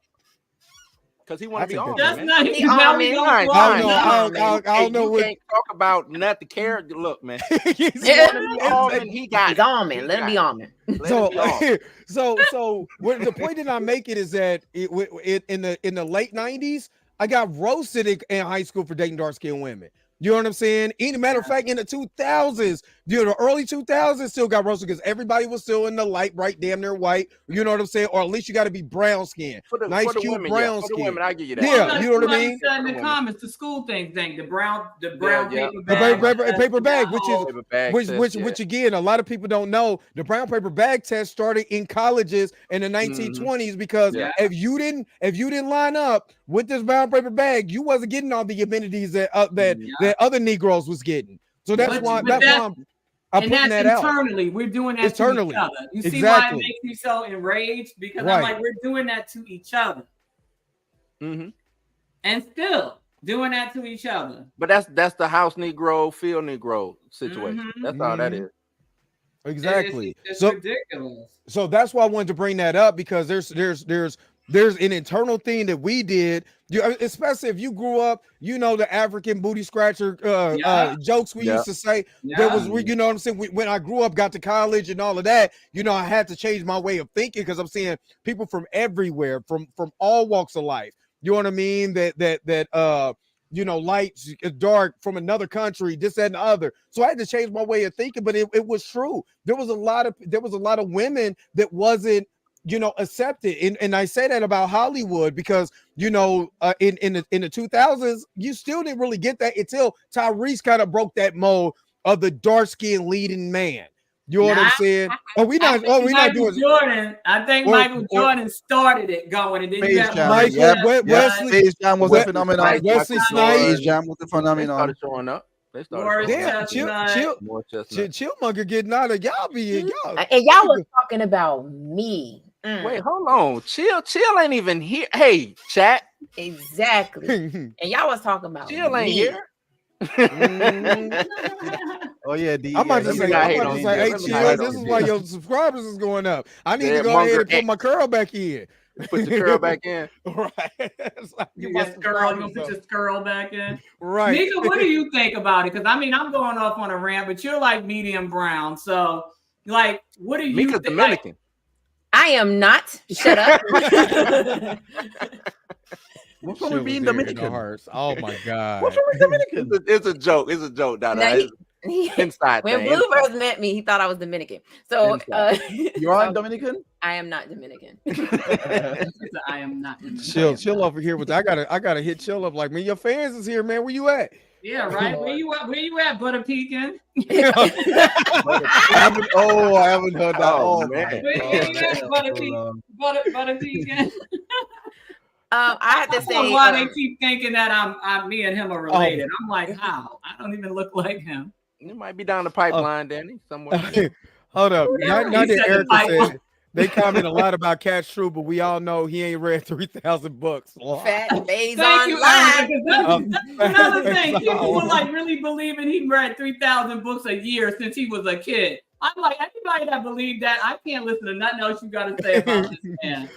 Because he want to be almond. Chestnut. The almond. I don't know You what. can't talk about nothing. Carrot. Look, man. He got it. Almond. Let him be almond. So what the point that I'm making is that in the late 90s, I got roasted in high school for dating dark skinned women. You know what I'm saying? In a matter of fact, in the 2000s, the early 2000s, still got roasted because everybody was still in the light, bright, damn near white. You know what I'm saying? Or at least you got to be brown skin, nice, cute women, brown for skin. the women, I give you that. Yeah, you know what I mean? In the comments, the school thing, the brown paper paper bag, bag, which again, a lot of people don't know. The brown paper bag test started in colleges in the 1920s because if you didn't line up with this brown paper bag, you wasn't getting all the amenities that other Negroes was getting. So that's why I'm putting that out. Internally, we're doing that internally. to each other. You see why it makes me so enraged? Because I'm like, we're doing that to each other. And still doing that to each other. But that's the house Negro, field Negro situation. That's all that is. Exactly. It's ridiculous. So that's why I wanted to bring that up, because there's an internal thing that we did. Especially if you grew up, the African booty scratcher jokes we used to say. There was, you know what I'm saying? When I grew up, got to college and all of that, I had to change my way of thinking, because I'm seeing people from everywhere, from all walks of life. You know what I mean? That light, dark, from another country, this, that, and the other. So I had to change my way of thinking, but it was true. There was a lot of women that wasn't, accepted. And I say that about Hollywood because, in the 2000s, you still didn't really get that until Tyrese kind of broke that mold of the dark-skinned leading man. You know what I'm saying? We're not doing Jordan. I think Michael Jordan started it going, and then you got Space Jam was a phenomenon. Wesley Snipes. Space Jam was a phenomenon. Started showing up. They started Chillmonger getting out of y'all be y'all. And y'all was talking about me. Wait, hold on. Chill ain't even here. Hey, chat. Exactly. And y'all was talking about Chill ain't here. Oh yeah, I'm about to say, hey, Chill, this is why your subscribers is going up. I need to go ahead and put my curl back in. Put the curl back in. Right. You put your curl back in. Right. Mika, what do you think about it? Because I'm going off on a rant, but you're like medium brown. So, like, what do you Mika's think? Dominican. I am not. Shut up. What's wrong with being Dominican? Oh my God. What's wrong with Dominican? It's a joke. It's a joke, Dada. Inside when Blue first met me, he thought I was Dominican. So you are Dominican? I am not Dominican. I am not Dominican. Chill over here with I gotta hit Chill up like, man, your fans is here, man. Where you at? Yeah, right. Where you at, Butter Pecan? I haven't heard that. Oh man. Where you at, Butter Pecan? I have to say, why they keep thinking that me and him are related. I'm like, how? I don't even look like him. You might be down the pipeline, Danny, somewhere. Hold up. Not that Erica said they comment a lot about Cat True, but we all know he ain't read 3,000 books. Fat days Thank you, Erica. That's another thing. Oh, People were like really believing he read 3,000 books a year since he was a kid. I'm like, anybody that believed that, I can't listen to nothing else you got to say about this man.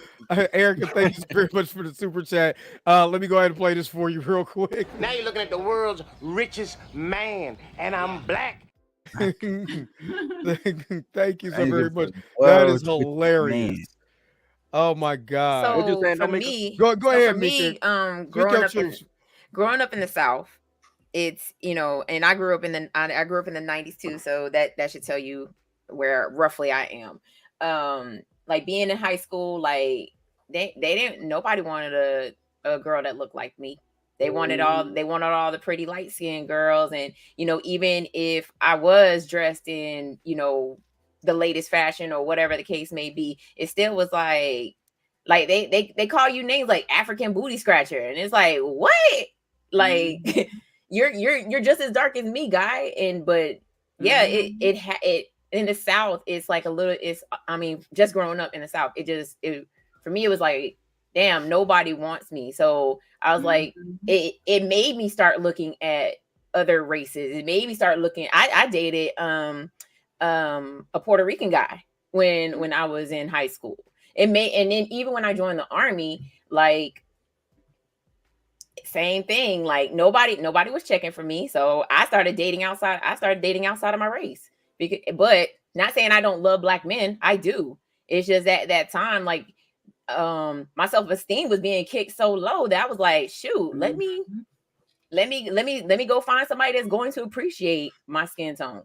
Erica, thank you very much for the super chat. Let me go ahead and play this for you real quick. Now you're looking at the world's richest man, and I'm black. Thank you so very much. That is hilarious. Oh my God. So for me, go ahead, Mika. Growing up in the South, it's and I grew up in the 90s too, so that should tell you where roughly I am. Like being in high school, like nobody wanted a girl that looked like me. They wanted all the pretty light skinned girls, and even if I was dressed in the latest fashion or whatever the case may be, it still was like they call you names like African booty scratcher, and it's like, what? Like you're just as dark as me, guy. But yeah, it in the South, it's like just growing up in the South, for me, it was like, damn, nobody wants me. So I was like, it made me start looking at other races. And maybe start looking. I dated a Puerto Rican guy when I was in high school. And then even when I joined the army, like same thing. Like nobody was checking for me, so I started dating outside. Of my race. But not saying I don't love black men. I do. It's just that time, like my self-esteem was being kicked so low that I was like, shoot, let me go find somebody that's going to appreciate my skin tone.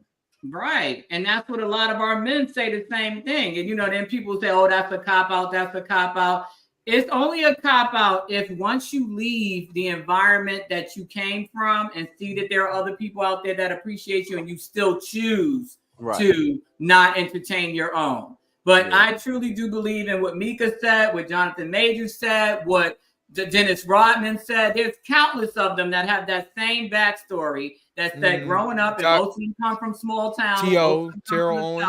Right. And that's what a lot of our men say, the same thing. And then people say, oh, that's a cop-out, that's a cop-out. It's only a cop-out if once you leave the environment that you came from and see that there are other people out there that appreciate you and you still choose to not entertain your own. But I truly do believe in what Mika said, what Jonathan Majors said, what Dennis Rodman said. There's countless of them that have that same backstory that said growing up, and most of them come from small towns. Terrell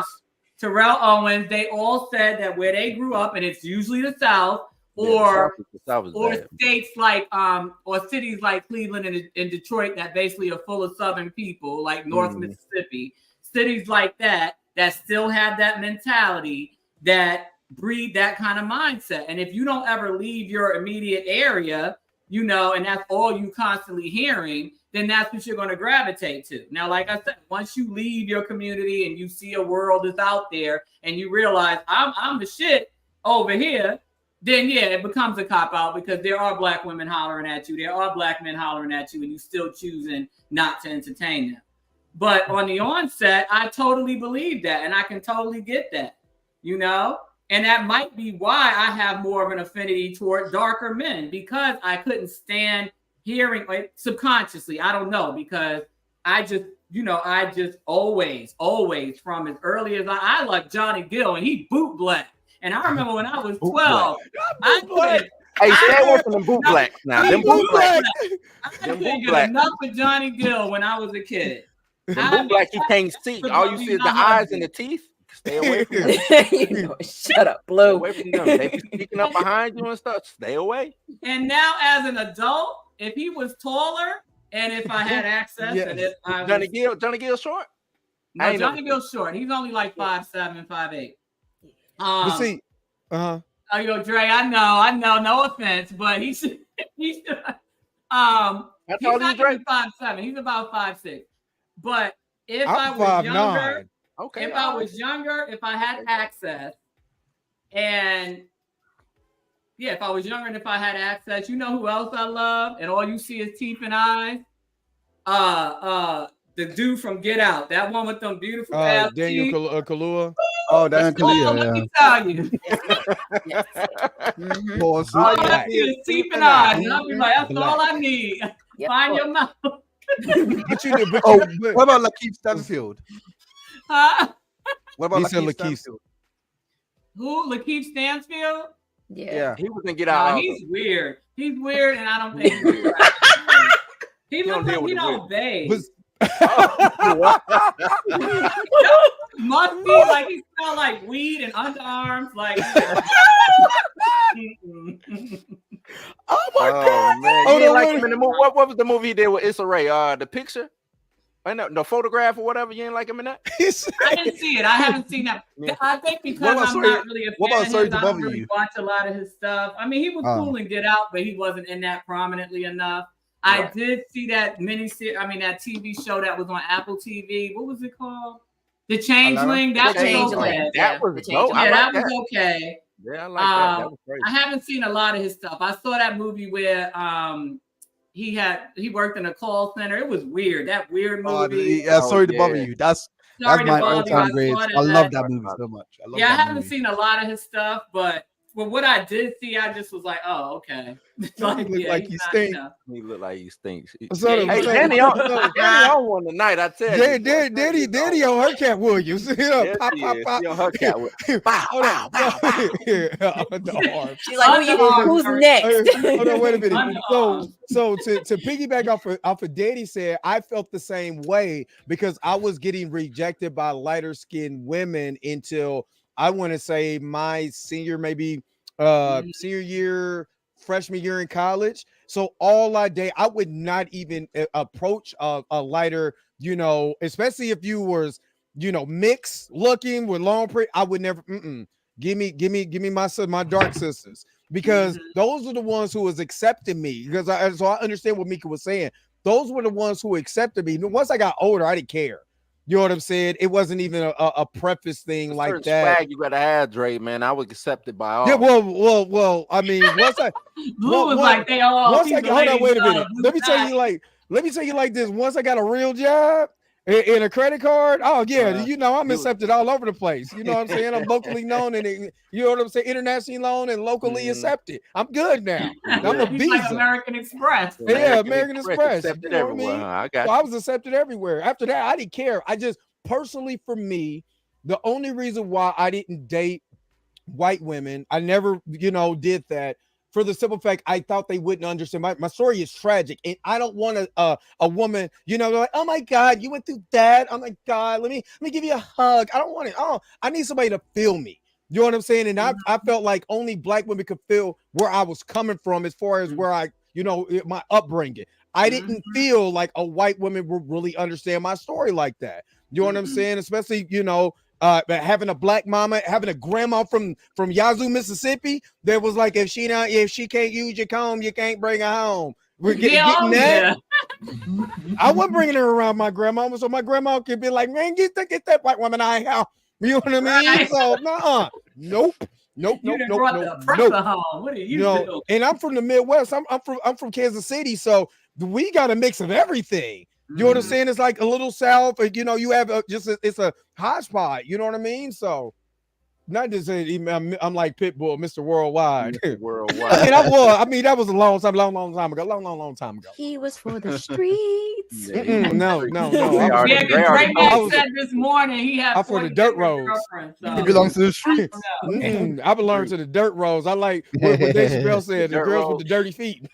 Owens, they all said that where they grew up, and it's usually the South, or states like or cities like Cleveland and Detroit that basically are full of Southern people, like North Mississippi, cities like that still have that mentality, that breed that kind of mindset. And if you don't ever leave your immediate area, and that's all you constantly hearing, then that's what you're going to gravitate to. Now, like I said, once you leave your community and you see a world that's out there and you realize I'm the shit over here, then it becomes a cop-out, because there are black women hollering at you, there are black men hollering at you, and you still choosing not to entertain them. But on the onset, I totally believe that, and I can totally get that, and that might be why I have more of an affinity toward darker men, because I couldn't stand hearing, like, subconsciously, I don't know, because I just always from as early as I like Johnny Gill, and he boot black. And I remember when I was 12, Hey, stay away from them boot blacks now. Them boot blacks. I couldn't get enough of Johnny Gill when I was a kid. Them boot blacks you can't see. All you see is the eyes and the teeth. Stay away from them. Shut up, Blue. Stay away from them. They be sneaking up behind you and stuff. Stay away. And now, as an adult, if he was taller and if I had access, and if I was, Johnny Gill short? No, Johnny Gill's short. He's only like 5'7", 5'8". But see, Oh, yo, Dre, I know, no offense, but he's he's not even 5'7". He's about 5'6". But if I was younger, if I had access, and if I was younger and if I had access, you know who else I love? And all you see is teeth and eyes. The dude from Get Out, that one with them beautiful ass Daniel Kaluuya. Oh, Daniel Kaluuya. Let me tell you. All I see is teeth and eyes. And I'll be like, that's all I need. Find your mouth. What about Lakeith Stanfield? Huh? What about Lakeith Stanfield? Who? Lakeith Stanfield? Yeah. He was gonna get out. He's weird. He's weird, and I don't think he looks like he don't bathe. Must be like he smell like weed and underarms. Like, oh my god! Man. You didn't like him in the movie. What was the movie he did with Issa Rae? The Picture, the Photograph or whatever. You didn't like him in that? I didn't see it. I haven't seen that. I think because I'm not really a fan of his, I don't really watch a lot of his stuff. I mean, he was cool in Get Out, but he wasn't in that prominently enough. I did see that that TV show that was on Apple TV. What was it called? The Changeling. That was okay. That was dope. That was okay. Yeah, I like that. That was great. I haven't seen a lot of his stuff. I saw that movie where he worked in a call center. It was weird. That weird movie. Sorry to bother you. That's my all-time great. I love that movie so much. I haven't seen a lot of his stuff, but what I did see, I just was like, oh, okay. Like he stinks. He look like he stinks. Hey, Danny on one tonight. I tell you. Daddy on her Cat Williams. Yes, Pop. She on her Cat Williams. Bow. She's like, who's next? Hold on, wait a minute. So to piggyback off of Daddy said, I felt the same way because I was getting rejected by lighter skinned women until I want to say my senior year, freshman year in college. So all I would not even approach a lighter, you know, especially if you was, you know, mixed looking with long I would never. Give me my dark sisters, because those are the ones who was accepting me. Because I understand what Mika was saying. Those were the ones who accepted me. Once I got older, I didn't care. You know what I'm saying? It wasn't even a preface thing like that. Swag you gotta have, Dre, man. I was accepted by all. Yeah, well. I mean, once I Blue was like they all. Once I hold on, wait a minute. Let me tell you like this. Once I got a real job and a credit card, oh yeah, you know I'm accepted all over the place. You know what I'm saying? I'm locally known and you know what I'm saying, internationally known and locally accepted. I'm good now. I'm a visa. Like American Express. Yeah, American Express. Accepted You know everywhere. what I mean? I got so I was accepted everywhere. After that, I didn't care. I just personally, for me, the only reason why I didn't date white women, I never, you know, did that, for the simple fact I thought they wouldn't understand. My story is tragic, and I don't want a woman, you know, like, oh my God, you went through that. Oh my God, let me give you a hug. I don't want it. Oh, I need somebody to feel me. You know what I'm saying? And I felt like only black women could feel where I was coming from, as far as where I, you know, my upbringing. I didn't feel like a white woman would really understand my story like that. You know what I'm saying? Especially, you know, having a black mama, having a grandma from Yazoo, Mississippi, that was like, if she can't use your comb, you can't bring her home. We're getting that. I wasn't bringing her around my grandma, so my grandma could be like, man, get that white woman out of here. You know what I mean? Right. So nope. Home. What are you doing? And I'm from the Midwest. I'm from Kansas City, so we got a mix of everything. You know what I'm saying? It's like a little South, you know, you have it's a hodgepodge, you know what I mean? So not to say I'm like Pitbull, Mr. Worldwide. Worldwide. I mean, that was a long time ago. He was for the streets. No. Drake said this morning he had for the dirt roads. He belongs to the streets. I belong to the dirt roads. I like what Dave Chappelle said, the girls with the dirty feet.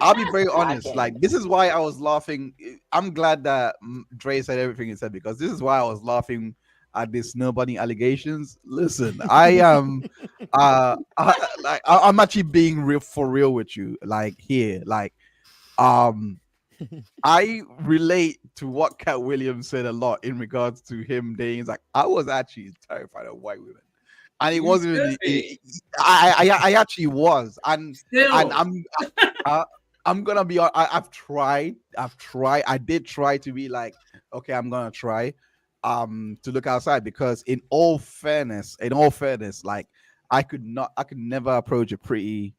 I'll be very honest. Like, this is why I was laughing. I'm glad that Dre said everything he said, because this is why I was laughing at these snowboarding allegations. Listen, I am I'm actually being for real with you. Like, here, like, I relate to what Cat Williams said a lot in regards to him dating. Like, I was actually terrified of white women, and it wasn't even. I actually was, and I'm gonna be. I've tried. I did try to be like, okay, I'm gonna try, to look outside, because in all fairness, like, I could never approach a pretty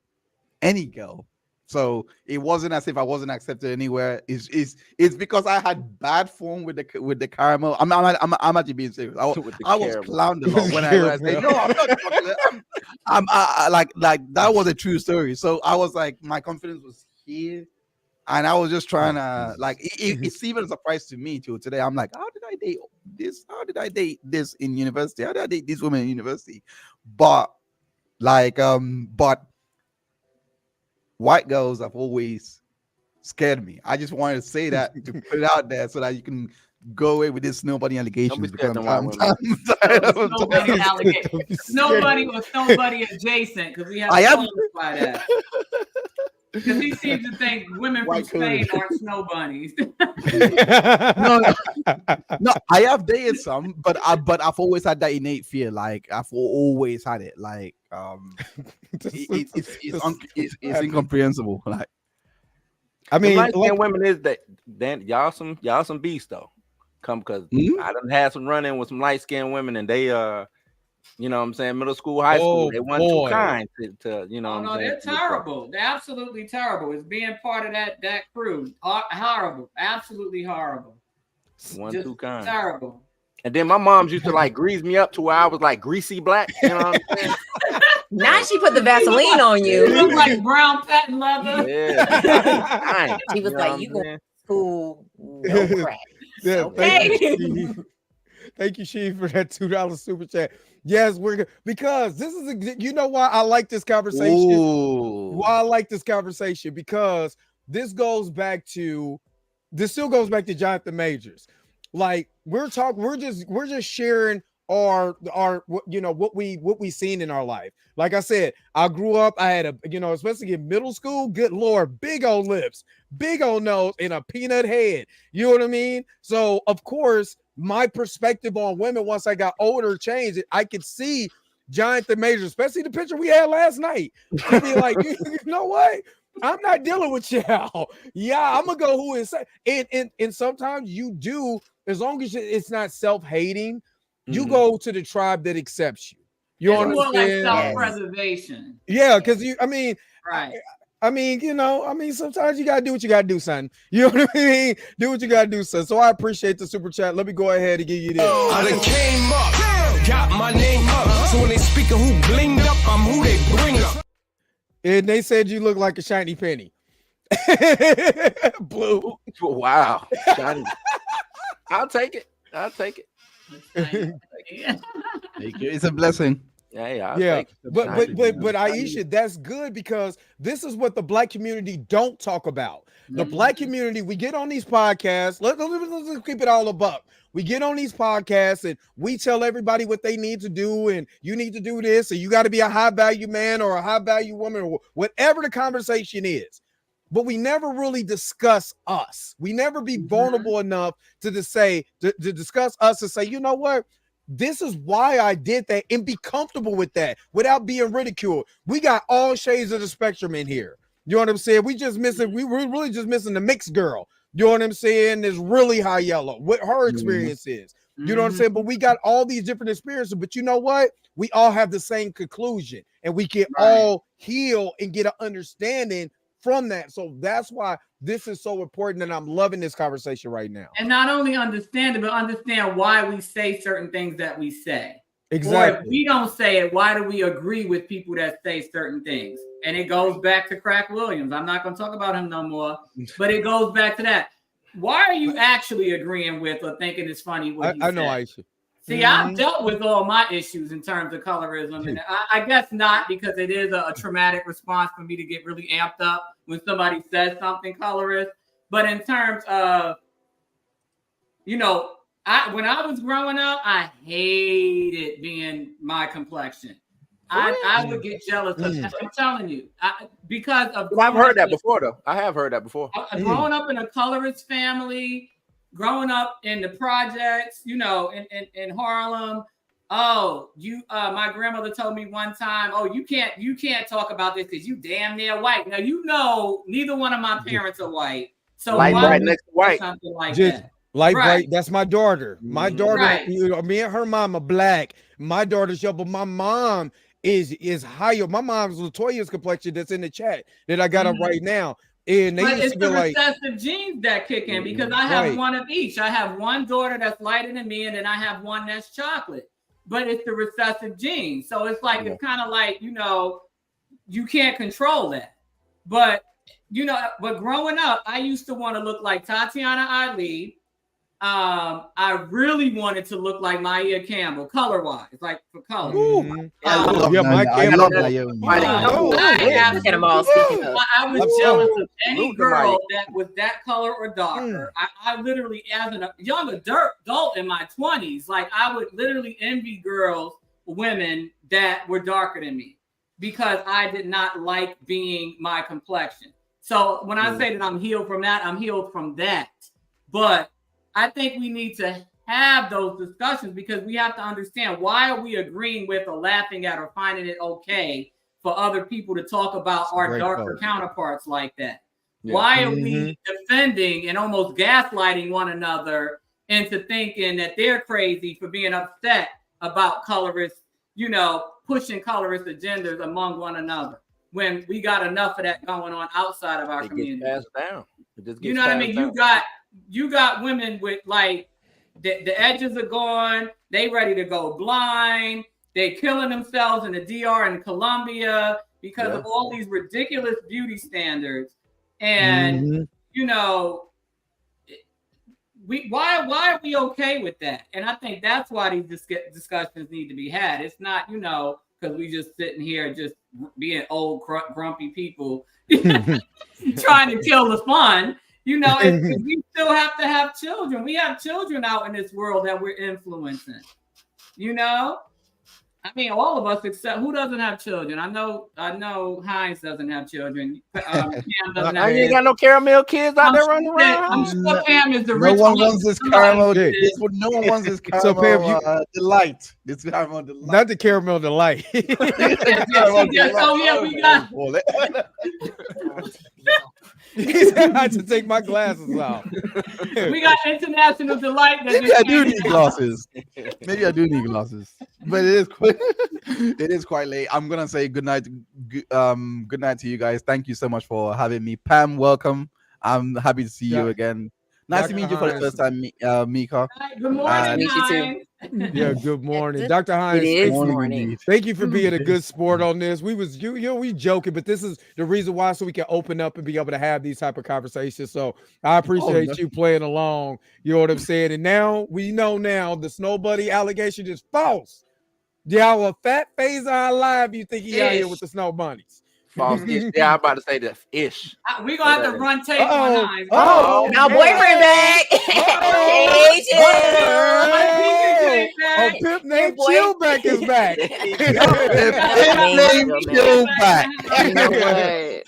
any girl. So it wasn't as if I wasn't accepted anywhere. It's because I had bad form with the caramel. I'm actually being serious. I was clowned a lot when I said, no, I'm not chocolate. I'm like that was a true story. So I was like, my confidence was here, and I was just trying to, like, it's even a surprise to me till today. I'm like, how did I date this? How did I date this in university? How did I date this woman in university? But like, white girls have always scared me. I just wanted to say that, to put it out there, so that you can go away with this snowboarding allegations. Nobody was nobody adjacent, because we have to qualify that. Because he seems to think women from Spain aren't snow bunnies. No, I have dated some, but I've always had that innate fear. Like, I've always had it. Like, it's incomprehensible. Like, I mean, light-skinned women is that, then y'all some beasts though. Come, because I done had some run-in with some light-skinned women, and they you know what I'm saying, middle school, high school, they weren't too kind to you know. No, they're terrible. They're absolutely terrible. It's being part of that crew. Horrible, absolutely horrible. Too kind. Terrible. And then my moms used to like grease me up to where I was like greasy black. You know what I'm saying? Now she put the Vaseline on you. You look like brown patent leather. Yeah. She was like, you going to school, no crack. Yeah, okay. Thank you, Sheep, for that $2 super chat. Yes, we're good, because this is you know why I like this conversation. Why I like this conversation, because this still goes back to Jonathan Majors. Like, we're just sharing are what we seen in our life. Like I said, I grew up, I had especially in middle school, good Lord, big old lips, big old nose, and a peanut head. You know what I mean? So of course, my perspective on women once I got older changed. I could see Jonathan Majors, especially the picture we had last night, to be like, you know what? I'm not dealing with y'all. Yeah, I'm gonna go who is and sometimes you do, as long as it's not self-hating, you go to the tribe that accepts you. You it's understand? more like self-preservation. Yeah, because right. Sometimes you gotta do what you gotta do, son. You know what I mean? Do what you gotta do, son. So I appreciate the super chat. Let me go ahead and give you this. I done came up, got my name up. So when they speaking who blinged up, I'm who they bring up. And they said you look like a shiny penny. Blue. Wow. Shiny. I'll take it. It's a blessing. Yeah. But Aisha, that's good, because this is what the Black community don't talk about. The Black community, we get on these podcasts. Let's keep it all above. We get on these podcasts and we tell everybody what they need to do, and you need to do this, and you got to be a high value man or a high value woman, or whatever the conversation is. But we never really discuss us. We never be vulnerable enough to discuss us and say, you know what? This is why I did that, and be comfortable with that without being ridiculed. We got all shades of the spectrum in here. You know what I'm saying? We we're really just missing the mixed girl. You know what I'm saying? There's really high yellow, what her experience is. You know what I'm saying? But we got all these different experiences. But you know what? We all have the same conclusion, and we can all heal and get an understanding from that. So that's why this is so important, and I'm loving this conversation right now. And not only understand it, but understand why we say certain things that we say. Exactly. Or if we don't say it, why do we agree with people that say certain things? And it goes back to Crack Williams. I'm not going to talk about him no more, but it goes back to that. Why are you actually agreeing with or thinking it's funny what he I said? know, Aisha. See, I've dealt with all my issues in terms of colorism, and I guess not, because it is a traumatic response for me to get really amped up when somebody says something colorist. But in terms of, when I was growing up, I hated being my complexion. I would get jealous of that. I'm telling you, because of. I've heard that before, though. I have heard that before. Growing up in a colorist family, growing up in the projects, in Harlem. Oh, my grandmother told me one time, oh, you can't talk about this because you damn near white. Now, neither one of my parents are white. So light bright next to white. Something like Just that. light bright. That's my daughter. My daughter, Right. Me and her mom are black. My daughter's yellow, but my mom is higher. My mom's Latoya's complexion that's in the chat that I got up right now. And but it's the recessive genes that kick in, because I have one of each. I have one daughter that's lighter than me, and then I have one that's chocolate. But it's the recessive gene. So it's like, it's kind of like, you can't control that. But, but growing up, I used to want to look like Tatiana Ali. I really wanted to look like Maya Campbell, color-wise, like for color. I was jealous of any girl that was that color or darker. I literally, as a young adult in my 20s, like I would literally envy women that were darker than me, because I did not like being my complexion. So when I say that I'm healed from that, I'm healed from that. But I think we need to have those discussions, because we have to understand, why are we agreeing with or laughing at or finding it okay for other people to talk about our darker counterparts like that? Yeah. Why are we defending and almost gaslighting one another into thinking that they're crazy for being upset about colorist, pushing colorist agendas among one another, when we got enough of that going on outside of our community? Passed down. You know what I mean? You got women with like the edges are gone. They ready to go blind. They killing themselves in the DR and Colombia because of all these ridiculous beauty standards. And why are we okay with that? And I think that's why these discussions need to be had. It's not because we just sitting here just being old grumpy people trying to kill the fun. We still have to have children. We have children out in this world that we're influencing. You know, I mean, all of us except who doesn't have children. I know Hines doesn't have children. Pam doesn't have. You ain't got no caramel kids out there running around. I'm sure Pam is the No rich one wants this caramel. No one wants this So, Pam, caramel delight. This caramel delight. Not the caramel delight. Oh yeah, we got. He said I had to take my glasses off. We got international delight. Maybe I do need glasses. Maybe I do need glasses. But it is quite late. I'm gonna say good night. Good night to you guys. Thank you so much for having me. Pam, welcome. I'm happy to see you again. Nice to meet you for the first time, Mika. Good morning, Hines. Yeah, good morning, Dr. Hines. It is morning. Thank you for being a good sport on this. We joking, but this is the reason why, so we can open up and be able to have these type of conversations. So I appreciate you playing along. You know what I'm saying? And now we know the Snow Bunny allegation is false. Y'all a fat phase on live. You think he out here with the Snow Bunnies? False ish. Yeah, I'm about to say the ish. We gonna have to run tape on Hines. Now boyfriend back. Oh, Pimp named Chillback is back. You know what?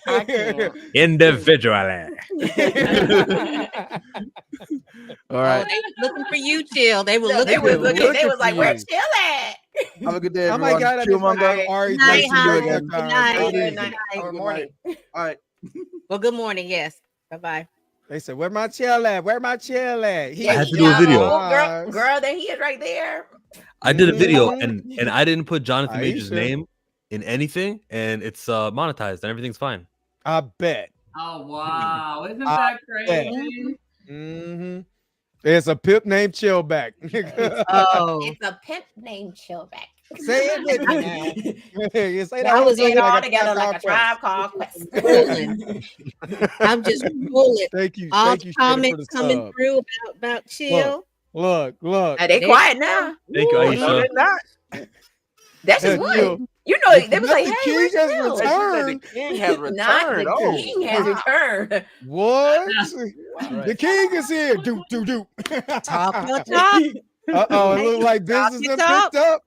I can't. Individually. All right. They were looking for you, Chill. They were looking. They was like, "Where's Chill at?" Have a good day, Oh everyone. my God, Good night. Good night. Or morning. All right. Well, good morning. Yes. Bye bye. They said, "Where my chill at? Where my chill at?" I had to do a video. Girl, there he is right there. I did a video and I didn't put Jonathan Major's name in anything, and it's monetized and everything's fine. I bet. Oh wow! Isn't that crazy? Mm-hmm. It's a pimp named Chillback. It's a pimp named Chillback. Say it with me now. Say that I was in in all together like a tribe called Quest. I'm just rolling. Thank you. All Thank you, comments for the coming sub. through about Chill. Look. They quiet now. Thank you, Aisha. No, they're not. That's just one. You know, they was like, the "Hey, king where's has Chill?" returned. The king has returned. Not the king has returned. What? The king is here. Do. Talk your talk. It looked like business your done picked up.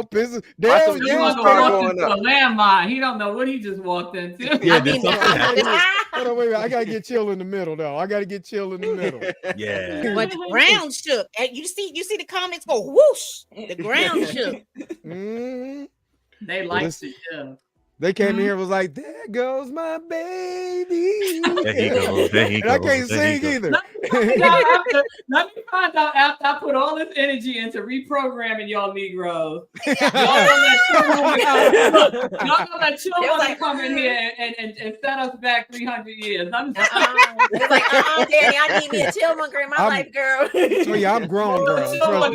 Business. Damn, He wants to walk into a landmine. He don't know what he just walked into. Yeah, Hold on, wait. I gotta get Chill in the middle, though. Yeah. But the ground shook. And you see the comments go whoosh. The ground shook. Mm-hmm. They like it, yeah. They came here and was like, "There goes my baby." There he goes. And I can't sing either. Let me find out after I put all this energy into reprogramming y'all Negroes. Y'all know that children come in here and set us back 300 years. It's like, Danny, I need me a chillmonger in my life, girl. So yeah, I'm grown, girl.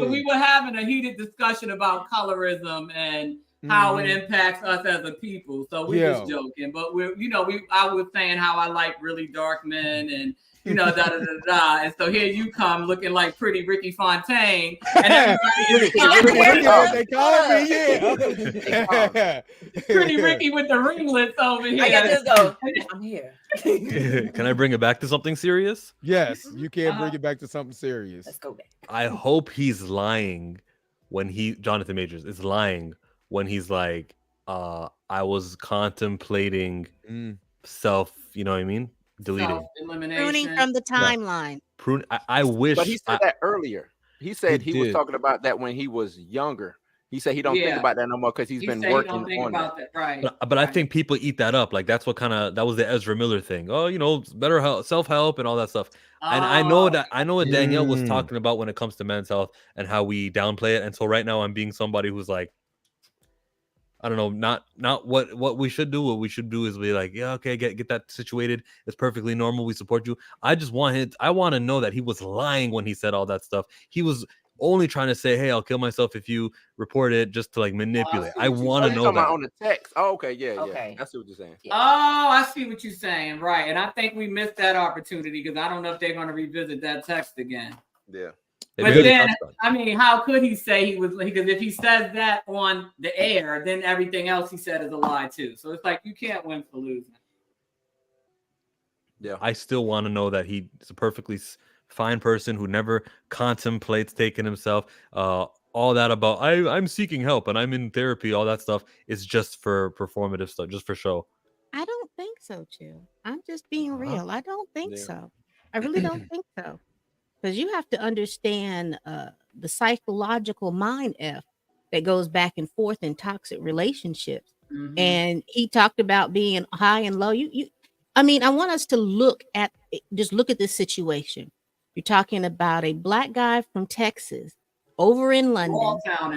We were having a heated discussion about colorism and how it impacts us as a people. So we was joking, but I was saying how I like really dark men and and so here you come looking like pretty Ricky Fontaine, and they call me, pretty Ricky with the ringlets over here. I got this go. I'm here. Can I bring it back to something serious? Yes, you can bring it back to something serious. Let's go back. I hope he's lying when Jonathan Majors is lying when he's like, I was contemplating self, you know what I mean? Deleting. Pruning from the timeline. Prune. I wish. But he said that earlier. He said he was talking about that when he was younger. He said he don't think about that no more because he's been working on that. Right. But I think people eat that up. Like that's what that was the Ezra Miller thing. Oh, better help, self-help and all that stuff. And I know what Danielle was talking about when it comes to men's health and how we downplay it. And so right now I'm being somebody who's like, I don't know, not what we should do. What we should do is be like, yeah, okay, get that situated. It's perfectly normal. We support you. I want to know that he was lying when he said all that stuff. He was only trying to say, hey, I'll kill myself if you report it, just to like manipulate. I want to know that on the text. Oh, okay, yeah. I see what you're saying. Oh, I see what you're saying, right? And I think we missed that opportunity because I don't know if they're going to revisit that text again. Yeah. But then, I mean, how could he say he was? Because if he says that on the air, then everything else he said is a lie too. So it's like you can't win for losing. Yeah, I still want to know that he's a perfectly fine person who never contemplates taking himself. all that about I'm seeking help and I'm in therapy, all that stuff is just for performative stuff, just for show. I don't think so, Chill. I'm just being real. I don't think so. I really don't think so. Because you have to understand the psychological mind F that goes back and forth in toxic relationships. Mhm. And he talked about being high and low. I mean, I want us to look at this situation. You're talking about a black guy from Texas over in London, small town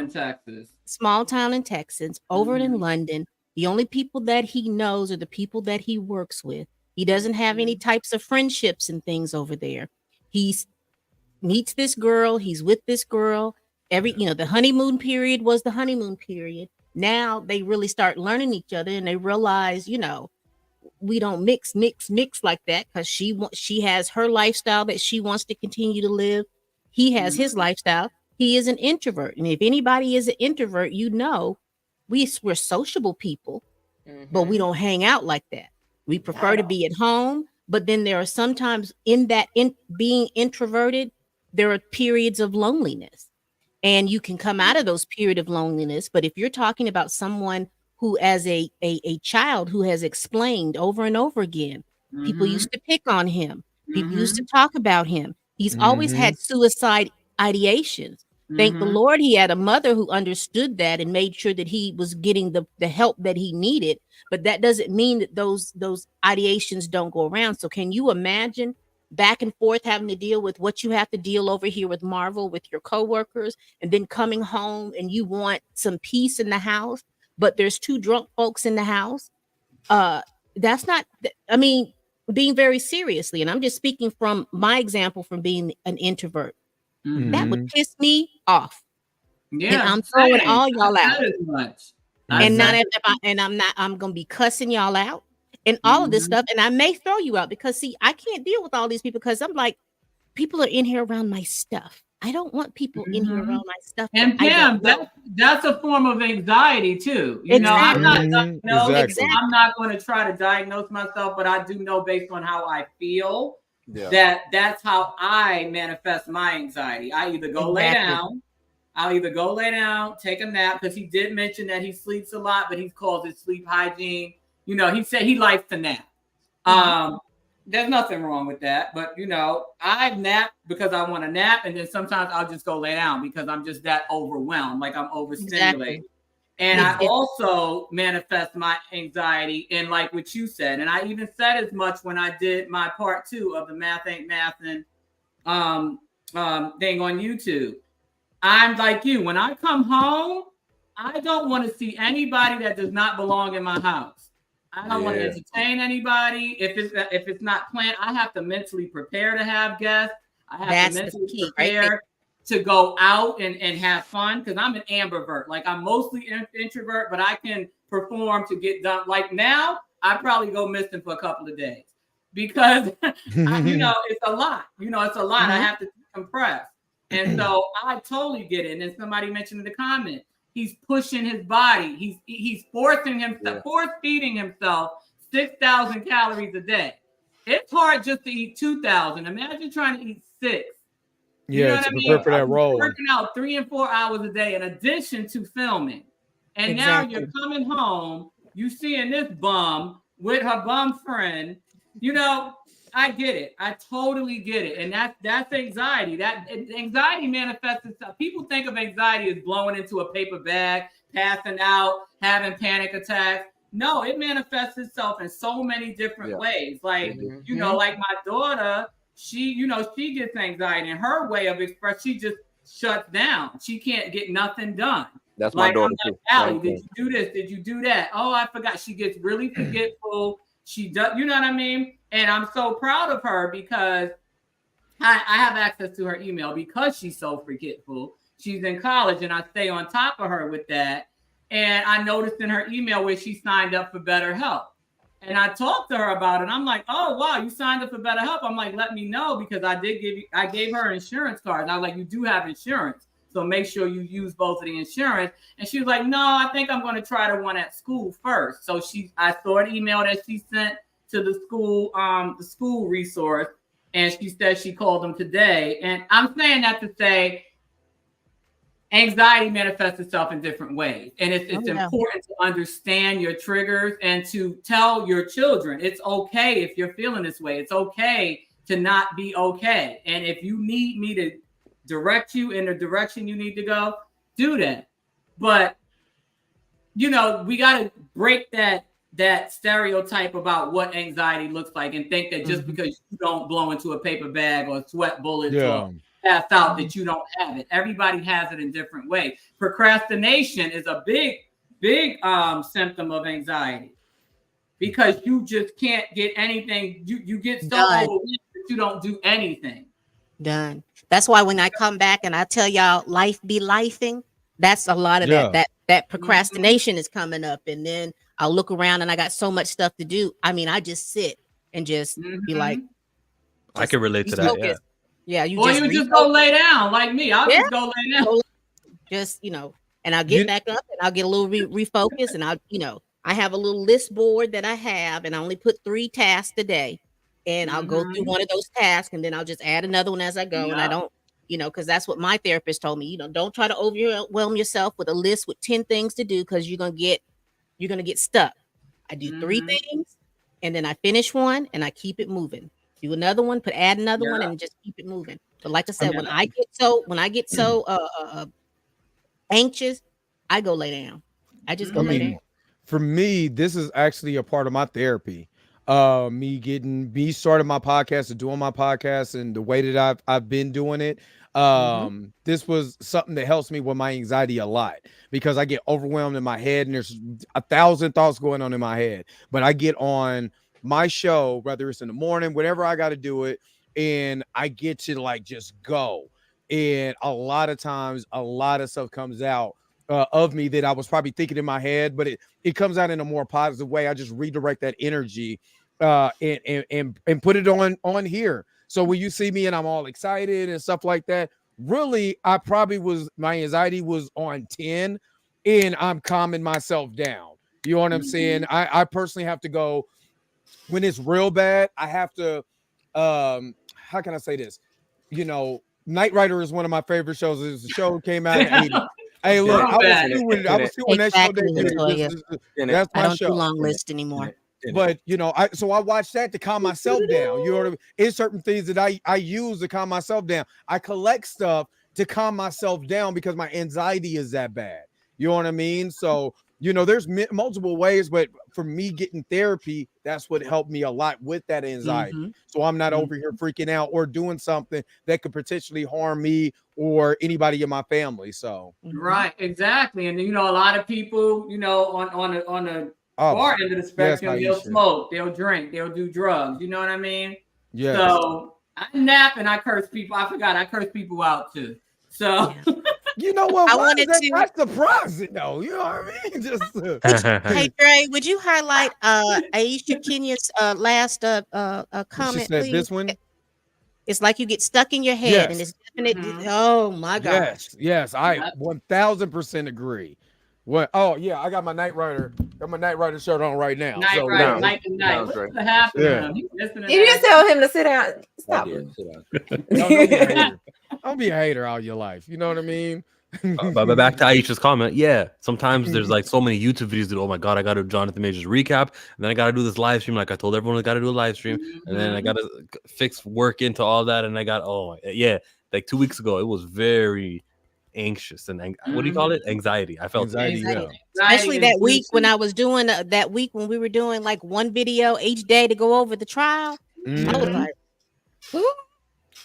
in Texas, over in London. The only people that he knows are the people that he works with. He doesn't have any types of friendships and things over there. He's meets this girl, he's with this girl. The honeymoon period was the honeymoon period. Now they really start learning each other and they realize, we don't mix like that, because she has her lifestyle that she wants to continue to live. He has his lifestyle. He is an introvert. And if anybody is an introvert, we're sociable people, but we don't hang out like that. We prefer to be at home. But then there are sometimes in being introverted, there are periods of loneliness, and you can come out of those periods of loneliness. But if you're talking about someone who, as a child, who has explained over and over again, people used to pick on him, people used to talk about him. He's always had suicide ideations. Thank the Lord he had a mother who understood that and made sure that he was getting the help that he needed. But that doesn't mean that those ideations don't go around. So can you imagine back and forth having to deal with what you have to deal over here with Marvel, with your coworkers, and then coming home and you want some peace in the house, but there's two drunk folks in the house? That's not, being very seriously. And I'm just speaking from my example from being an introvert. That would piss me off. Yeah, and I'm throwing all y'all I out. said as much. I'm gonna be cussing y'all out and all of this stuff, and I may throw you out because see, I can't deal with all these people because I'm like, people are in here around my stuff. I don't want people in here around my stuff. And Pam, that's a form of anxiety too. I'm not going to try to diagnose myself, but I do know based on how I feel that's how I manifest my anxiety. I either go lay down. I'll either go lay down, take a nap, because he did mention that he sleeps a lot, but he calls it sleep hygiene. He said he likes to nap. There's nothing wrong with that, but I nap because I want to nap, and then sometimes I'll just go lay down because I'm just that overwhelmed, like I'm overstimulated. And I also manifest my anxiety in like what you said, and I even said as much when I did my part 2 of the Math Ain't Mathin' thing on YouTube. I'm like you. When I come home, I don't want to see anybody that does not belong in my house. I don't want to entertain anybody. If it's not planned, I have to mentally prepare to have guests. I have to mentally prepare to go out and have fun, because I'm an ambivert. Like, I'm mostly introvert, but I can perform to get done. Like now, I probably go missing for a couple of days because it's a lot. It's a lot. I have to compress. And so I totally get it. And then somebody mentioned in the comment, he's pushing his body. He's forcing himself, force feeding himself 6,000 calories a day. It's hard just to eat 2,000. Imagine trying to eat 6. You know what I mean? For that role. Working out 3 and 4 hours a day in addition to filming. And now you're coming home, you seeing this bum with her bum friend. I get it. I totally get it. And that's anxiety. That anxiety manifests itself. People think of anxiety as blowing into a paper bag, passing out, having panic attacks. No, it manifests itself in so many different ways. Like, like my daughter, she gets anxiety, and her way of express, she just shuts down. She can't get nothing done. That's my daughter too. Allie, did you do this? Did you do that? Oh, I forgot. She gets really forgetful. She does, you know what I mean? And I'm so proud of her because I have access to her email because she's so forgetful. She's in college and I stay on top of her with that. And I noticed in her email where she signed up for BetterHelp. And I talked to her about it. I'm like, oh, wow, you signed up for BetterHelp. I'm like, let me know, because I gave her insurance card. And I was like, you do have insurance, so make sure you use both of the insurance. And she was like, no, I think I'm going to try the one at school first. So I saw an email that she sent to the school resource, and she said she called them today. And I'm saying that to say, anxiety manifests itself in different ways. And it's important to understand your triggers and to tell your children it's okay if you're feeling this way. It's okay to not be okay. And if you need me to direct you in the direction you need to go, do that. But, you know, we got to break that stereotype about what anxiety looks like and think that just because you don't blow into a paper bag or sweat bullets or pass out that you don't have it. Everybody has it in different ways. Procrastination is a big symptom of anxiety because you just can't get anything. You get so overwhelmed that you don't do anything. Done. That's why when I come back and I tell y'all life be lifing, that's a lot of that procrastination is coming up. And then I'll look around and I got so much stuff to do. I mean, I just sit and just be like, I can relate to that. Yeah. You just go lay down like me. I'll just go lay down. Just, you know, and I'll get back up and I'll get a little refocused and I'll, you know, I have a little list board that I have and I only put 3 tasks a day. And I'll go through one of those tasks and then I'll just add another one as I go. And I don't, you know, because that's what my therapist told me. You know, don't try to overwhelm yourself with a list with 10 things to do because you're gonna get stuck. I do 3 things and then I finish one and I keep it moving. Do another one, add another one, and just keep it moving. But like I said, when I get so anxious, I go lay down. I just go lay down. For me, this is actually a part of my therapy. Me starting my podcast and doing my podcast and the way that I've been doing it. This was something that helps me with my anxiety a lot because I get overwhelmed in my head and there's 1,000 thoughts going on in my head. But I get on my show, whether it's in the morning, whenever I got to do it, and I get to like just go. And a lot of times, a lot of stuff comes out of me that I was probably thinking in my head, but it comes out in a more positive way. I just redirect that energy and put it on here. So when you see me and I'm all excited and stuff like that, really, my anxiety was on 10 and I'm calming myself down. You know what I'm saying? I personally have to go when it's real bad. I have to, how can I say this? You know, Knight Rider is one of my favorite shows. It's a show that came out in the 80s. Hey, look, I was doing that show. That's my show. I don't do long list anymore. But you know, I watch that to calm myself down. You know what I mean? It's certain things that I use to calm myself down. I collect stuff to calm myself down because my anxiety is that bad. You know what I mean? So, you know, there's multiple ways, but for me getting therapy, that's what helped me a lot with that anxiety. So I'm not over here freaking out or doing something that could potentially harm me or anybody in my family. So right, exactly. And you know, a lot of people, you know, on the far end of the spectrum, they'll smoke, they'll drink, they'll do drugs. You know what I mean? Yeah. So I nap and I curse people. I forgot I curse people out too. So you know what? That's surprising though. You know what I mean? Just hey Dre, would you highlight Aisha Kenya's last comment, she said, please? This one? It's like you get stuck in your head and it's definite. Oh my God. Yes, I 1000% agree. What? Oh yeah, I got my Knight Rider. Got my Knight Rider shirt on right now. Night Rider, night to night. What's happening? You just tell him to sit down. Stop. Don't be a hater all your life. You know what I mean? But back to Aisha's comment. Yeah, sometimes there's like so many YouTube videos that, oh my God, I got to do Jonathan Major's recap, and then I got to do this live stream. Like I told everyone, I got to do a live stream, and then I got to fix work into all that, and I got like 2 weeks ago, it was very anxious and what do you call it? Anxiety. I felt anxiety. Especially that week when I was doing that week when we were doing like one video each day to go over the trial. I was like,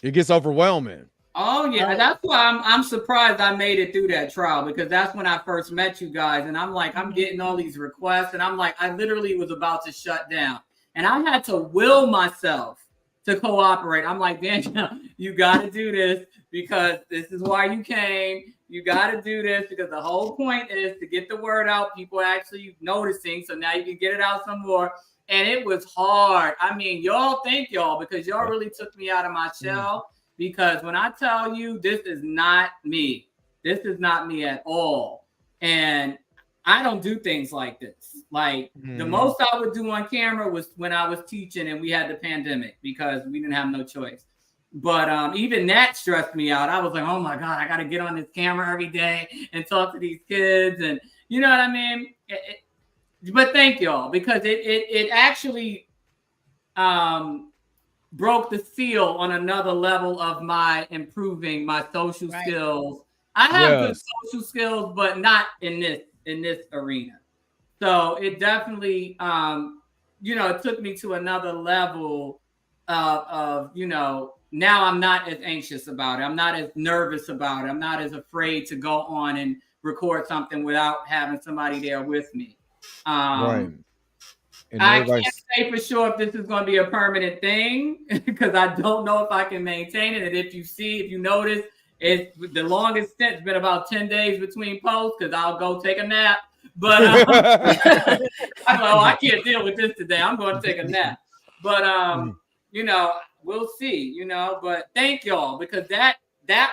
it gets overwhelming. Oh yeah, that's why I'm surprised I made it through that trial because that's when I first met you guys, and I'm like, I'm getting all these requests, and I'm like, I literally was about to shut down, and I had to will myself to cooperate. I'm like, Daniel, you got to do this because this is why you came. You got to do this because the whole point is to get the word out. People actually noticing, so now you can get it out some more. And it was hard. I mean, y'all thank y'all because y'all really took me out of my shell. Because when I tell you this is not me, this is not me at all. And I don't do things like this. Like the most I would do on camera was when I was teaching and we had the pandemic because we didn't have no choice. But even that stressed me out. I was like, oh my God, I got to get on this camera every day and talk to these kids. And you know what I mean? But thank y'all, because it actually broke the seal on another level of my improving my social skills. I have good social skills, but not in this arena. So it definitely, it took me to another level of now I'm not as anxious about it. I'm not as nervous about it. I'm not as afraid to go on and record something without having somebody there with me. Right. And I can't say for sure if this is going to be a permanent thing because I don't know if I can maintain it. And if you notice, it's the longest stint's been about 10 days between posts because I'll go take a nap. But I can't deal with this today. I'm going to take a nap. But we'll see. But thank y'all, because that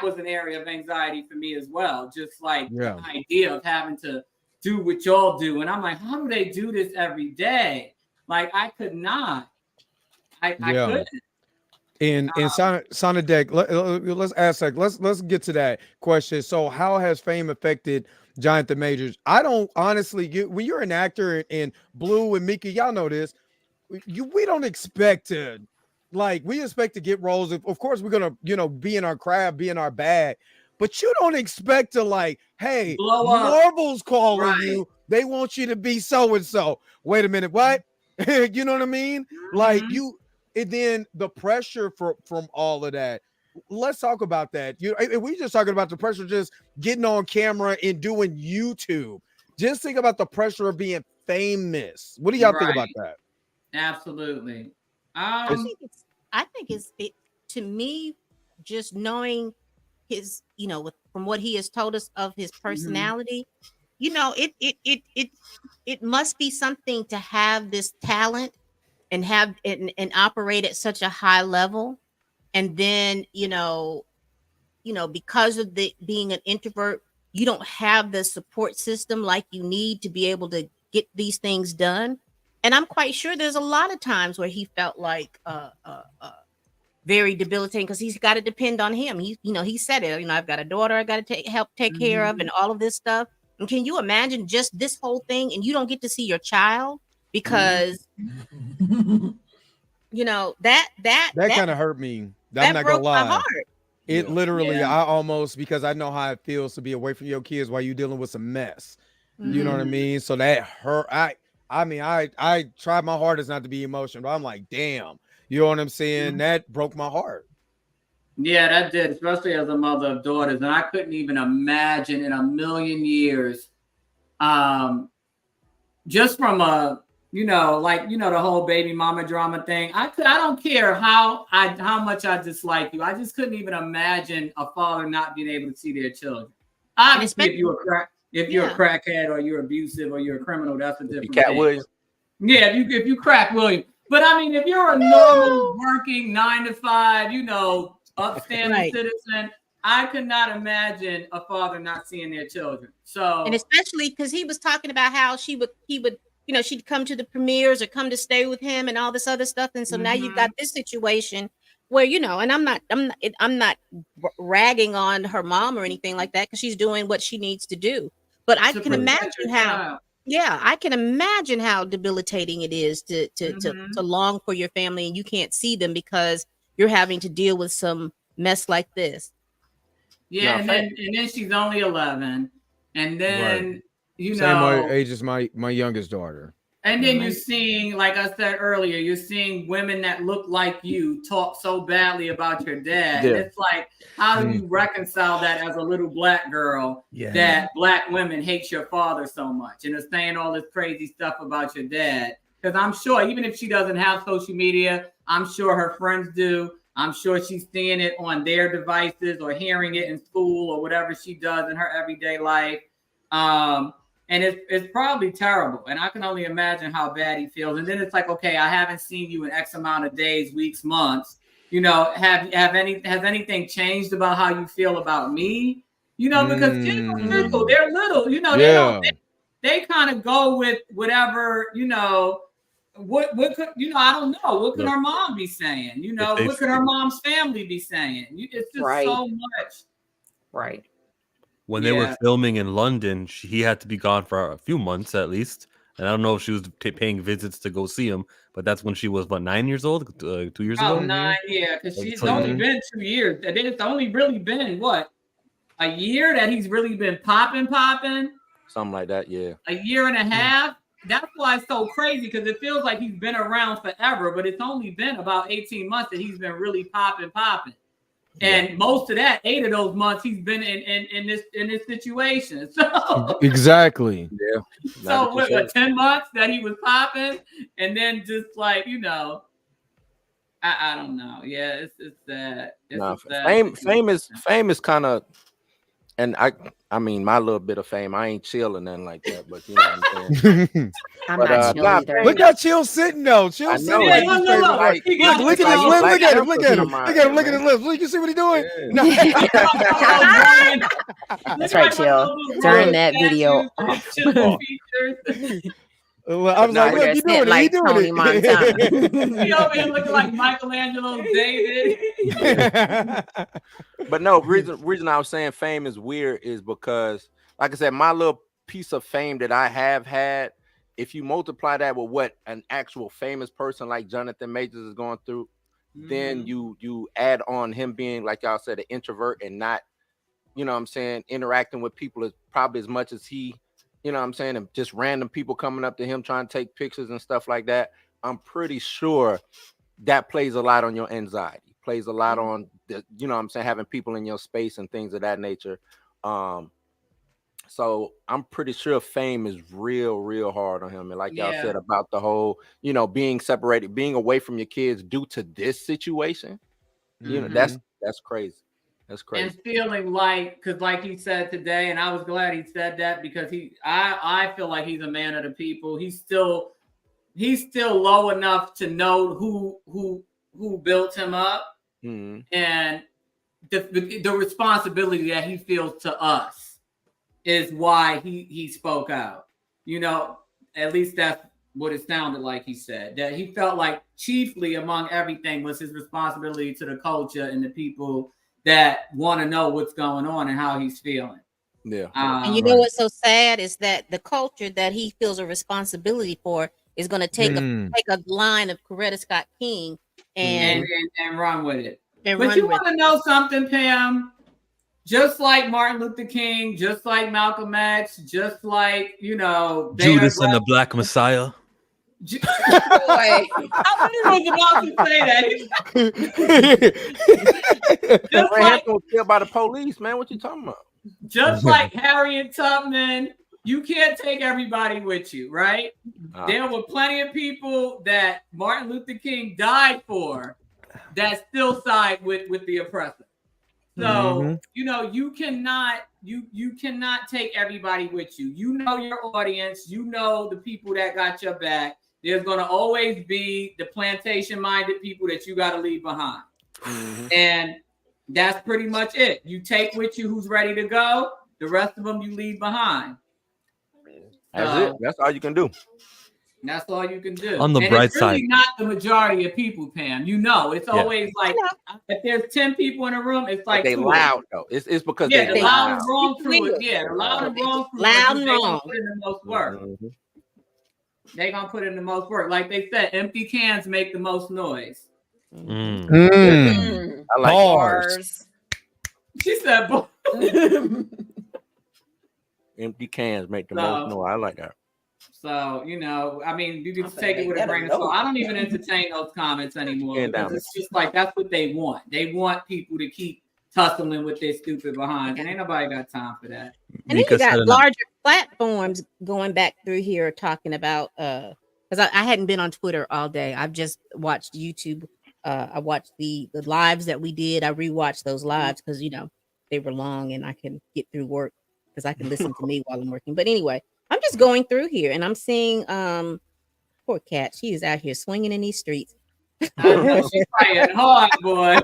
was an area of anxiety for me as well. Just like the idea of having to do what y'all do, and I'm like, how do they do this every day? Like I could not. I couldn't. In Sonadek, let's ask that. Let's get to that question. So, how has fame affected Jonathan Majors? I don't honestly. When you're an actor in Blue and Mickey, y'all know this. We don't expect to, we expect to get roles. Of course, we're gonna, be in our craft, be in our bag. But you don't expect to hey, Marvel's calling you. They want you to be so and so. Wait a minute, what? You know what I mean? Mm-hmm. And then the pressure from all of that. Let's talk about that. We just talking about the pressure, just getting on camera and doing YouTube. Just think about the pressure of being famous. What do y'all think about that? Absolutely. I think it's to me, just knowing his, from what he has told us of his personality, it must be something to have this talent and have and operate at such a high level. And then, because of being an introvert, you don't have the support system like you need to be able to get these things done. And I'm quite sure there's a lot of times where he felt like very debilitating because he's got to depend on him. He said it, I've got a daughter I got to help take care of and all of this stuff. And can you imagine just this whole thing and you don't get to see your child because that kind of hurt me. I'm not gonna lie. My heart. It literally, I almost, because I know how it feels to be away from your kids while you're dealing with some mess. You know what I mean? So that hurt. I tried my hardest not to be emotional, but I'm like, damn. You know what I'm saying? That broke my heart. Yeah, that did, especially as a mother of daughters. And I couldn't even imagine in a million years, just from the whole baby mama drama thing. I don't care how much I dislike you. I just couldn't even imagine a father not being able to see their children. Obviously, if you're a crackhead or you're abusive or you're a criminal, that's a different thing. Williams. Yeah, if you crack Williams. But I mean, if you're a normal working 9 to 5, upstanding citizen, I could not imagine a father not seeing their children. So, and especially because he was talking about how he would, she'd come to the premieres or come to stay with him and all this other stuff. And so now you've got this situation where, and I'm not ragging on her mom or anything like that because she's doing what she needs to do. But I can imagine how. Yeah, I can imagine how debilitating it is to long for your family and you can't see them because you're having to deal with some mess like this. Yeah, and then she's only 11, and then same age as my youngest daughter. And then you're seeing, like I said earlier, you're seeing women that look like you talk so badly about your dad. Yeah. And it's like, how do you reconcile that as a little Black girl that Black women hate your father so much and are saying all this crazy stuff about your dad? Because I'm sure even if she doesn't have social media, I'm sure her friends do. I'm sure she's seeing it on their devices or hearing it in school or whatever she does in her everyday life. And it's probably terrible. And I can only imagine how bad he feels. And then it's like, okay, I haven't seen you in X amount of days, weeks, months. Has anything changed about how you feel about me? Because kids are little. They're little. They kind of go with whatever, what could I don't know. What could her mom be saying? What could her mom's family be saying? It's just so much. Right. When they were filming in London, he had to be gone for a few months at least. And I don't know if she was paying visits to go see him, but that's when she was, 9 years old? 2 years ago? 9, yeah, because she's only been 2 years. It's only really been, what, a year that he's really been popping? Something like that, yeah. A year and a half? That's why it's so crazy, because it feels like he's been around forever, but it's only been about 18 months that he's been really popping. And most of that, 8 of those months, he's been in this situation. So exactly. Yeah. So what, 10 months that he was popping, and then just like I don't know. Yeah, it's that. Fame is kind of, and I mean my little bit of fame. I ain't chill or nothing like that, but you know what I'm saying. I'm not chill either. Look how Chill sitting though. Chill sitting. Yeah, look at his lips. Look at him. Look at him. Look at his lips. Look, you see what he's doing? That's right, Chill. Turn that video off. Well, I was like, look, you doing it. You doing it. He over here looking like Michelangelo's David. But no, reason I was saying fame is weird is because, like I said, my little piece of fame that I have had, if you multiply that with what an actual famous person like Jonathan Majors is going through, then you add on him being, like y'all said, an introvert and not, you know what I'm saying, interacting with people as probably as much as he, you know what I'm saying, and just random people coming up to him trying to take pictures and stuff like that. I'm pretty sure that plays a lot on your anxiety, plays a lot on the, you know what I'm saying, having people in your space and things of that nature. So I'm pretty sure fame is real hard on him. And like y'all said about the whole, being separated, being away from your kids due to this situation, that's crazy. That's crazy. And feeling like, because like he said today, and I was glad he said that, because I feel like he's a man of the people. He's still low enough to know who built him up, and the responsibility that he feels to us is why he spoke out. At least that's what it sounded like he said, that he felt like chiefly among everything was his responsibility to the culture and the people that want to know what's going on and how he's feeling. Yeah. And you know what's so sad is that the culture that he feels a responsibility for is going to take a line of Coretta Scott King and run with it. But you want to know something, Pam? Just like Martin Luther King, just like Malcolm X, just like, Judas and the Black Messiah. Boy, I was about to say that. Just like killed by the police, man. What you talking about? Just like Harriet Tubman, you can't take everybody with you, right? There were plenty of people that Martin Luther King died for that still side with the oppressor. So you cannot take everybody with you. You know your audience. You know the people that got your back. There's going to always be the plantation-minded people that you got to leave behind. And that's pretty much it. You take with you who's ready to go. The rest of them you leave behind. That's it. That's all you can do. That's all you can do. On the bright side, it's really not the majority of people, Pam. It's always like if there's 10 people in a room, it's like they loud though. It's because the loud and wrong crew. Yeah, the loud and wrong crew. Loud and wrong. Put in the most work. They're gonna put in the most work. Like they said, empty cans make the most noise. I like bars. She said bars. Empty cans make the most noise. I like that. So, you can take it with a grain of salt. I don't even entertain those comments anymore because it's just like that's what they want. They want people to keep tussling with their stupid behinds, and ain't nobody got time for that. And then you got larger platforms going back through here talking about because I hadn't been on Twitter all day. I've just watched YouTube. I watched the lives that we did. I rewatched those lives because they were long and I can get through work because I can listen to me while I'm working. But anyway, I'm just going through here and I'm seeing poor Cat. She is out here swinging in these streets. She's trying hard, boy.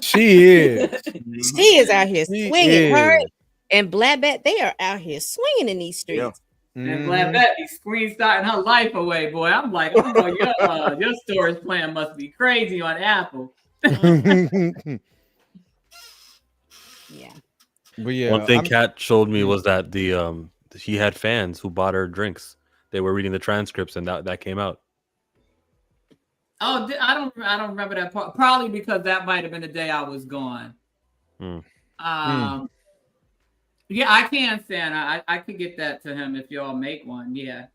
She is. She is out here swinging. Her and Black Bat, they are out here swinging in these streets. And glad that be screenshotting her life away, boy. I'm like, oh, your storage plan must be crazy on Apple. Yeah. But yeah, one thing Kat showed me was that she had fans who bought her drinks. They were reading the transcripts, and that came out. Oh, I don't remember that part. Probably because that might have been the day I was gone. Yeah, I can, Santa. I could get that to him if y'all make one. Yeah.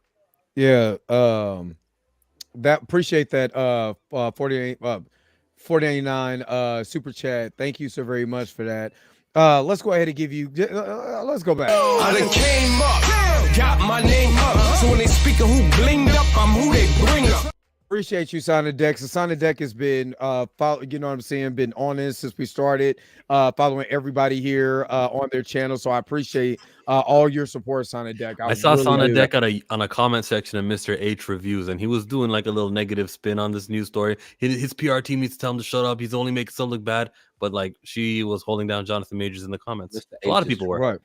Yeah. That appreciate that. 499 super chat. Thank you so very much for that. Let's go ahead and give you. Let's go back. I done came up, got my name up. So when they speak of who blinged up, I'm who they bring up. Appreciate you, Sonic Deck. So Sonic Deck has been, you know what I'm saying, been on this since we started, following everybody here on their channel. So I appreciate all your support, Sonic Deck. I saw really Sonic Deck on a comment section of Mr. H Reviews, and he was doing like a little negative spin on this news story. His PR team needs to tell him to shut up. He's only making stuff look bad. But like, she was holding down Jonathan Majors in the comments. A lot of people were. Right.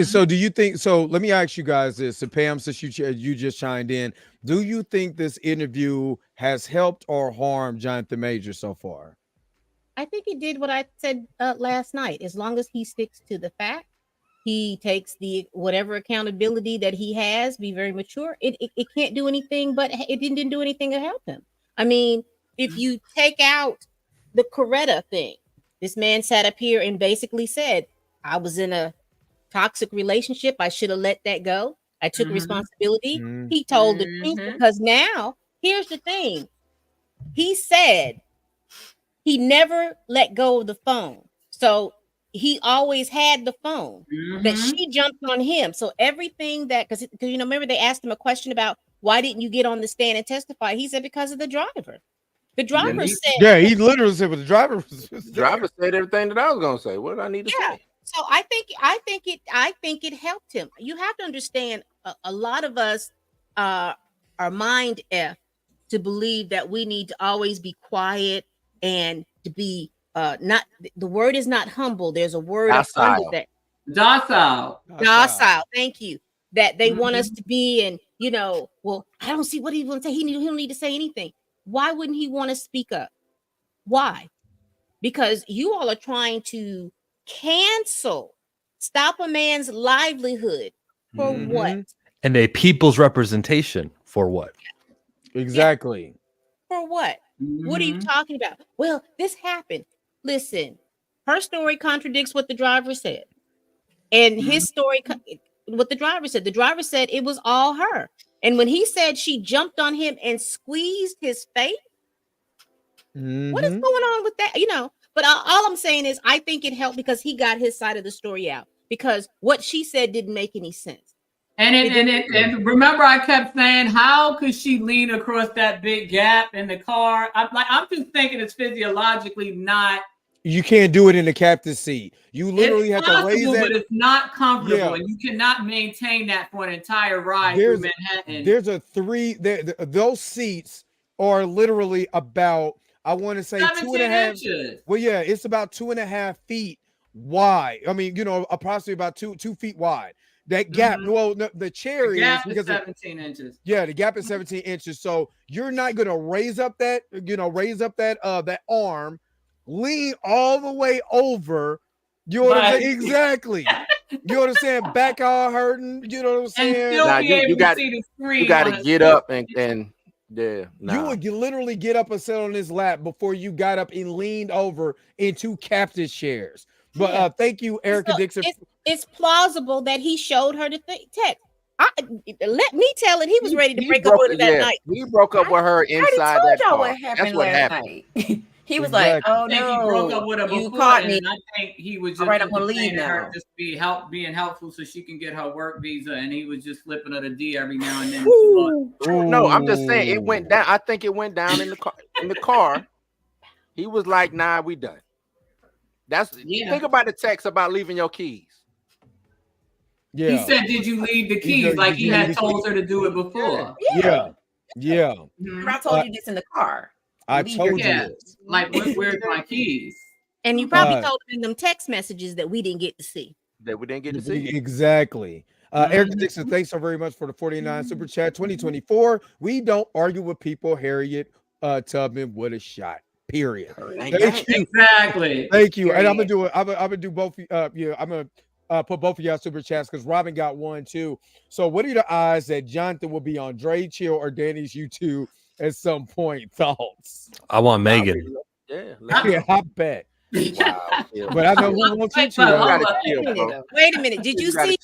So do you think, so let me ask you guys this. So Pam, since you just chimed in, do you think this interview has helped or harmed Jonathan Majors so far? I think he did what I said last night. As long as he sticks to the fact, he takes the whatever accountability that he has, be very mature. It can't do anything, but it didn't do anything to help him. I mean, if you take out the Coretta thing, this man sat up here and basically said, I was in a toxic relationship. I should have let that go. I took responsibility. He told the truth, because now here's the thing. He said he never let go of the phone. So he always had the phone that she jumped on him. So everything that, because you know, remember they asked him a question about why didn't you get on the stand and testify? He said because of the driver. The driver said, yeah, he literally said, but the driver said everything that I was gonna say. What did I need to say? So I think it helped him. You have to understand, a lot of us are mind F to believe that we need to always be quiet and to be not, the word is not humble. There's a word under that. Docile. Thank you. That they want us to be, and you know, well, I don't see what he wants to say. He don't need to say anything. Why wouldn't he want to speak up? Why? Because you all are trying to stop a man's livelihood for what? And a people's representation for what? Exactly. For what? What are you talking about? Well, this happened. Listen, her story contradicts what the driver said. And his story, what the driver said. The driver said it was all her. And when he said she jumped on him and squeezed his face, what is going on with that? You know, but all I'm saying is I think it helped because he got his side of the story out, because what she said didn't make any sense. And remember, I kept saying, how could she lean across that big gap in the car? I'm just thinking it's physiologically not. You can't do it in the captain's seat. You literally have to raise that. But it's not comfortable, and you cannot maintain that for an entire ride through Manhattan. Those seats are literally about, I want to say 2.5 inches. Well, yeah, it's about 2.5 feet wide. I mean, you know, approximately about 2 feet wide. That gap, well, the chair is 17 inches. Yeah, the gap is 17 inches. So you're not gonna raise up that that arm, lean all the way over. You know what I'm saying? Exactly. You know what I'm saying? Back all hurting. You know what I'm saying? Now, you got to get up and yeah. Nah. You would literally get up and sit on his lap before you got up and leaned over into captain's chairs. But thank you, Erica Dixon. It's plausible that he showed her the text. Let me tell it. He was ready to break up with her that night. He broke up with her inside that car. What happened That's what happened. Night. He was like, "Oh no, he broke up with her you before, caught me." And I think he was just I'm gonna leave now. Her just being helpful so she can get her work visa, and he was just flipping her the D every now and then. No, I'm just saying it went down. I think it went down in the car. In the car, he was like, "Nah, we done." Think about the text about leaving your keys. Yeah. He said, "Did you leave the keys?" Like he had told her to do it before. Yeah. I told you this in the car. I told you this. Like, where's my keys? And you probably told him in them text messages that we didn't get to see. That we didn't get to see. Exactly. Eric Dixon, thanks so very much for the 49 super chat. 2024. We don't argue with people. Harriet Tubman would have shot. Period. Thank you. Exactly. Thank you. And I'm gonna do it. I'm gonna do both. Yeah, I'm gonna put both of y'all super chats because Robin got one too. So, what are the odds that Jonathan will be on Dre, Chill, or Danny's YouTube at some point? Thoughts? I want Megan. Yeah, I bet. Wow. But I know who wants you to. Wait a minute. Did you see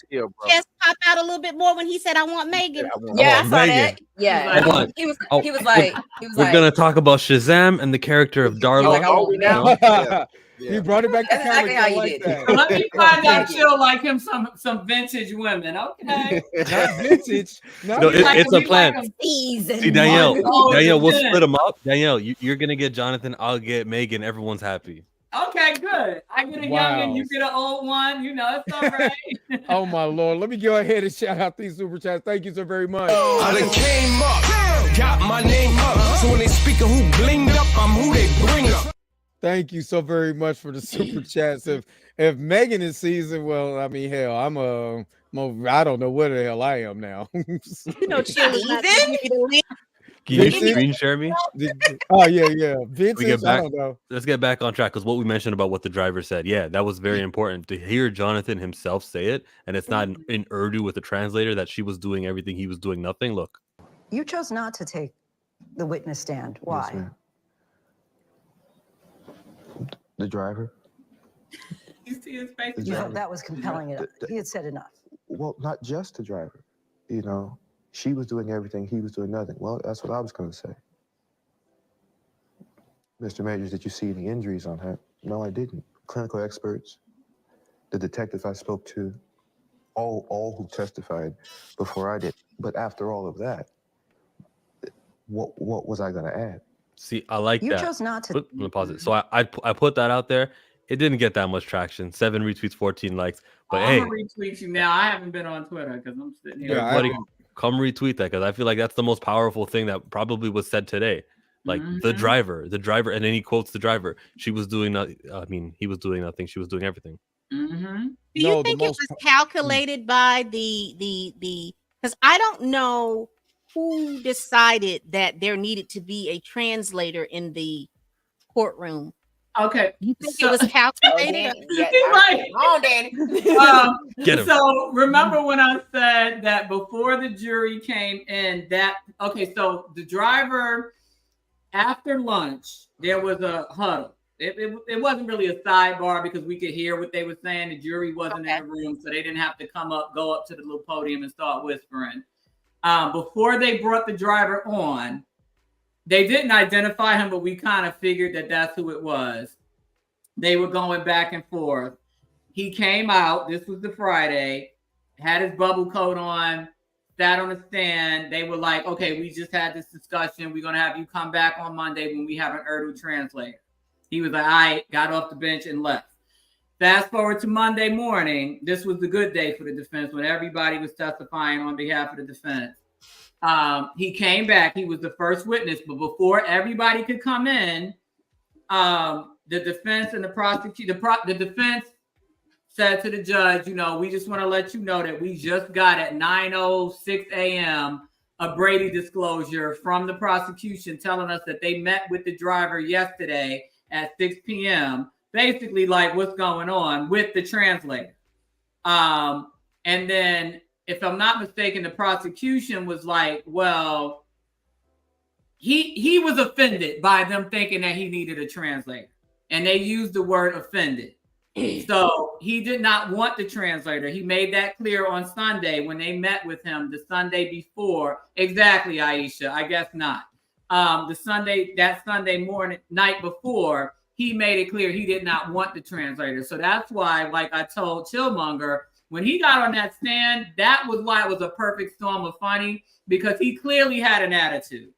chest pop out a little bit more when he said, "I want Megan"? Yeah, I saw Megan. that. Yeah, Hold on. he was Oh, like, we're gonna talk about Shazam and the character of Darla. like, I want Megan. You brought it back to That's exactly how you like did that. Let me find out Chill like him some vintage women. Okay. Not vintage. No, it's a plan. See, Danielle, Oh, we'll split them up. Danielle, you're gonna get Jonathan. I'll get Megan. Everyone's happy. Okay, good. I get a young one, you get an old one. You know, it's all right. Oh my Lord. Let me go ahead and shout out these super chats. Thank you so very much. I done came up, got my name up. So when they speak of who blinged up, I'm who they bring up. Thank you so very much for the super chats. If Megan is seasoned, well, I mean, hell, I don't know what the hell I am now. You know, Chill is not giving you the link. Can you screen share me? Oh yeah. Vintage, We get back, I don't know. Let's get back on track because what we mentioned about what the driver said, yeah, that was very important to hear Jonathan himself say it, and it's not in Urdu with a translator that she was doing everything, he was doing nothing. Look, You chose not to take the witness stand. Why? Yes, the driver. You see his face? You felt that was compelling enough. He had said enough. Well, not just the driver. You know, she was doing everything, he was doing nothing. Well, that's what I was going to say. Mr. Majors, did you see any injuries on her? No, I didn't. Clinical experts, the detectives I spoke to, all who testified before I did. But after all of that, what was I going to add? see, I like You that. chose not to. Let me pause it. So I put that out there. It didn't get that much traction. 7 retweets, 14 likes. But I'm hey, gonna retweet you now. I haven't been on Twitter because I'm sitting here. everybody come retweet that because I feel like that's the most powerful thing that probably was said today. Like the driver, and then he quotes the driver. She was doing nothing. I mean, he was doing nothing. She was doing everything. Do you think it was calculated by the because I don't know who decided that there needed to be a translator in the courtroom. Okay. You think it was calculated? Right. On, Danny. Get him. So remember when I said that before the jury came in, so the driver, after lunch, there was a huddle. It wasn't really a sidebar because we could hear what they were saying. The jury wasn't in the room, so they didn't have to go up to the little podium and start whispering. Before they brought the driver on, they didn't identify him, but we kind of figured that that's who it was. They were going back and forth. He came out. This was the Friday, had his bubble coat on, sat on the stand. They were like, okay, we just had this discussion. We're going to have you come back on Monday when we have an Urdu translator. He was like, all right, got off the bench and left. Fast forward to Monday morning. This was the good day for the defense when everybody was testifying on behalf of the defense. He came back. He was the first witness, but before everybody could come in, the defense and the prosecutor, the defense said to the judge, we just want to let you know that we just got at 9:06 a.m. a Brady disclosure from the prosecution telling us that they met with the driver yesterday at 6 p.m. Basically, like, what's going on with the translator. And then, if I'm not mistaken, the prosecution was like, well, he was offended by them thinking that he needed a translator. And they used the word offended. So he did not want the translator. He made that clear on Sunday when they met with him the Sunday before. Exactly, Aisha. I guess not. That Sunday morning, night before, he made it clear he did not want the translator. So that's why, like I told Chillmonger, when he got on that stand, that was why it was a perfect storm of funny, because he clearly had an attitude.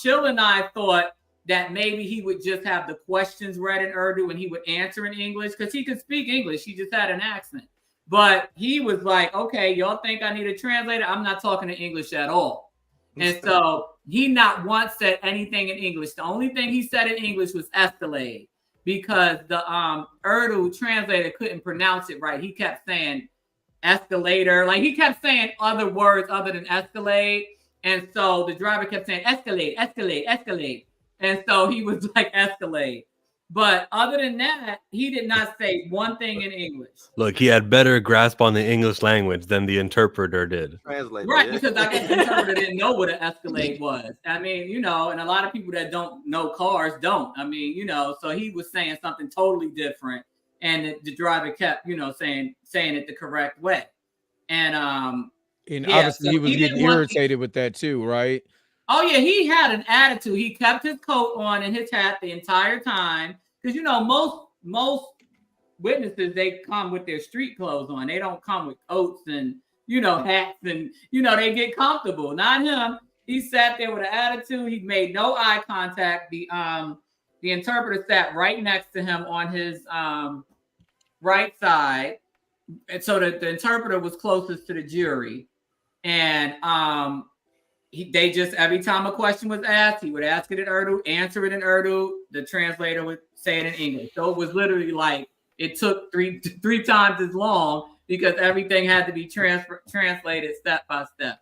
Chill and I thought that maybe he would just have the questions read in Urdu and he would answer in English because he could speak English. He just had an accent. But he was like, okay, y'all think I need a translator? I'm not talking in English at all. And so he not once said anything in English. The only thing he said in English was escalade because the Urdu translator couldn't pronounce it right. He kept saying escalator. Like he kept saying other words other than escalate. And so the driver kept saying escalate, escalate, escalate. And so he was like escalate. But other than that, he did not say one thing in English. Look, he had better grasp on the English language than the interpreter did. Translator, Right, yeah. because I guess the interpreter didn't know what an escalade was. I mean, you know, and a lot of people that don't know cars don't. I mean, you know, so he was saying something totally different, and the driver kept, you know, saying it the correct way. And obviously so he was getting irritated with that too, right? Oh yeah, he had an attitude. He kept his coat on and his hat the entire time because you know most witnesses, they come with their street clothes on. They don't come with coats and, you know, hats and, you know, they get comfortable. Not him. He sat there with an attitude. He made no eye contact. The interpreter sat right next to him on his right side, and so the interpreter was closest to the jury. And they just, every time a question was asked, he would ask it in Urdu, answer it in Urdu. The translator would say it in English. So it was literally like, it took three times as long because everything had to be translated step by step.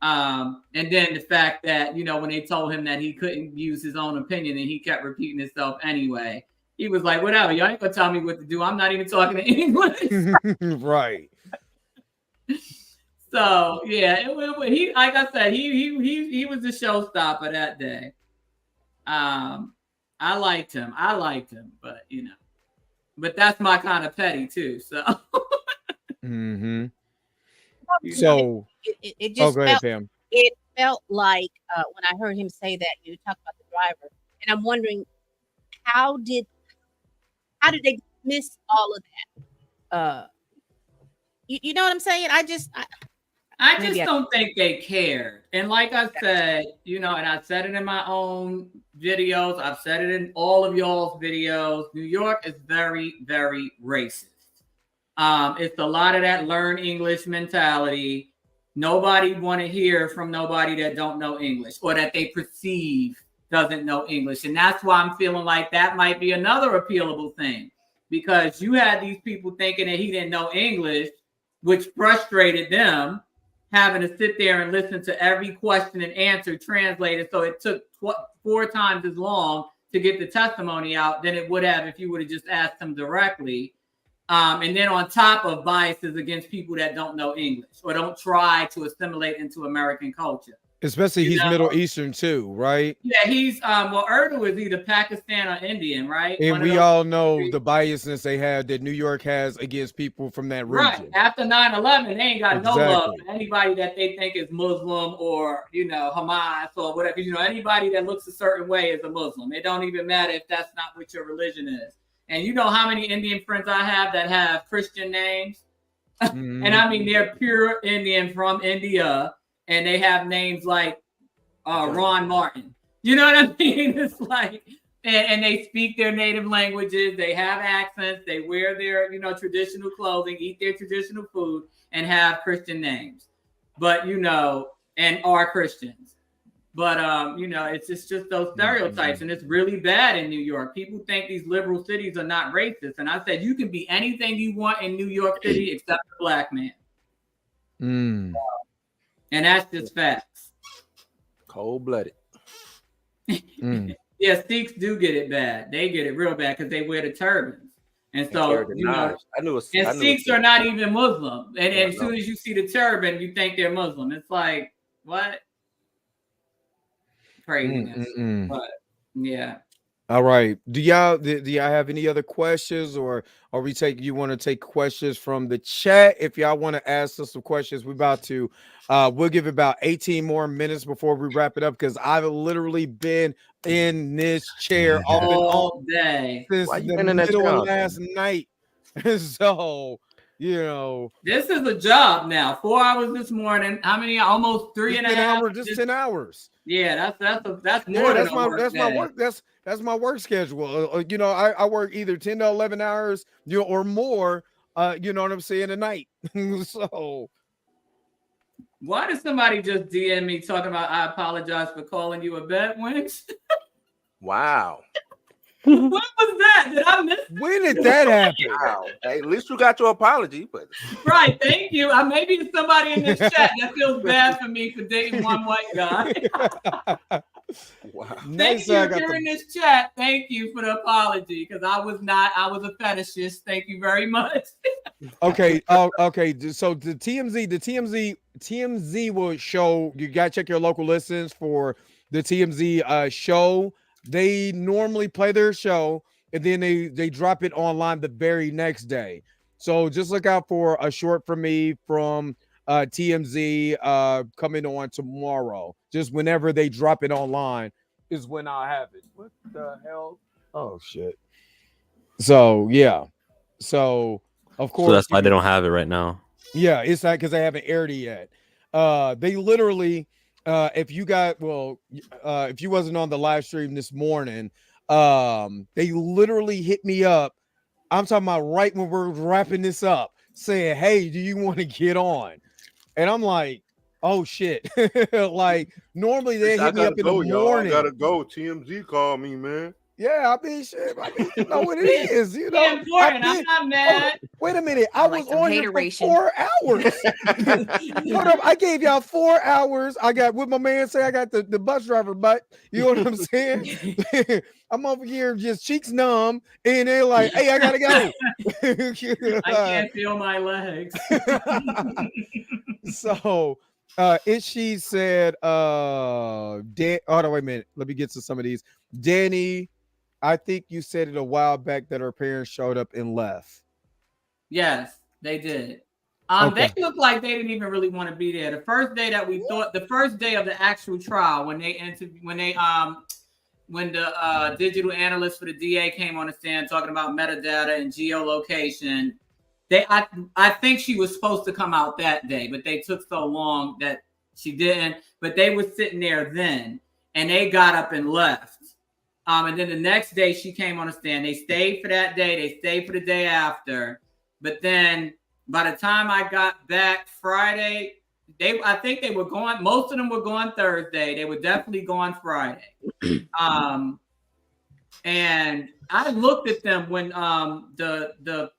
And then the fact that, you know, when they told him that he couldn't use his own opinion and he kept repeating himself anyway, he was like, whatever, y'all ain't gonna tell me what to do. I'm not even talking in English. Right. So yeah, he, like I said, he was the showstopper that day. I liked him, but you know, but that's my kind of petty too. So. Mm-hmm. So it just go ahead, felt, Pam. it felt like when I heard him say that, you talk about the driver, and I'm wondering how did they miss all of that? You know what I'm saying? I just don't think they cared. And like I said, you know, and I said it in my own videos, I've said it in all of y'all's videos, New York is very, very racist. It's a lot of that learn English mentality. Nobody want to hear from nobody that don't know English or that they perceive doesn't know English. And that's why I'm feeling like that might be another appealable thing, because you had these people thinking that he didn't know English, which frustrated them, having to sit there and listen to every question and answer translated. So it took 4 times as long to get the testimony out than it would have if you would have just asked them directly. And then on top of biases against people that don't know English or don't try to assimilate into American culture. Especially he's Middle Eastern too, right? Yeah, he's Urdu is either Pakistan or Indian, right? And we all know the biasness they have that New York has against people from that region. Right. After 9/11, they ain't got no love for anybody that they think is Muslim or, you know, Hamas or whatever. You know, anybody that looks a certain way is a Muslim. It don't even matter if that's not what your religion is. And you know how many Indian friends I have that have Christian names? And I mean, they're pure Indian from India. And they have names like Ron Martin. You know what I mean? It's like, and they speak their native languages. They have accents. They wear their, you know, traditional clothing, eat their traditional food, and have Christian names. But, you know, and are Christians. But, you know, it's just those stereotypes. And it's really bad in New York. People think these liberal cities are not racist. And I said, you can be anything you want in New York City except a black man. And that's just facts. Cold-blooded. Yeah, Sikhs do get it bad. They get it real bad because they wear the turbans. And so, you know, Sikhs are not even Muslim. And as soon as you see the turban, you think they're Muslim. It's like, what? Craziness. But, yeah. All right. Do y'all have any other questions, or are we you want to take questions from the chat? If y'all want to ask us some questions, we're about to we'll give about 18 more minutes before we wrap it up, because I've literally been in this chair all day since the middle of last night. So, you know, this is a job now. 4 hours this morning. How many? Almost 3.5 hours. Just 10 hours. Yeah, that's more. That's my work. That's my work schedule. You know, I work either 10 to 11 hours, you know, or more. You know what I'm saying, a night. So, why did somebody just DM me talking about I apologize for calling you a bad wench? Wow. When was that? Did I miss it? When did that happen? Wow. Hey, at least you got your apology, but Right, thank you. Maybe it's somebody in this chat that feels bad for me for dating one white guy. Wow. Thank you if you're in this chat. Thank you for the apology because I was a fetishist. Thank you very much. Okay. Okay. So the TMZ will show. You gotta check your local listings for the TMZ show. They normally play their show and then they drop it online the very next day. So just look out for a short from me from TMZ coming on tomorrow. Just whenever they drop it online is when I'll have it. What the hell? Oh shit. So yeah. So of course. So that's why they don't have it right now. Yeah, it's not because they haven't aired it yet. They literally, if you wasn't on the live stream this morning, they literally hit me up. I'm talking about right when we're wrapping this up, saying, "Hey, do you want to get on?" And I'm like, "Oh shit!" Like normally they hit me up in the morning. I gotta go. TMZ called me, man. Yeah, I mean, shit. I mean, you know what it is. You know, important. I'm not mad. Wait a minute. I was on here for 4 hours. Hold up. I gave y'all 4 hours. I got what my man say. I got the bus driver butt. You know what I'm saying? I'm over here just cheeks numb, and they're like, "Hey, I gotta go." I can't feel my legs. So, she said, oh no, wait a minute. Let me get to some of these. Danny, I think you said it a while back that her parents showed up and left. Yes, they did. Okay. They looked like they didn't even really want to be there. The first day that we thought, the first day of the actual trial, when the digital analyst for the DA came on the stand talking about metadata and geolocation, I think she was supposed to come out that day, but they took so long that she didn't. But they were sitting there then, and they got up and left. And then the next day she came on the stand. They stayed for that day. They stayed for the day after. But then by the time I got back Friday, I think they were going. Most of them were going Thursday. They were definitely going Friday. And I looked at them when the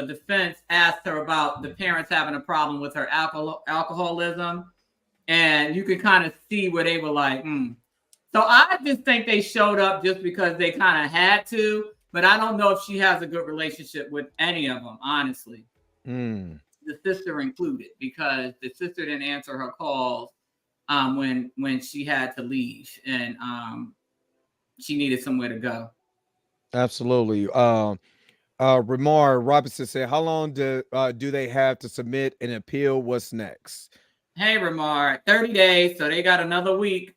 defense asked her about the parents having a problem with her alcoholism, and you could kind of see where they were like, So I just think they showed up just because they kind of had to, but I don't know if she has a good relationship with any of them, honestly. The sister included, because the sister didn't answer her calls when she had to leave, and she needed somewhere to go. Absolutely. Ramar Robinson said, "How long do they have to submit an appeal? What's next?" Hey, Ramar, 30 days, so they got another week.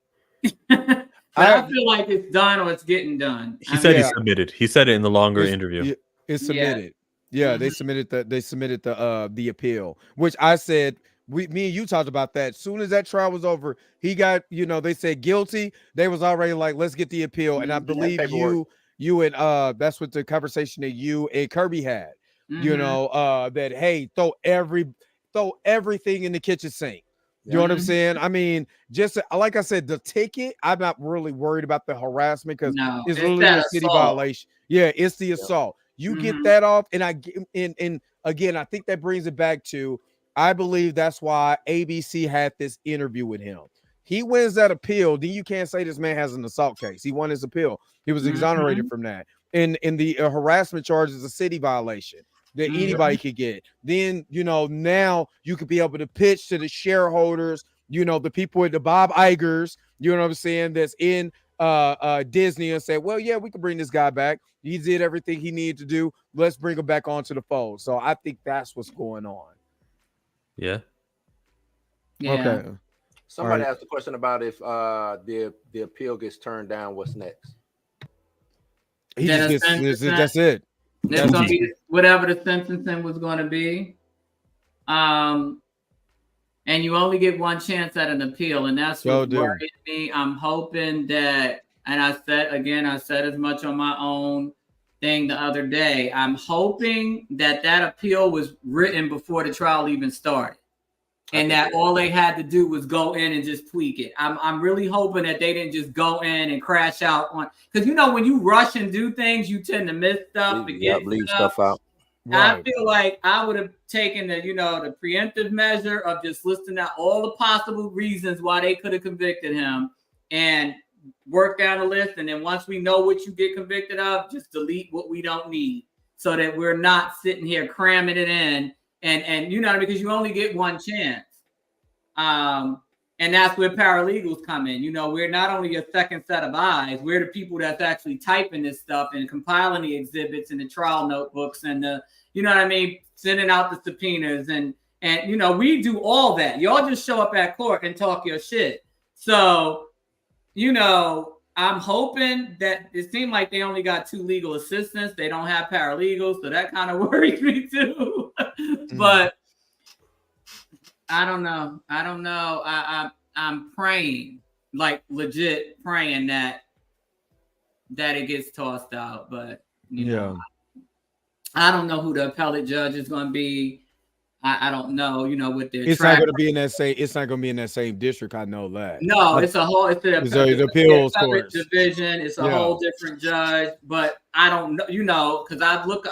I feel like it's done or it's getting done. He said he submitted. He said it in the longer interview. It's submitted. Yeah, they submitted the appeal, which I said me and you talked about that. As soon as that trial was over, he got, they said guilty. They was already like, let's get the appeal. And I believe you and that's what the conversation that you and Kirby had. That hey, throw everything in the kitchen sink. You know what I'm saying? I mean, just like I said, the ticket, I'm not really worried about the harassment because it's literally a city violation. Yeah, it's the assault. You get that off, and again, I think that brings it back to, I believe that's why ABC had this interview with him. He wins that appeal, then you can't say this man has an assault case. He won his appeal. He was exonerated from that. And the harassment charge is a city violation that anybody could get. Then, now you could be able to pitch to the shareholders, the people at the Bob Igers, you know what I'm saying, that's in Disney, and say, well, yeah, we can bring this guy back. He did everything he needed to do. Let's bring him back onto the fold. So I think that's what's going on. Yeah. Okay. Somebody asked a question about if the appeal gets turned down, what's next? That's it. It's going to be whatever the sentencing was going to be. And you only get one chance at an appeal, and that's what worried me. I'm hoping that, and I said as much on my own thing the other day, I'm hoping that appeal was written before the trial even started. and that all they had to do was go in and just tweak it. I'm really hoping that they didn't just go in and crash out on, because when you rush and do things, you tend to miss stuff, forget leave stuff out. I feel like I would have taken the preemptive measure of just listing out all the possible reasons why they could have convicted him and work down the list. And then once we know what you get convicted of, just delete what we don't need, so that we're not sitting here cramming it in. And because you only get one chance. And that's where paralegals come in. We're not only a second set of eyes, we're the people that's actually typing this stuff and compiling the exhibits and the trial notebooks and sending out the subpoenas and we do all that. Y'all just show up at court and talk your shit. So, I'm hoping that it seemed like they only got 2 legal assistants. They don't have paralegals, so that kind of worries me too. But I don't know. I'm praying, like legit praying that it gets tossed out. But I don't know who the appellate judge is going to be. I don't know. With their it's not going to be in that same. It's not going to be in that same district. I know that. No, it's the appeals court division. It's a whole different judge. But I don't know. Because I look.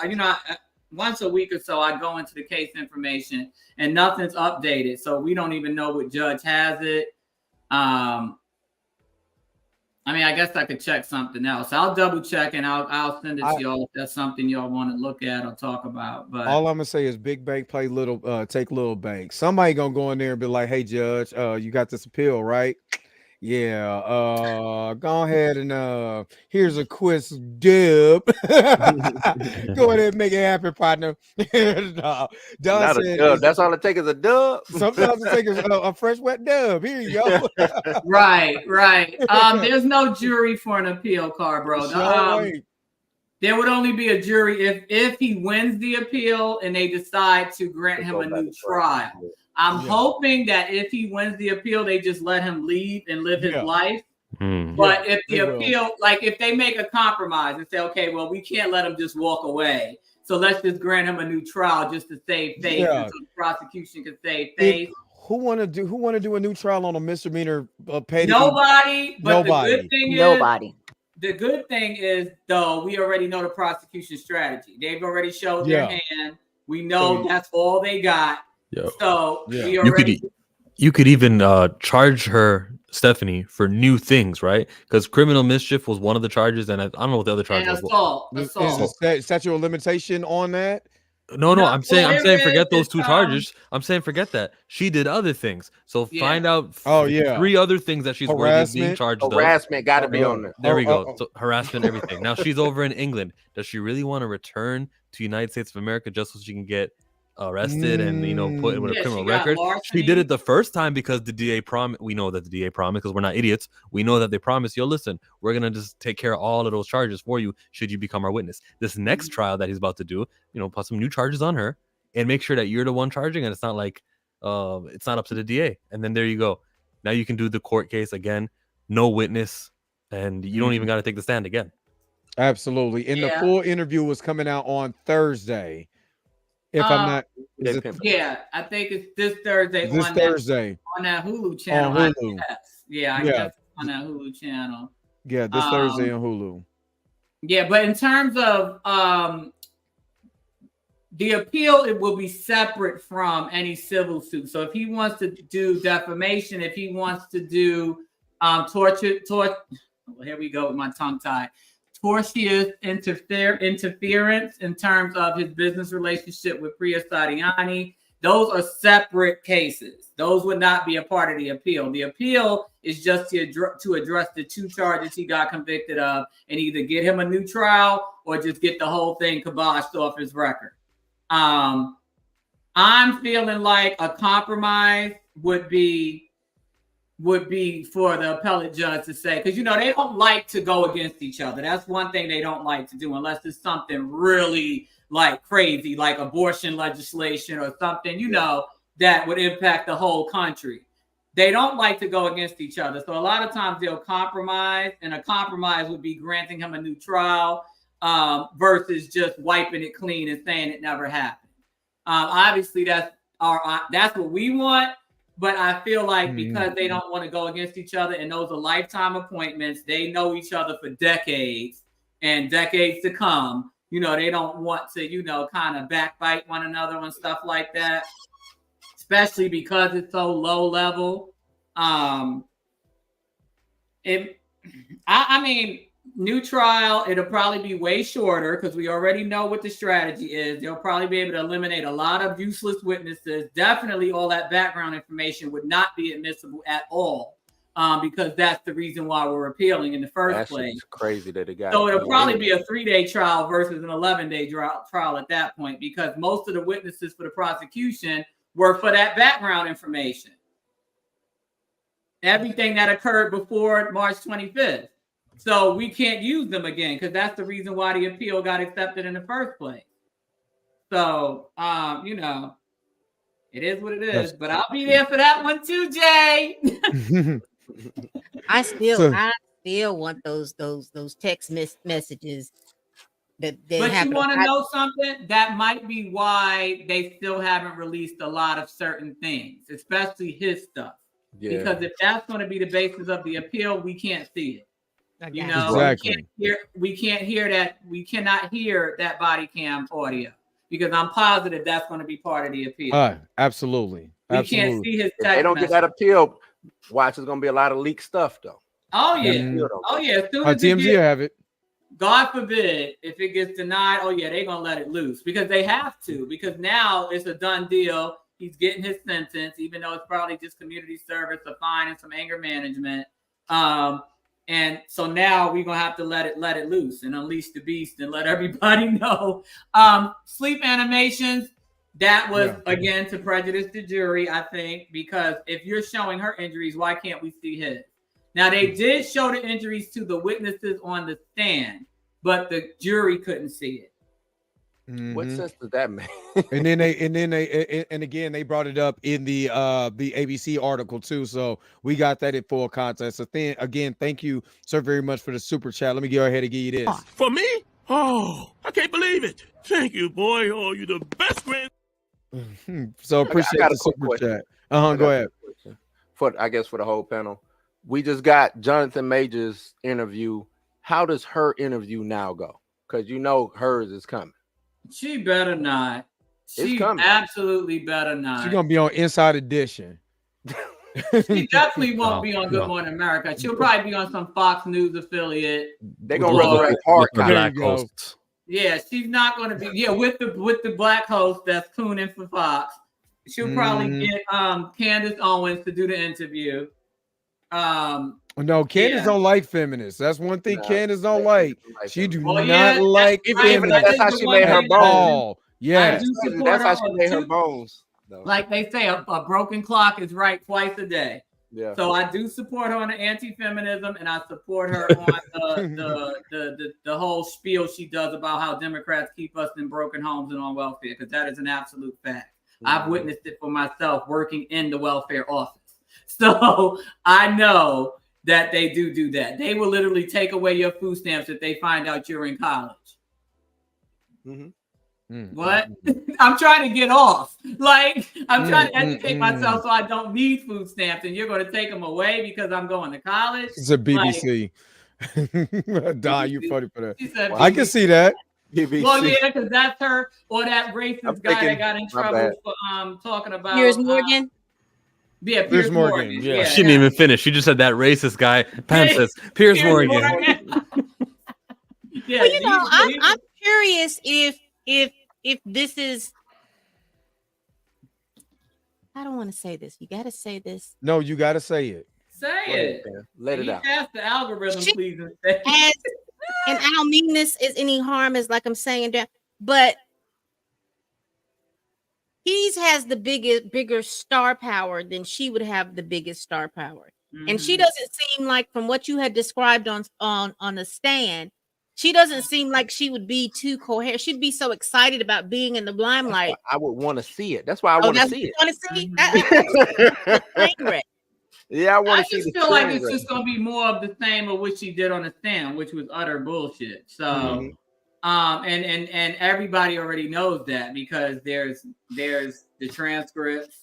Once a week or so, I go into the case information and nothing's updated. So we don't even know what judge has it. I guess I could check something else. I'll double check and I'll send it to y'all if that's something y'all want to look at or talk about. But all I'm gonna say is big bank play little, take little bank. Somebody gonna go in there and be like, "Hey, judge, you got this appeal, right? Yeah, go ahead and here's a quiz dub. Go ahead and make it happen, partner." No, not a dub. That's all it takes is a dub. Sometimes it takes a fresh wet dub. Here you go. Right. There's no jury for an appeal, bro. There would only be a jury if he wins the appeal and they decide to grant him a new trial. I'm hoping that if he wins the appeal, they just let him leave and live his life. But if the appeal, if they make a compromise and say, okay, well, we can't let him just walk away, so let's just grant him a new trial just to save face, so the prosecution can save face. Who want to do a new trial on a misdemeanor? Nobody. But nobody. The good thing is, though, we already know the prosecution strategy. They've already showed their hand. We know that's all they got. So we already. You could even charge her, Stephanie, for new things, right? Because criminal mischief was one of the charges, and I don't know what the other charge was. Assault. Is the statute of limitation on that? No, I'm saying forget those 2 charges. I'm saying forget that. She did other things. So find out 3 other things that she's worthy of being charged of. Harassment got to be on there. There we go. So harassment, everything. Now she's over in England. Does she really want to return to the United States of America just so she can get arrested and put with a criminal record? She did it the first time because the DA promised. We know that the DA promised, because we're not idiots. We know that they promised, yo, listen, we're gonna just take care of all of those charges for you should you become our witness. This next trial that he's about to do, put some new charges on her and make sure that you're the one charging, and it's not like it's not up to the DA. And then there you go. Now you can do the court case again, no witness, and you don't even got to take the stand again. Absolutely. And the full interview was coming out on Thursday. If I'm not, I think it's this Thursday. On that Hulu channel. On Hulu. I guess on that Hulu channel. Yeah, this Thursday on Hulu. Yeah, but in terms of the appeal, it will be separate from any civil suit. So if he wants to do defamation, if he wants to do torture, here we go with my tongue tied. Tortious interference in terms of his business relationship with Priya Sadiani. Those are separate cases. Those would not be a part of the appeal. The appeal is just to address the 2 charges he got convicted of and either get him a new trial or just get the whole thing kiboshed off his record. I'm feeling like a compromise would be for the appellate judge to say, because they don't like to go against each other. That's one thing they don't like to do, unless it's something really crazy, like abortion legislation or something, that would impact the whole country. They don't like to go against each other. So a lot of times they'll compromise, and a compromise would be granting him a new trial versus just wiping it clean and saying it never happened. Obviously that's what we want. But I feel like because they don't want to go against each other, and those are lifetime appointments, they know each other for decades and decades to come. You know, they don't want to, you know, kind of backbite one another and stuff like that, especially because it's so low level. I mean, new trial, it'll probably be way shorter because we already know what the strategy is. They'll probably be able to eliminate a lot of useless witnesses. Definitely all that background information would not be admissible at all, because that's the reason why we're appealing in the first place. It's crazy that it got. So it'll probably be a 3-day trial versus an 11-day trial at that point, because most of the witnesses for the prosecution were for that background information. Everything that occurred before March 25th. So we can't use them again because that's the reason why the appeal got accepted in the first place. So, you know, it is what it is. But I'll be there for that one too, Jay. I still want those text messages. But you want to know something? That might be why they still haven't released a lot of certain things, especially his stuff. Yeah. Because if that's going to be the basis of the appeal, we can't see it. You know, exactly. we can't hear that. We cannot hear that body cam audio because I'm positive that's going to be part of the appeal. Absolutely. We can't see his text. If they don't get that appeal, watch, there's going to be a lot of leaked stuff though. Oh yeah. Oh yeah. As soon as TMZ have it. God forbid if it gets denied. Oh yeah, they're going to let it loose because they have to, because now it's a done deal. He's getting his sentence, even though it's probably just community service, a fine, and some anger management. And so now we're gonna have to let it loose and unleash the beast and let everybody know. Sleep animations, that was again to prejudice the jury, I think, because if you're showing her injuries, why can't we see his? Now they did show the injuries to the witnesses on the stand, but the jury couldn't see it. What sense does that make? and again they brought it up in the ABC article too, so we got that in full context. So again, thank you so very much for the super chat. Let me go ahead and give you this. For me? Oh, I can't believe it. Thank you, boy. Oh, you're the best grand. So appreciate the super chat. Go ahead. For the whole panel, we just got Jonathan Major's interview. How does her interview now go? Because you know hers is coming. She better not. She absolutely better not. She's gonna be on Inside Edition. She definitely won't be on Good Morning America. She'll probably be on some Fox News affiliate. They're gonna resurrect Hart. Black hosts. Yeah, she's not gonna be. Yeah, with the black host that's tuning for Fox. She'll probably get Candace Owens to do the interview. No, Candace don't like feminists. That's one thing Candace don't like. She do not like feminists. That's how she made her bones. Yeah, that's how she made her bones. Like they say, a broken clock is right twice a day. Yeah. So I do support her on the anti-feminism, and I support her on the whole spiel she does about how Democrats keep us in broken homes and on welfare, because that is an absolute fact. I've witnessed it for myself working in the welfare office. So I know that they do that. They will literally take away your food stamps if they find out you're in college. What? I'm trying to get off. Like, I'm trying to educate myself so I don't need food stamps, and you're going to take them away because I'm going to college. It's a BBC. Like, you're funny for that. I can see that. BBC. Well, yeah, because that's her or that racist guy that got in trouble for talking about Piers Morgan. Yeah, Piers Morgan. Yeah. She didn't even finish. She just said that racist guy. Pam says Piers Morgan. Yeah, well, you know, I'm curious if this is. I don't want to say this. You got to say this. No, you got to say it. Say it. Let it out. Pass the algorithm, please. And I don't mean this as any harm as like I'm saying that, but he has the bigger star power than she would have the biggest star power. And she doesn't seem like, from what you had described on the stand, she doesn't seem like she would be too coherent. She'd be so excited about being in the limelight. I would want to see it. That's why I want to see it. Want to see? Yeah, I want to see. I just feel like it's just gonna be more of the same of what she did on the stand, which was utter bullshit. So, and everybody already knows that because there's the transcripts.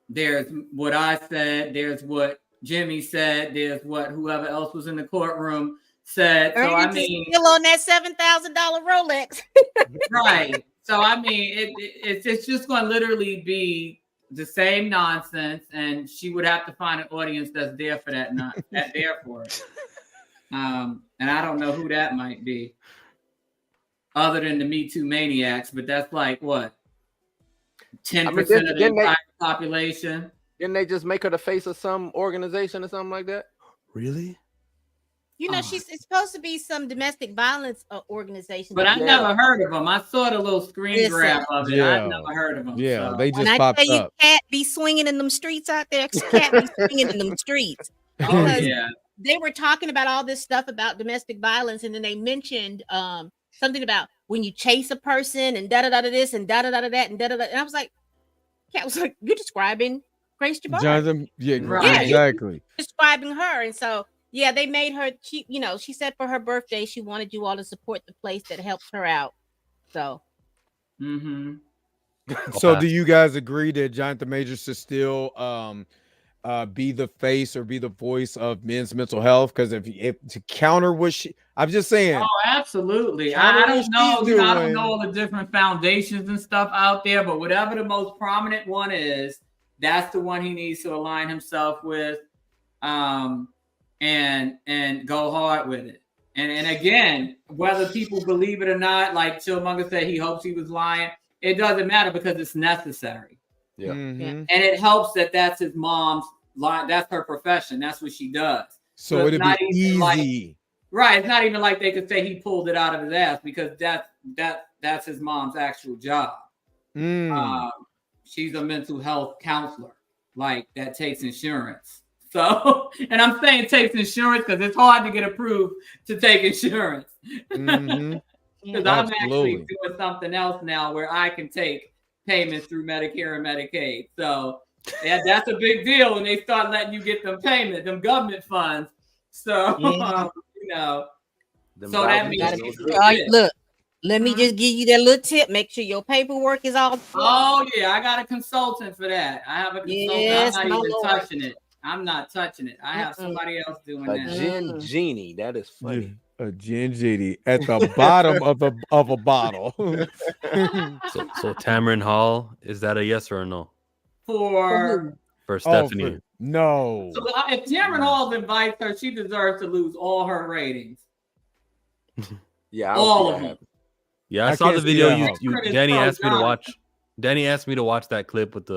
there's what I said, there's what Jimmy said, there's what whoever else was in the courtroom said. So I mean, still on that $7,000 Rolex. Right. So I mean, it's just going to literally be the same nonsense, and she would have to find an audience that's there for that, not that there for it. And I don't know who that might be, other than the Me Too maniacs, but that's like what 10% of the entire population. Didn't they just make her the face of some organization or something like that? Really? You know, it's supposed to be some domestic violence organization. But I never heard of them. I saw the little screen grab of it. Yeah. I never heard of them. Yeah, so. they just and popped I tell you, up. can't be swinging in them streets out there. Can't be swinging in them streets. Oh, yeah. They were talking about all this stuff about domestic violence, and then they mentioned something about when you chase a person and da da da this and da da da that and da da da. And I was like, you're describing Grace Jabari. Jonathan, yeah, Right. exactly. You're describing her, and so yeah, they made her. She said for her birthday she wanted you all to support the place that helps her out. So. Mm-hmm. So do you guys agree that Jonathan Majors should still be the face or be the voice of men's mental health? Because if to counter what I'm just saying. Oh, absolutely. I don't know. I don't know all the different foundations and stuff out there, but whatever the most prominent one is, that's the one he needs to align himself with, and go hard with it. And again, whether people believe it or not, like Chillmonger said, he hopes he was lying. It doesn't matter because it's necessary. Yeah. Mm-hmm. And it helps that that's his mom's line. That's her profession. That's what she does. So it'd be easy. Right. It's not even like they could say he pulled it out of his ass, because that's his mom's actual job. She's a mental health counselor, like that takes insurance. So, and I'm saying takes insurance because it's hard to get approved to take insurance. Because I'm actually doing something else now where I can take payments through Medicare and Medicaid. So that's a big deal when they start letting you get them payments, them government funds. So, so that means look, let me just give you that little tip. Make sure your paperwork is all. Oh yeah, I got a consultant for that. I have a consultant. Yes, I'm not even touching it. I'm not touching it. I have somebody else doing that. A gin genie. That is funny. A gin genie at the bottom of a bottle. So Tamron Hall, is that a yes or a no? For Stephanie. No. So if Tamron Hall invites her, she deserves to lose all her ratings. Yeah, all of them. Yeah, I saw the video. Danny asked me to watch. Danny asked me to watch that clip with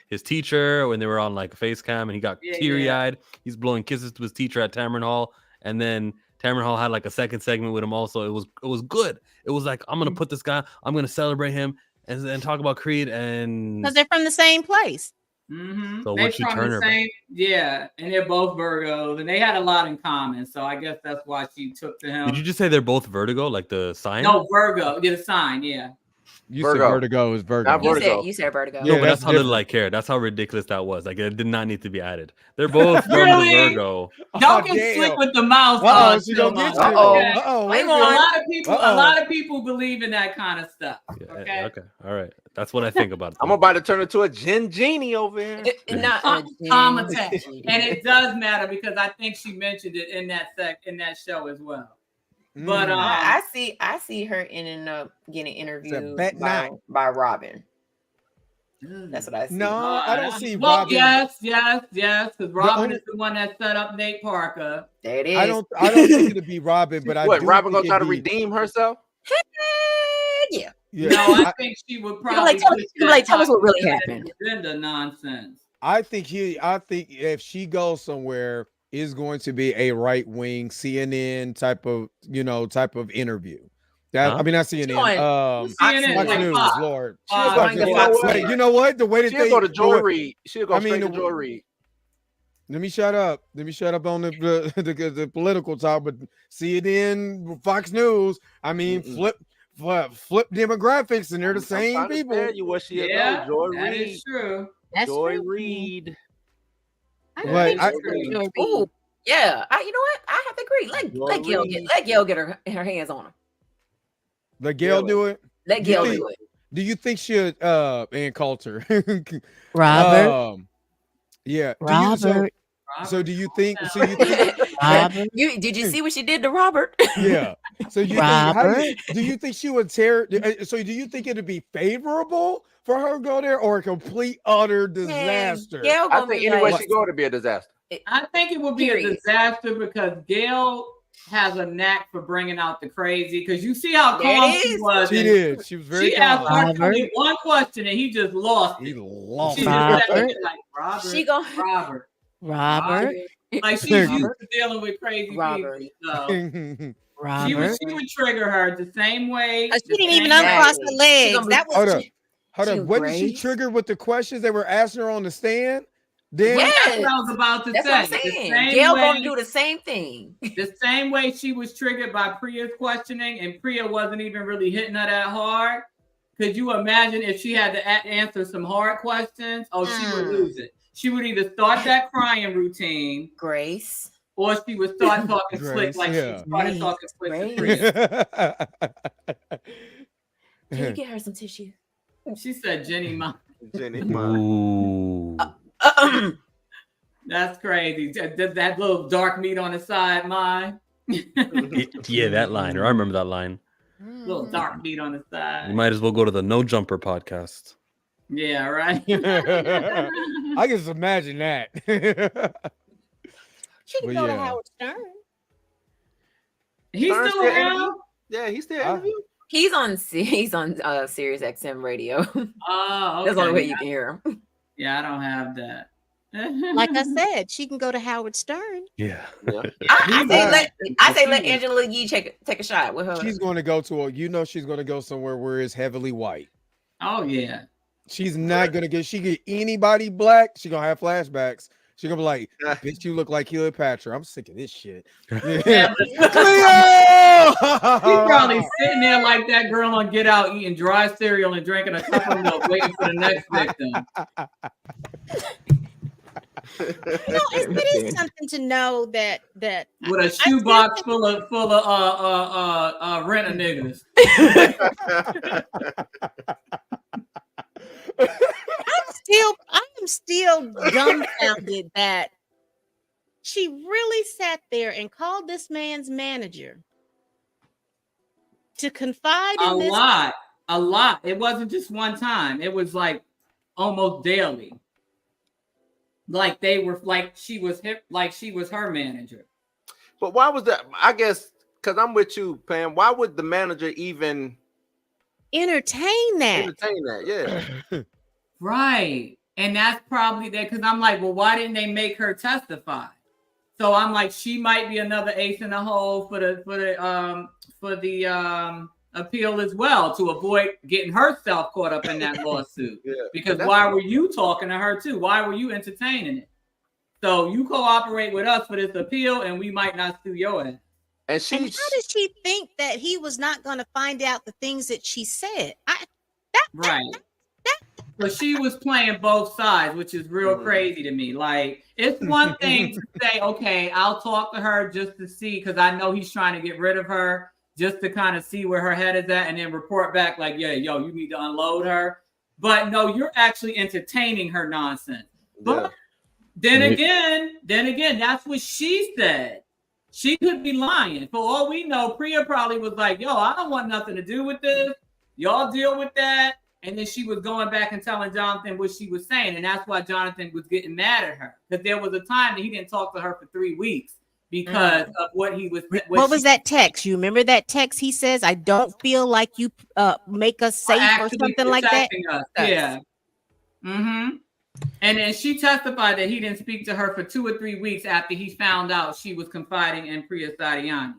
his teacher when they were on like a face cam, and he got teary-eyed. He's blowing kisses to his teacher at Tamron Hall, and then Tamron Hall had like a second segment with him also. It was good. It was like, I'm gonna put this guy, I'm gonna celebrate him, and then talk about Creed, and because they're from the same place. Mm-hmm. So they're what's she from Turner? The same, yeah, and they're both Virgos, and they had a lot in common. So I guess that's why she took to him. Did you just say they're both Vertigo, like the sign? No, Virgo. Yeah, the sign. Yeah. You said Vertigo is Virgo. Not Vertigo. You said Vertigo. No, but that's how little I care. That's how ridiculous that was. Like, it did not need to be added. They're both from the Virgo. Don't get slick with the mouse. She don't get you. A lot of people believe in that kind of stuff. Okay. Okay. All right. That's what I think about it. I'm about to turn into a gin genie over here. Not attack. And it does matter because I think she mentioned it in that show as well. But I see her ending up getting interviewed by Robin. That's what I see. No, I don't see Robin. Robin. Yes, because Robin is the one that set up Nate Parker. There it is. I don't think it'd be Robin, but What, Robin gonna try to redeem herself? Yeah. No, I think she would probably tell us what really happened. Agenda nonsense. I think if she goes somewhere, is going to be a right wing CNN type of interview. That I mean, not CNN. CNN Fox like News, Fox. Lord. Fox. You know what? The way that She'll go to Joy Reid. She'll go straight to Joy Reid. Let me shut up on the political talk, but CNN, Fox News. I mean, flip demographics, and they're the same people. Yeah, Joy that Reid. is true. That's Joy true. Reid. You know what? I have to agree. Let Gail get her hands on him. Let Gail do it. Let Gail do it. Do you think she'll Ann Coulter? Robert. Yeah. Robert. So do you think? So you think? Robert. Did you see what she did to Robert? Yeah. So you Robert. think? Do you think she would tear? So do you think it'd be favorable for her to go there, or a complete utter disaster? Gail I gonna think be anywhere like, she go to be a disaster. I think it would be a disaster because Gail has a knack for bringing out the crazy. Because you see how There calm it she is. was. She did. She was very She calm. asked her only one question and he just lost it. He lost She it. just said it like Robert. She go Robert. Like she's used to dealing with crazy people. So Robert. she would trigger her the same way. She didn't even uncross her legs. That was Hold up. Wasn't she triggered with the questions they were asking her on the stand? Then yes. That's what I was about to That's say. what I'm saying. Gail gonna do the same thing. The same way she was triggered by Priya's questioning, and Priya wasn't even really hitting her that hard. Could you imagine if she had to answer some hard questions? Oh, she would lose it. She would either start that crying routine, Grace, or she would start talking slick like she started talking slick to Priya. Can you get her some tissue? She said, "Jenny, mom." Jenny, Ooh. That's crazy. That little dark meat on the side, mine. Yeah, that line. Or I remember that line. Little dark meat on the side. You might as well go to the No Jumper podcast. Yeah, right. I can just imagine that. She can go to Howard Stern. He's still around. Yeah, he's still interviewing. He's on Sirius XM radio. Oh, okay. That's the only way you can hear him. Yeah, I don't have that. Like I said, she can go to Howard Stern. Yeah. I say let Angela Yee take a shot with her. She's going to go to she's going to go somewhere where it's heavily white. Oh yeah. She's not going to get anybody black. She's going to have flashbacks. She's going to be like, bitch, you look like Cleopatra. I'm sick of this shit. Yeah. Cleo! She's probably sitting there like that girl on Get Out eating dry cereal and drinking a cup of milk waiting for the next victim. It is something to know that with a shoebox full of rent a niggas. I am still dumbfounded that she really sat there and called this man's manager to confide in this. A lot. It wasn't just one time. It was like almost daily. Like they were like she was her manager. But why was that? I guess because I'm with you, Pam. Why would the manager even entertain that? Yeah. Right. And that's probably that because I'm like, well, why didn't they make her testify? So I'm like, she might be another ace in the hole for the appeal as well to avoid getting herself caught up in that lawsuit. Yeah, because why were you talking to her too? Why were you entertaining it? So you cooperate with us for this appeal, and we might not sue your ass. And how did she think that he was not going to find out the things that she said? But she was playing both sides, which is real crazy to me. Like, it's one thing to say, okay, I'll talk to her just to see, because I know he's trying to get rid of her, just to kind of see where her head is at, and then report back like, yeah, yo, you need to unload her. But no, you're actually entertaining her nonsense. But then again, that's what she said. She could be lying. For all we know, Priya probably was like, yo, I don't want nothing to do with this. Y'all deal with that. And then she was going back and telling Jonathan what she was saying. And that's why Jonathan was getting mad at her. Because there was a time that he didn't talk to her for 3 weeks because of what he was. What was that text? You remember that text? He says, I don't feel like you make us safe or something like that. Yeah. Mm-hmm. And then she testified that he didn't speak to her for 2 or 3 weeks after he found out she was confiding in Priya Sadiani.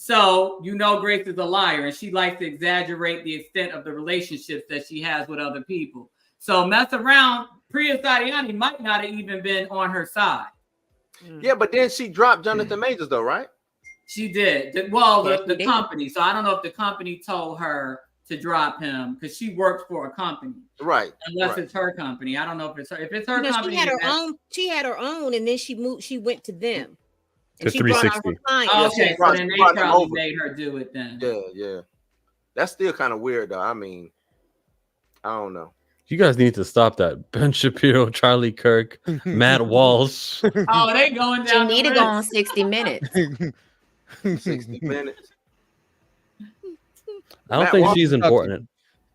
So, Grace is a liar, and she likes to exaggerate the extent of the relationships that she has with other people. So, mess around, Priya Sadiani might not have even been on her side. Yeah, but then she dropped Jonathan Majors, though, right? She did. Well, the company. So, I don't know if the company told her to drop him because she works for a company. Right. Unless it's her company. I don't know if it's her. If it's her company. She had her own, and then she went to them. To 360. Okay, so then they probably made her do it then. Yeah. That's still kind of weird, though. I mean, I don't know. You guys need to stop that. Ben Shapiro, Charlie Kirk, Matt Walsh. Oh, they going down. She need to go on 60 Minutes. 60 Minutes. I don't think she's important.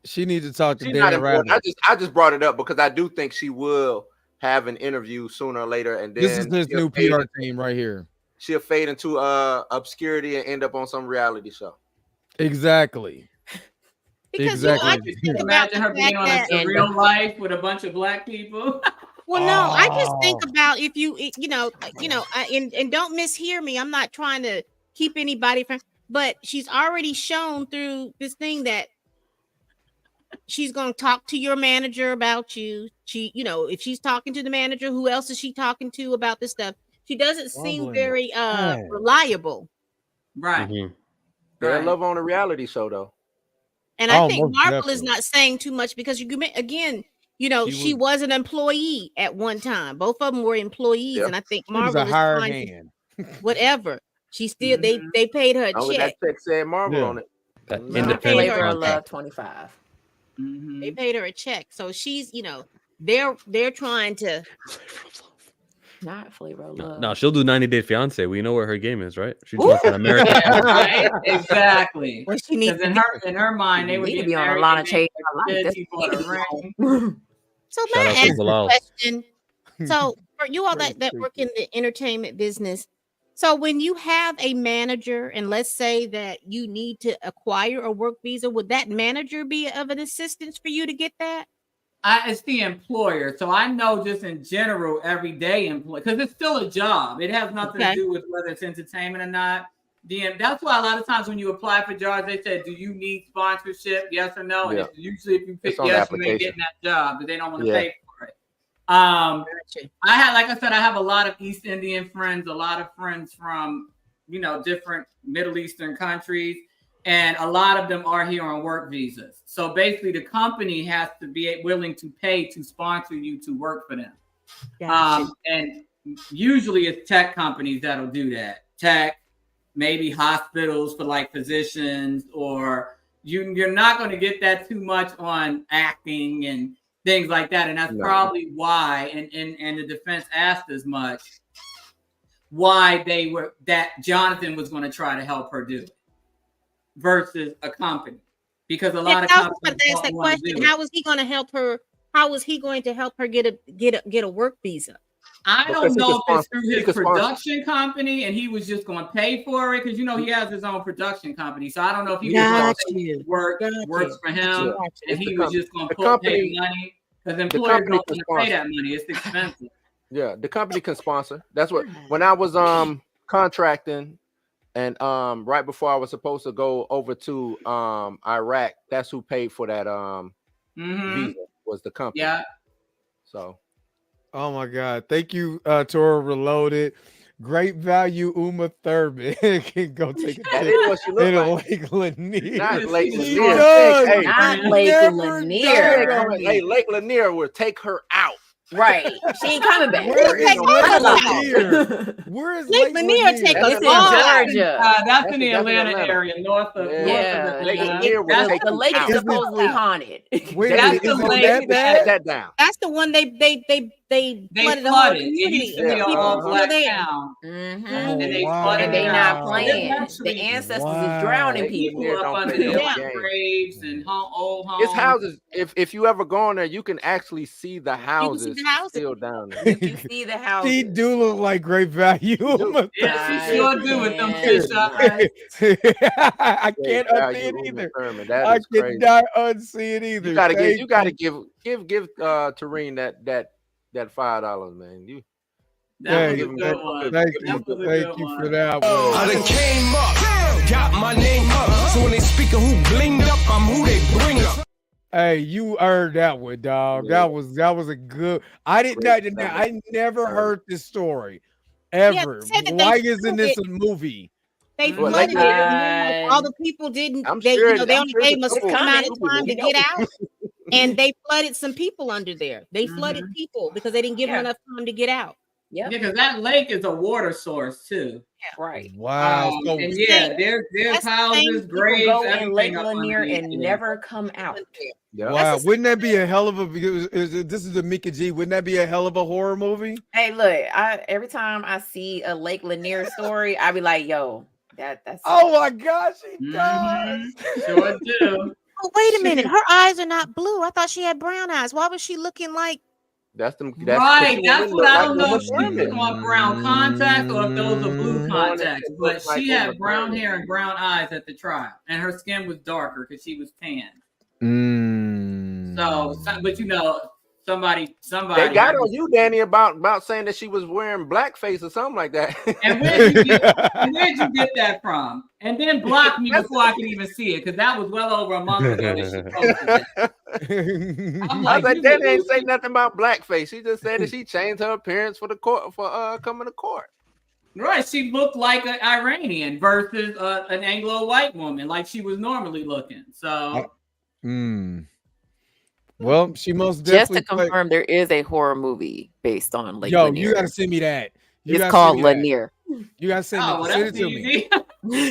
She needs to talk to She's Dan not important. Rather. I just brought it up because I do think she will have an interview sooner or later, and then This is his new PR team right here. She'll fade into obscurity and end up on some reality show. Exactly. Exactly. I can imagine her being on a real life with a bunch of black people. Well, no, I just think about if you know, and don't mishear me. I'm not trying to keep anybody from, but she's already shown through this thing that she's going to talk to your manager about you. She, if she's talking to the manager, who else is she talking to about this stuff? She doesn't seem very reliable. Right. Mm-hmm. They love on a reality show though. And I think Marvel is not saying too much because she was an employee at one time. Both of them were employees, and I think Marvel is hired trying hand. whatever. She still they paid her a check. That check said Marvel on it. That independent Flavor of Love 25. They paid her a check, so she's they're trying to. Not Flavor of Love. No, she'll do 90 Day Fiance. We know where her game is, right? She just wants an American. Right? Exactly. What she needs in her mind, they would be on a lot of chase. So let me ask you a question. So for you all that work in the entertainment business, so when you have a manager, and let's say that you need to acquire a work visa, would that manager be of an assistance for you to get that? It's the employer. So I know just in general, everyday employee, because it's still a job. It has nothing to do with whether it's entertainment or not. That's why a lot of times when you apply for jobs, they say, do you need sponsorship? Yes or no? And usually if you pick yes, you ain't getting that job, but they don't want to pay for it. I have a lot of East Indian friends, a lot of friends from, different Middle Eastern countries. And a lot of them are here on work visas. So basically the company has to be willing to pay to sponsor you to work for them. Gotcha. And usually it's tech companies that'll do that. Tech, maybe hospitals for like physicians, or you're not going to get that too much on acting and things like that. And that's probably why, and the defense asked as much, why that Jonathan was going to try to help her do it. Versus a company, because a lot of companies ask that question. How is he going to help her? How is he going to help her get a work visa? I don't know if it's through his production company and he was just going to pay for it, because he has his own production company. So I don't know if he was works for him and he was just going to pay money, because employers don't want to pay that money. It's expensive. Yeah, the company can sponsor. That's what when I was contracting. And right before I was supposed to go over to Iraq, that's who paid for that visa, was the company. Yeah. So. Oh my God! Thank you, Tora Reloaded. Great value, Uma Thurman can go take a trip in Lake Lanier. Not Lake Lanier. Not Lake Lanier. Hey, Lake Lanier will take her out. Right. She ain't coming back. Where is Lake Lanier? Take us in Georgia. That's in the Atlanta area, north of Atlanta. The lake is supposedly haunted. That's the lake. That's the one they flooded the whole community. All black town. And they not playing. The ancestors is drowning people up under their graves and old homes. It's houses. If you ever go on there, you can actually see the houses still down there. You can see the houses. She do look like great value. Yeah, she sure do with them fish eyes. I can't unsee it either. I cannot unsee it either. You gotta give Tareen that $5, man. Thank you for that one. I done came up, got my name up. So when they speaking who blinged up, I'm who they bring up. Hey, you earned that one, dog. Yeah. That was a good. I never heard this story ever. Why isn't this a movie? They flooded it. All the people didn't. They only gave us a certain amount of time to get out, and they flooded some people under there. They flooded people because they didn't give them enough time to get out. Yeah, because that lake is a water source too. Right. Wow. And yeah, there's houses, graves, go in everything Lake up Lanier underneath and there. never come out. Wow, wouldn't that be a hell of a? This is the Mika G. Wouldn't that be a hell of a horror movie? Hey, look! Every time I see a Lake Lanier story, I be like, "Yo, that's." Oh my gosh, he does. Sure do. Oh, wait a minute. Her eyes are not blue. I thought she had brown eyes. Why was she looking like? That's Right. That's what I don't know if Uma she's on brown contacts or if those are blue Mm. contacts. But Like she Uma had brown Thurman. hair and brown eyes at the trial, and her skin was darker because she was tan. Mm. So, but you know, somebody. They got on you, Danny, about saying that she was wearing blackface or something like that. And where'd you get that from? And then block me before I could even see it, because that was well over a month ago that she posted that. I'm I was like, you Danny would- ain't say nothing about blackface. She just said that she changed her appearance for the court for coming to court. Right, she looked like an Iranian versus an Anglo-white woman, like she was normally looking. So, Well, she most Just definitely to confirm, there is a horror movie based on Lake Yo, Lanier. you gotta send me that. You It's gotta called send me that. Lanier. You gotta send Oh, it. well, Send it that's to me. easy.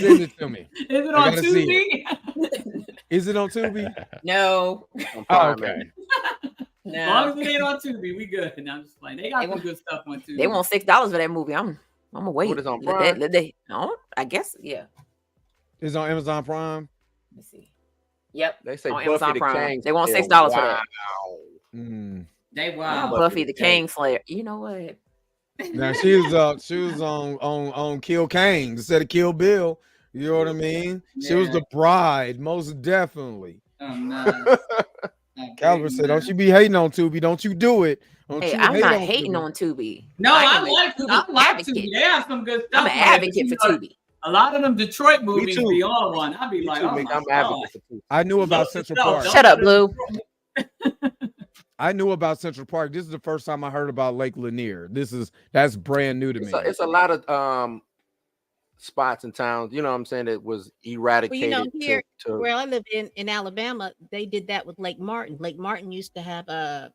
Send it to me. Is it I on gotta see Tubi? Is it on Tubi? No. Oh, okay. As long as it ain't on Tubi, we good. And I'm just playing. They got some good stuff on Tubi. They want $6 for that movie. I'm gonna wait. What is on Let Prime? no, I guess yeah. It's on Amazon Prime. Let's see. Yep. They say on Buffy Amazon the Prime. King They want Slayer. $6 for that. They Yeah, wow. Buffy the King Slayer. You know what? Now she was on Kill Kang instead of Kill Bill. You know what I mean? She was Yeah. the bride, most definitely. Oh, nice. Caliber said, "Don't you be hating on Tubi? Don't you do it? Don't Hey, you I'm hate not on hating Tubi." on Tubi. No, I like advocate. Tubi. They have some good stuff. I'm an on there, but advocate you for know, Tubi. A lot of them Detroit movies too. be on one. I'd be Me like, too, oh Mick. my I'm God. advocate for Tubi. I knew about Note to Central self, Park. don't Shut up, go to Blue. I knew about Central Park. This is the first time I heard about Lake Lanier. That's brand new to me. It's a lot of spots and towns, you know what I'm saying, that was Well, eradicated. you know, here to where I live in Alabama, they did that with Lake Martin. Lake Martin used to have there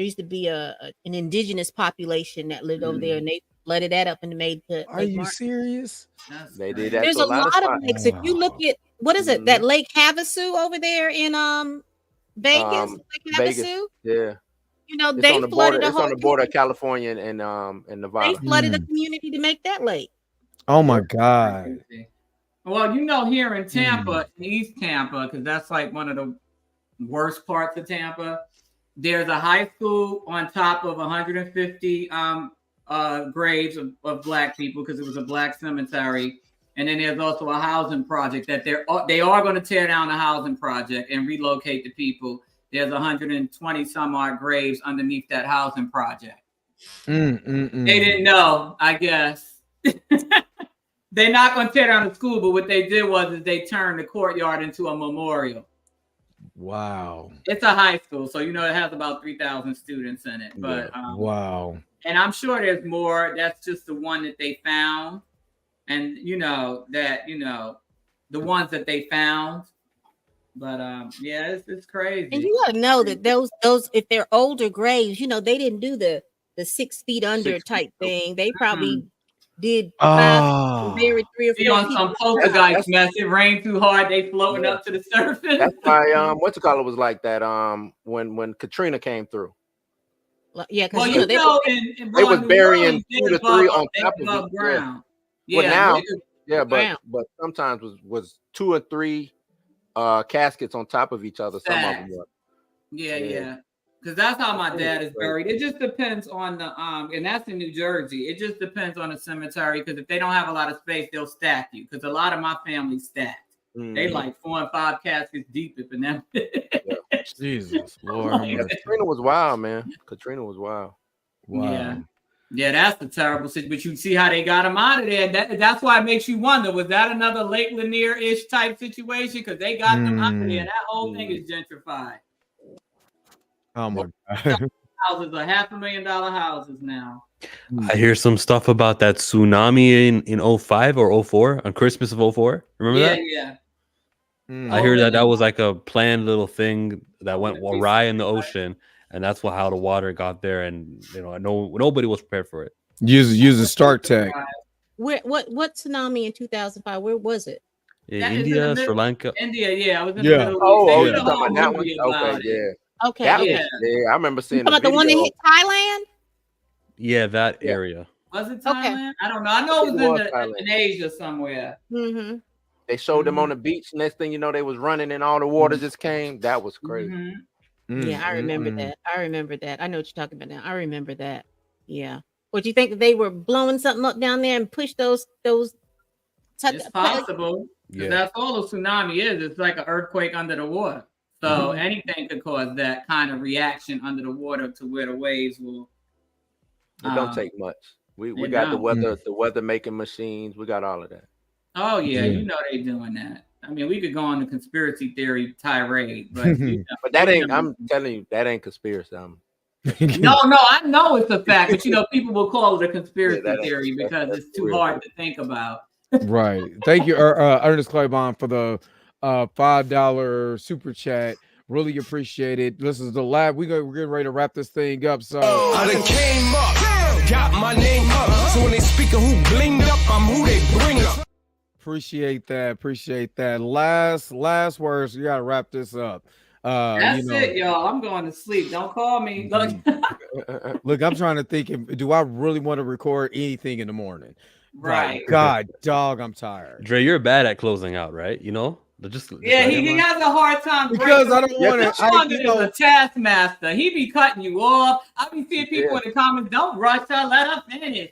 used to be an indigenous population that lived over there, and they flooded that up and made the Are Lake you Martin. serious? they did that There's to a lot of spots. lakes. If you look at what is it, that Lake Havasu over there in Vegas, Lake Vegas, Havasu. yeah. You know, It's they on the flooded border. a It's whole on the border of California and They Nevada. flooded a community to make that lake. Oh my God. Well, you know, here in Tampa, in East Tampa, because that's like one of the worst parts of Tampa, there's a high school on top of 150 graves of Black people because it was a Black cemetery. And then there's also a housing project that they are going to tear down the housing project and relocate the people. There's 120 some odd graves underneath that housing project. They didn't know, I guess. They're not going to tear down the school, but what they did was they turned the courtyard into a memorial. Wow. It's a high school, so you know it has about 3,000 students in it. But wow. And I'm sure there's more. That's just the one that they found, and the ones that they found. But yeah, it's crazy. And you got to know that those if they're older graves, you know, they didn't do the 6 feet under type thing. They probably did buried 3 or 4 on some poltergeist mess. It rained too hard. They floating up to the surface. That's why was like that when Katrina came through. Yeah, well, they was burying 2 to 3 on top of ground. Yeah, well, but sometimes was 2 or 3 caskets on top of each other. Some of them were. Yeah. Because that's how my dad is buried. It just depends on the and that's in New Jersey. It just depends on the cemetery, because if they don't have a lot of space, they'll stack you. Because a lot of my family stacked. They like 4 and 5 caskets deep if in them. Jesus Lord. Katrina was wild, man. Katrina was wild. Wow. Yeah, that's the terrible situation. But you see how they got him out of there. That's why it makes you wonder, was that another Lake Lanier-ish type situation? Because they got them out of there. That whole thing is gentrified. Oh my God. Houses are $500,000 houses now. I hear some stuff about that tsunami in 05 or 04 on Christmas of 04. Remember that? Yeah. I hear that was like a planned little thing that went awry in the ocean, and that's how the water got there, and nobody was prepared for it. Using Stark Tech. What tsunami in 2005? Where was it? Yeah, India, Sri Lanka. India, yeah, I was in the Yeah. Middle East. Oh, They you did a talking whole about that one? movie about Okay, it. yeah. Okay, That okay. was, yeah, I remember You seeing talking the about the one that video. hit Thailand? Yeah, that area. Was it Okay. Thailand? I don't know. I know it was in Thailand. Asia somewhere. Mm-hmm. They showed them on the beach. Next thing you know, they was running and all the water just came. That was crazy. Yeah, I remember that. I remember that. I know what you're talking about now. I remember that. Yeah. What do you think that they were blowing something up down there and push those? It's possible. Yeah. That's all a tsunami is. It's like an earthquake under the water. So anything could cause that kind of reaction under the water to where the waves will. It don't take much. We got the weather making machines. We got all of that. Oh yeah, you know they doing that. I mean, we could go on the conspiracy theory tirade, but but that ain't. I'm telling you, that ain't conspiracy. No, I know it's a fact, but people will call it a conspiracy theory because it's too hard to think about. Right. Thank you, Ernest Claiborne, for the $5 super chat. Really appreciate it. This is the lab. We're getting ready to wrap this thing up. So I done came up, got my name up. So when they speaking who blinged up, I'm who they bring up. Appreciate that. Last words. You gotta wrap this up. That's it, y'all. I'm going to sleep. Don't call me. Look, I'm trying to think. Do I really want to record anything in the morning? Right. God, dog, I'm tired. Dre, you're bad at closing out, right? You know, just he has a hard time because I don't want to. He's a taskmaster. He be cutting you off. I be seeing people in the comments. Don't rush her. Let her finish.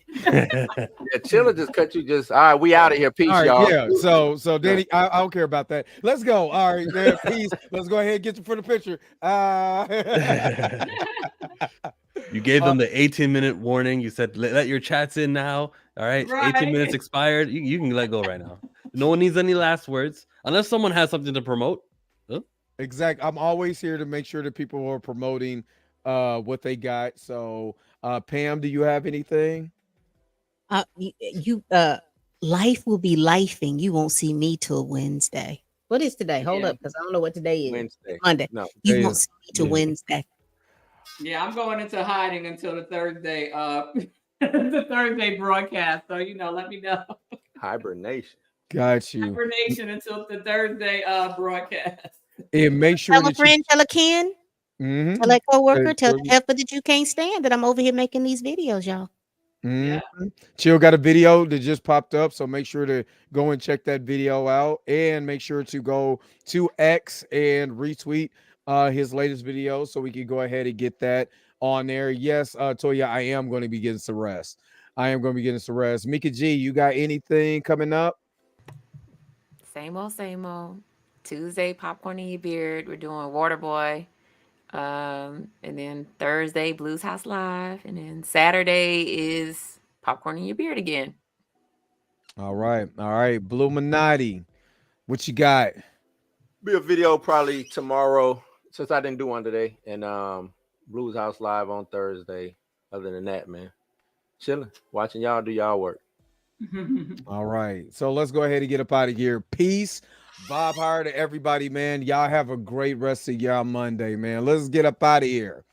Chiller just cut you. Just all right. We out of here. Peace, all right, y'all. Yeah. So Danny, I don't care about that. Let's go. All right, man. Peace. Let's go ahead and get you for the picture. You gave them the 18-minute warning. You said let your chats in now. All right, 18 minutes expired. You can let go right now. No one needs any last words unless someone has something to promote. Huh? Exactly. I'm always here to make sure that people are promoting what they got. So, Pam, do you have anything? Life will be lifing. You won't see me till Wednesday. What is today? Hold up, because I don't know what today is. Wednesday. Monday. No, you won't see me till Wednesday. Yeah, I'm going into hiding until the Thursday. The Thursday broadcast. So let me know. Hibernation. Got you. Hibernation until the Thursday broadcast. And make sure tell a friend, tell a kin, tell a coworker, tell the heifer that you can't stand that I'm over here making these videos, y'all. Yeah. Chill got a video that just popped up, so make sure to go and check that video out, and make sure to go to X and retweet his latest video so we can go ahead and get that on there. Yes, Toya, I am going to be getting some rest. Mika G, you got anything coming up? Same old. Tuesday, popcorn in your beard. We're doing Waterboy. And then Thursday, Blues House Live. And then Saturday is popcorn in your beard again. All right. Bluminati, what you got? Be a video probably tomorrow, since I didn't do one today. And Blues House Live on Thursday. Other than that, man, chilling, watching y'all do y'all work. All right, so let's go ahead and get up out of here. Peace, vibe higher to everybody, man. Y'all have a great rest of y'all Monday, man. Let's get up out of here.